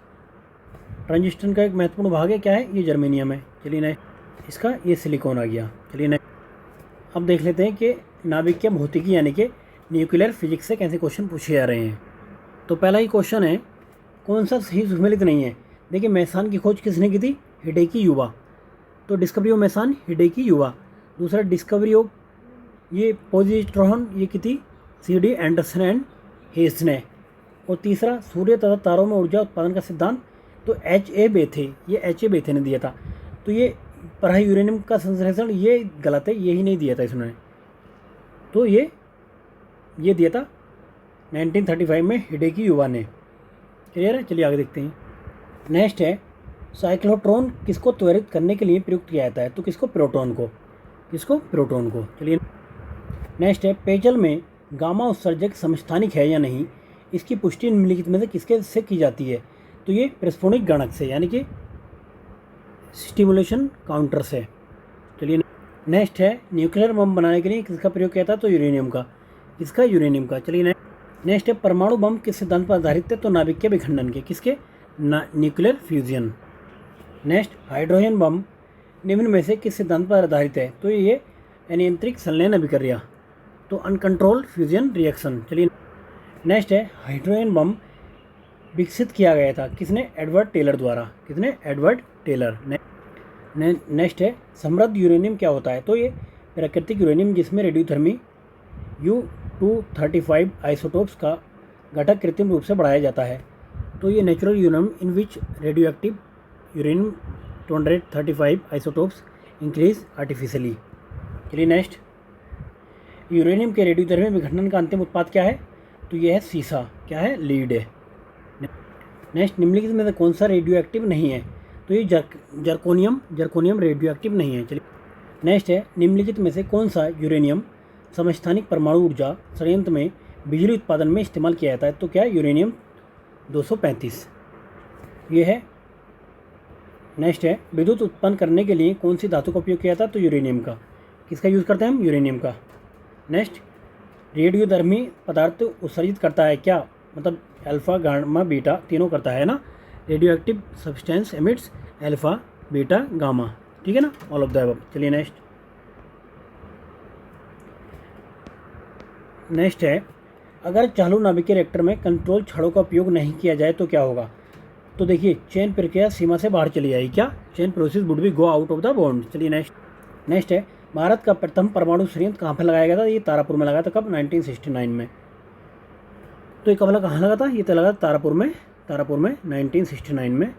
ट्रांजिस्टर का एक महत्वपूर्ण भाग है, क्या है, ये जर्मेनियम है। चलिए नेक्स्ट इसका ये सिलिकॉन आ गया। चलिए नेक्स्ट अब देख लेते हैं कि नाभिकीय भौतिकी यानी कि न्यूक्लियर फिजिक्स से कैसे क्वेश्चन पूछे जा रहे हैं। तो पहला ही क्वेश्चन है कौन सा सही सम्मिलित नहीं है। देखिए मेथान की खोज किसने की थी, हिडेकी युवा। तो डिस्कवरी ऑफ मेथान हिडेकी युवा। दूसरा डिस्कवरी ऑफ ये पॉजिट्रॉन ये की थी CD एंडरसन एंड हेस ने। और तीसरा सूर्य तथा तारों में ऊर्जा उत्पादन का सिद्धांत, तो HA बेथे, ये HA बेथे ने दिया था। तो ये पढ़ाई यूरेनियम का संश्लेषण ये गलत है, यही नहीं दिया था इसने। तो ये दिया था 1935 में हिडेकी युवा ने। क्लियर है, चलिए आगे देखते हैं। नेक्स्ट है साइक्लोट्रॉन किसको त्वरित करने के लिए प्रयुक्त किया जाता है, तो किसको, प्रोटॉन को। किसको, प्रोटॉन को। चलिए नेक्स्ट है पेयजल में गामा उत्सर्जक समस्थानिक है या नहीं, इसकी पुष्टि निम्नलिखित में से किसके से की जाती है, तो ये प्रस्फुटिक गणक से यानी कि स्टिमुलेशन काउंटर से। चलिए नेक्स्ट है न्यूक्लियर बम बनाने के लिए किसका प्रयोग किया था, तो यूरेनियम का। किसका, यूरेनियम का। चलिए नेक्स्ट है परमाणु बम किस सिद्धांत पर आधारित है, तो नाभिकीय विखंडन के। किसके, nuclear fusion. Next hydrogen bomb निम्न में से किस सिद्धांत पर आधारित है, तो ये अनियंत्रित संलयन अभिक्रिया, तो अनकंट्रोल्ड फ्यूजन रिएक्शन। चलिए नेक्स्ट है हाइड्रोजन बम विकसित किया गया था किसने, एडवर्ड टेलर द्वारा। किसने, एडवर्ड टेलर। नेक्स्ट है समृद्ध यूरेनियम क्या होता है, तो ये प्राकृतिक यूरेनियम जिसमें रेडियोधर्मी U-235 आइसोटोप्स का घटक कृत्रिम रूप से बढ़ाया जाता है। तो ये natural uranium in which radio uranium 235 isotopes increase artificially. चलिए नेक्स्ट यूरेनियम के रेडियोधर्मी विघटन का अंतिम उत्पाद क्या है, तो यह है सीसा। क्या है, लीड है। नेक्स्ट निम्नलिखित में से कौन सा रेडियो एक्टिव नहीं है, तो ये जर्कोनियम रेडियो एक्टिव नहीं है। चलिए नेक्स्ट है निम्नलिखित में से कौन सा यूरेनियम समस्थानिक परमाणु ऊर्जा संयंत्र में बिजली उत्पादन में इस्तेमाल किया जाता है, तो क्या, यूरेनियम 235 ये है। नेक्स्ट है विद्युत उत्पन्न करने के लिए कौन सी धातु का उपयोग किया जाता है, तो यूरेनियम का। किसका यूज़ करते हैं हम, यूरेनियम का। नेक्स्ट रेडियोधर्मी पदार्थ उत्सर्जित करता है क्या, मतलब अल्फा गामा बीटा तीनों करता है ना। Radioactive substance emits alpha beta gamma, ठीक है ना, ऑल ऑफ द अबव। चलिए नेक्स्ट है अगर चालू नाभिकीय रिएक्टर में कंट्रोल छड़ों का उपयोग नहीं किया जाए तो क्या होगा, तो देखिए चेन प्रक्रिया सीमा से बाहर चली जाएगी। क्या? Chain process would be go out of the bond. चलिए नेक्स्ट है, भारत का प्रथम परमाणु संयंत्र कहाँ पर लगाया गया था? ये तारापुर में लगाया था। कब? 1969 में। तो ये कब लगा, कहाँ लगा था? ये तो लगा तारापुर में 1969 में।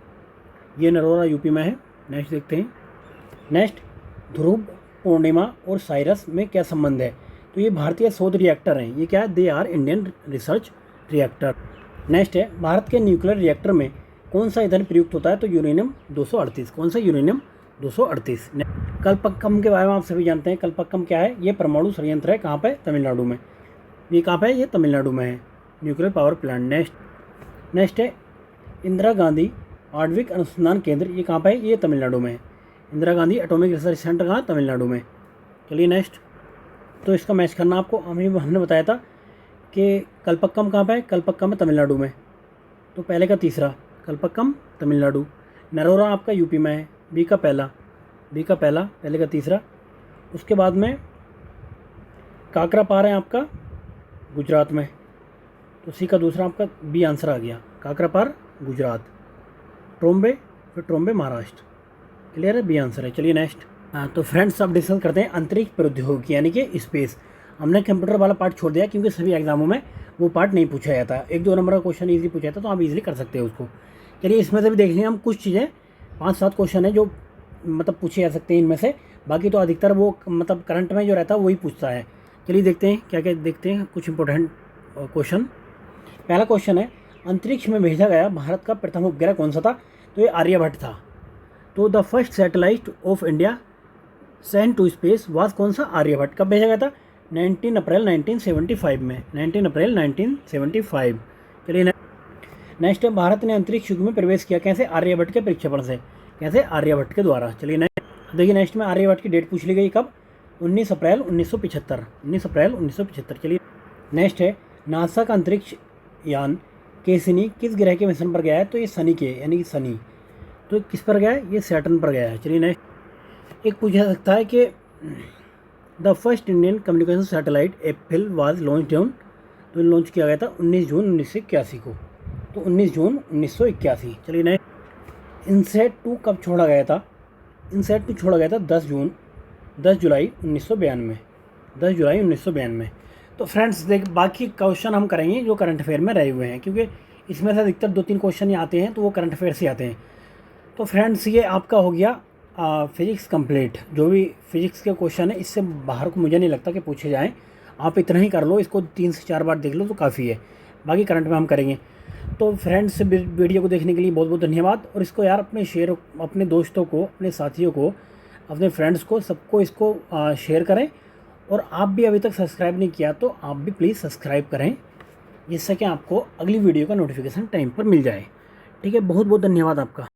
ये नरोरा यूपी में है। नेक्स्ट देखते हैं। नेक्स्ट, ध्रुव पूर्णिमा और साइरस में क्या संबंध है? तो ये भारतीय शोध रिएक्टर हैं। ये क्या है? They are Indian research reactor. Next है, भारत के न्यूक्लियर रिएक्टर में कौन सा ईंधन प्रयुक्त होता है? तो यूरेनियम 238। कौन सा? यूरेनियम 238। कल्पक्कम के बारे में आप सभी जानते हैं। कल्पक्कम क्या है? ये परमाणु संयंत्र है। कहाँ पे? तमिलनाडु में। ये कहाँ पे है? ये तमिलनाडु में है, न्यूक्लियर पावर प्लांट। नेक्स्ट है, इंदिरा गांधी आणविक अनुसंधान केंद्र। ये कहाँ पे है? ये तमिलनाडु में है। Indira Gandhi atomic research centre कहाँ? तमिलनाडु में। चलिए नेक्स्ट, तो इसका मैच करना आपको। हमने बताया था कि कल्पक्कम कहाँ पे है? कल्पक्कम है तमिलनाडु में। तो पहले का तीसरा, कल्पक्कम तमिलनाडु। नरोरा आपका यूपी में है। बी का पहला, पहले का तीसरा। उसके बाद में काकरापार है आपका गुजरात में। तो सी का दूसरा आपका बी आंसर आ गया, काकरापार गुजरात। ट्रोम्बे महाराष्ट्र। क्लियर है? बी आंसर है। चलिए नेक्स्ट। तो फ्रेंड्स अब डिस्कस करते हैं अंतरिक्ष प्रौद्योगिकी यानी कि स्पेस। हमने कंप्यूटर वाला पार्ट छोड़ दिया क्योंकि सभी एग्जामों में वो पार्ट नहीं पूछा जाता। 1-2 नंबर का क्वेश्चन ईजिली पूछा जाता तो आप इजीली कर सकते हो उसको। चलिए इसमें से भी देख लें हम कुछ चीज़ें। 5-7 क्वेश्चन है जो मतलब पूछे जा सकते हैं इनमें से। बाकी तो अधिकतर वो मतलब करंट में जो रहता है वही पूछता है। चलिए देखते हैं क्या क्या देखते हैं कुछ इंपॉर्टेंट क्वेश्चन। पहला क्वेश्चन है, अंतरिक्ष में भेजा गया भारत का प्रथम उपग्रह कौन सा था? तो ये आर्यभट्ट था। तो the first satellite of India sent to space was कौन सा? आर्यभट्ट। कब भेजा गया था? 19 अप्रैल 1975 में। 19 अप्रैल 1975। चलिए नेक्स्ट है, भारत ने अंतरिक्ष युग में प्रवेश किया कैसे? आर्यभट्ट के प्रक्षेपण से। कैसे? आर्यभट्ट के द्वारा। चलिए नेक्स्ट देखिए, नेक्स्ट में आर्यभट्ट की डेट पूछ ली गई। कब? 19 अप्रैल 1975। 19 अप्रैल 1975। चलिए नेक्स्ट है, नासा का अंतरिक्ष यान कैसिनी किस ग्रह के मिशन पर गया है? तो ये शनि के यानी कि शनि। तो किस पर गया है? ये सैटर्न पर गया है। चलिए नेक्स्ट, एक पूछा सकता है कि the first Indian communication satellite Apple was launch down. तो लॉन्च किया गया था 19 जून 1981 को। तो 19 जून 1981। चलिए नेक्स्ट, इनसेट 2 कब छोड़ा गया था? इनसेट 2 छोड़ा गया था 10 जुलाई 1992। 10 जुलाई 1992। तो फ्रेंड्स देख, बाकी क्वेश्चन हम करेंगे जो करंट अफेयर में रहे हुए हैं, क्योंकि इसमें से अधिकतर 2-3 क्वेश्चन ही आते हैं तो वो करंट अफेयर से आते हैं। तो फ्रेंड्स ये आपका हो गया फिजिक्स कंप्लीट। जो भी फिजिक्स के क्वेश्चन है इससे बाहर को मुझे नहीं लगता कि पूछे जाएँ। आप इतना ही कर लो, इसको 3 से 4 बार देख लो तो काफ़ी है। बाकी करंट में हम करेंगे। तो फ्रेंड्स वीडियो को देखने के लिए बहुत बहुत धन्यवाद। और इसको यार अपने दोस्तों को, अपने साथियों को, अपने फ्रेंड्स को, सबको इसको शेयर करें। और आप भी अभी तक सब्सक्राइब नहीं किया तो आप भी प्लीज़ सब्सक्राइब करें, जिससे कि आपको अगली वीडियो का नोटिफिकेशन टाइम पर मिल जाए। ठीक है, बहुत बहुत धन्यवाद आपका।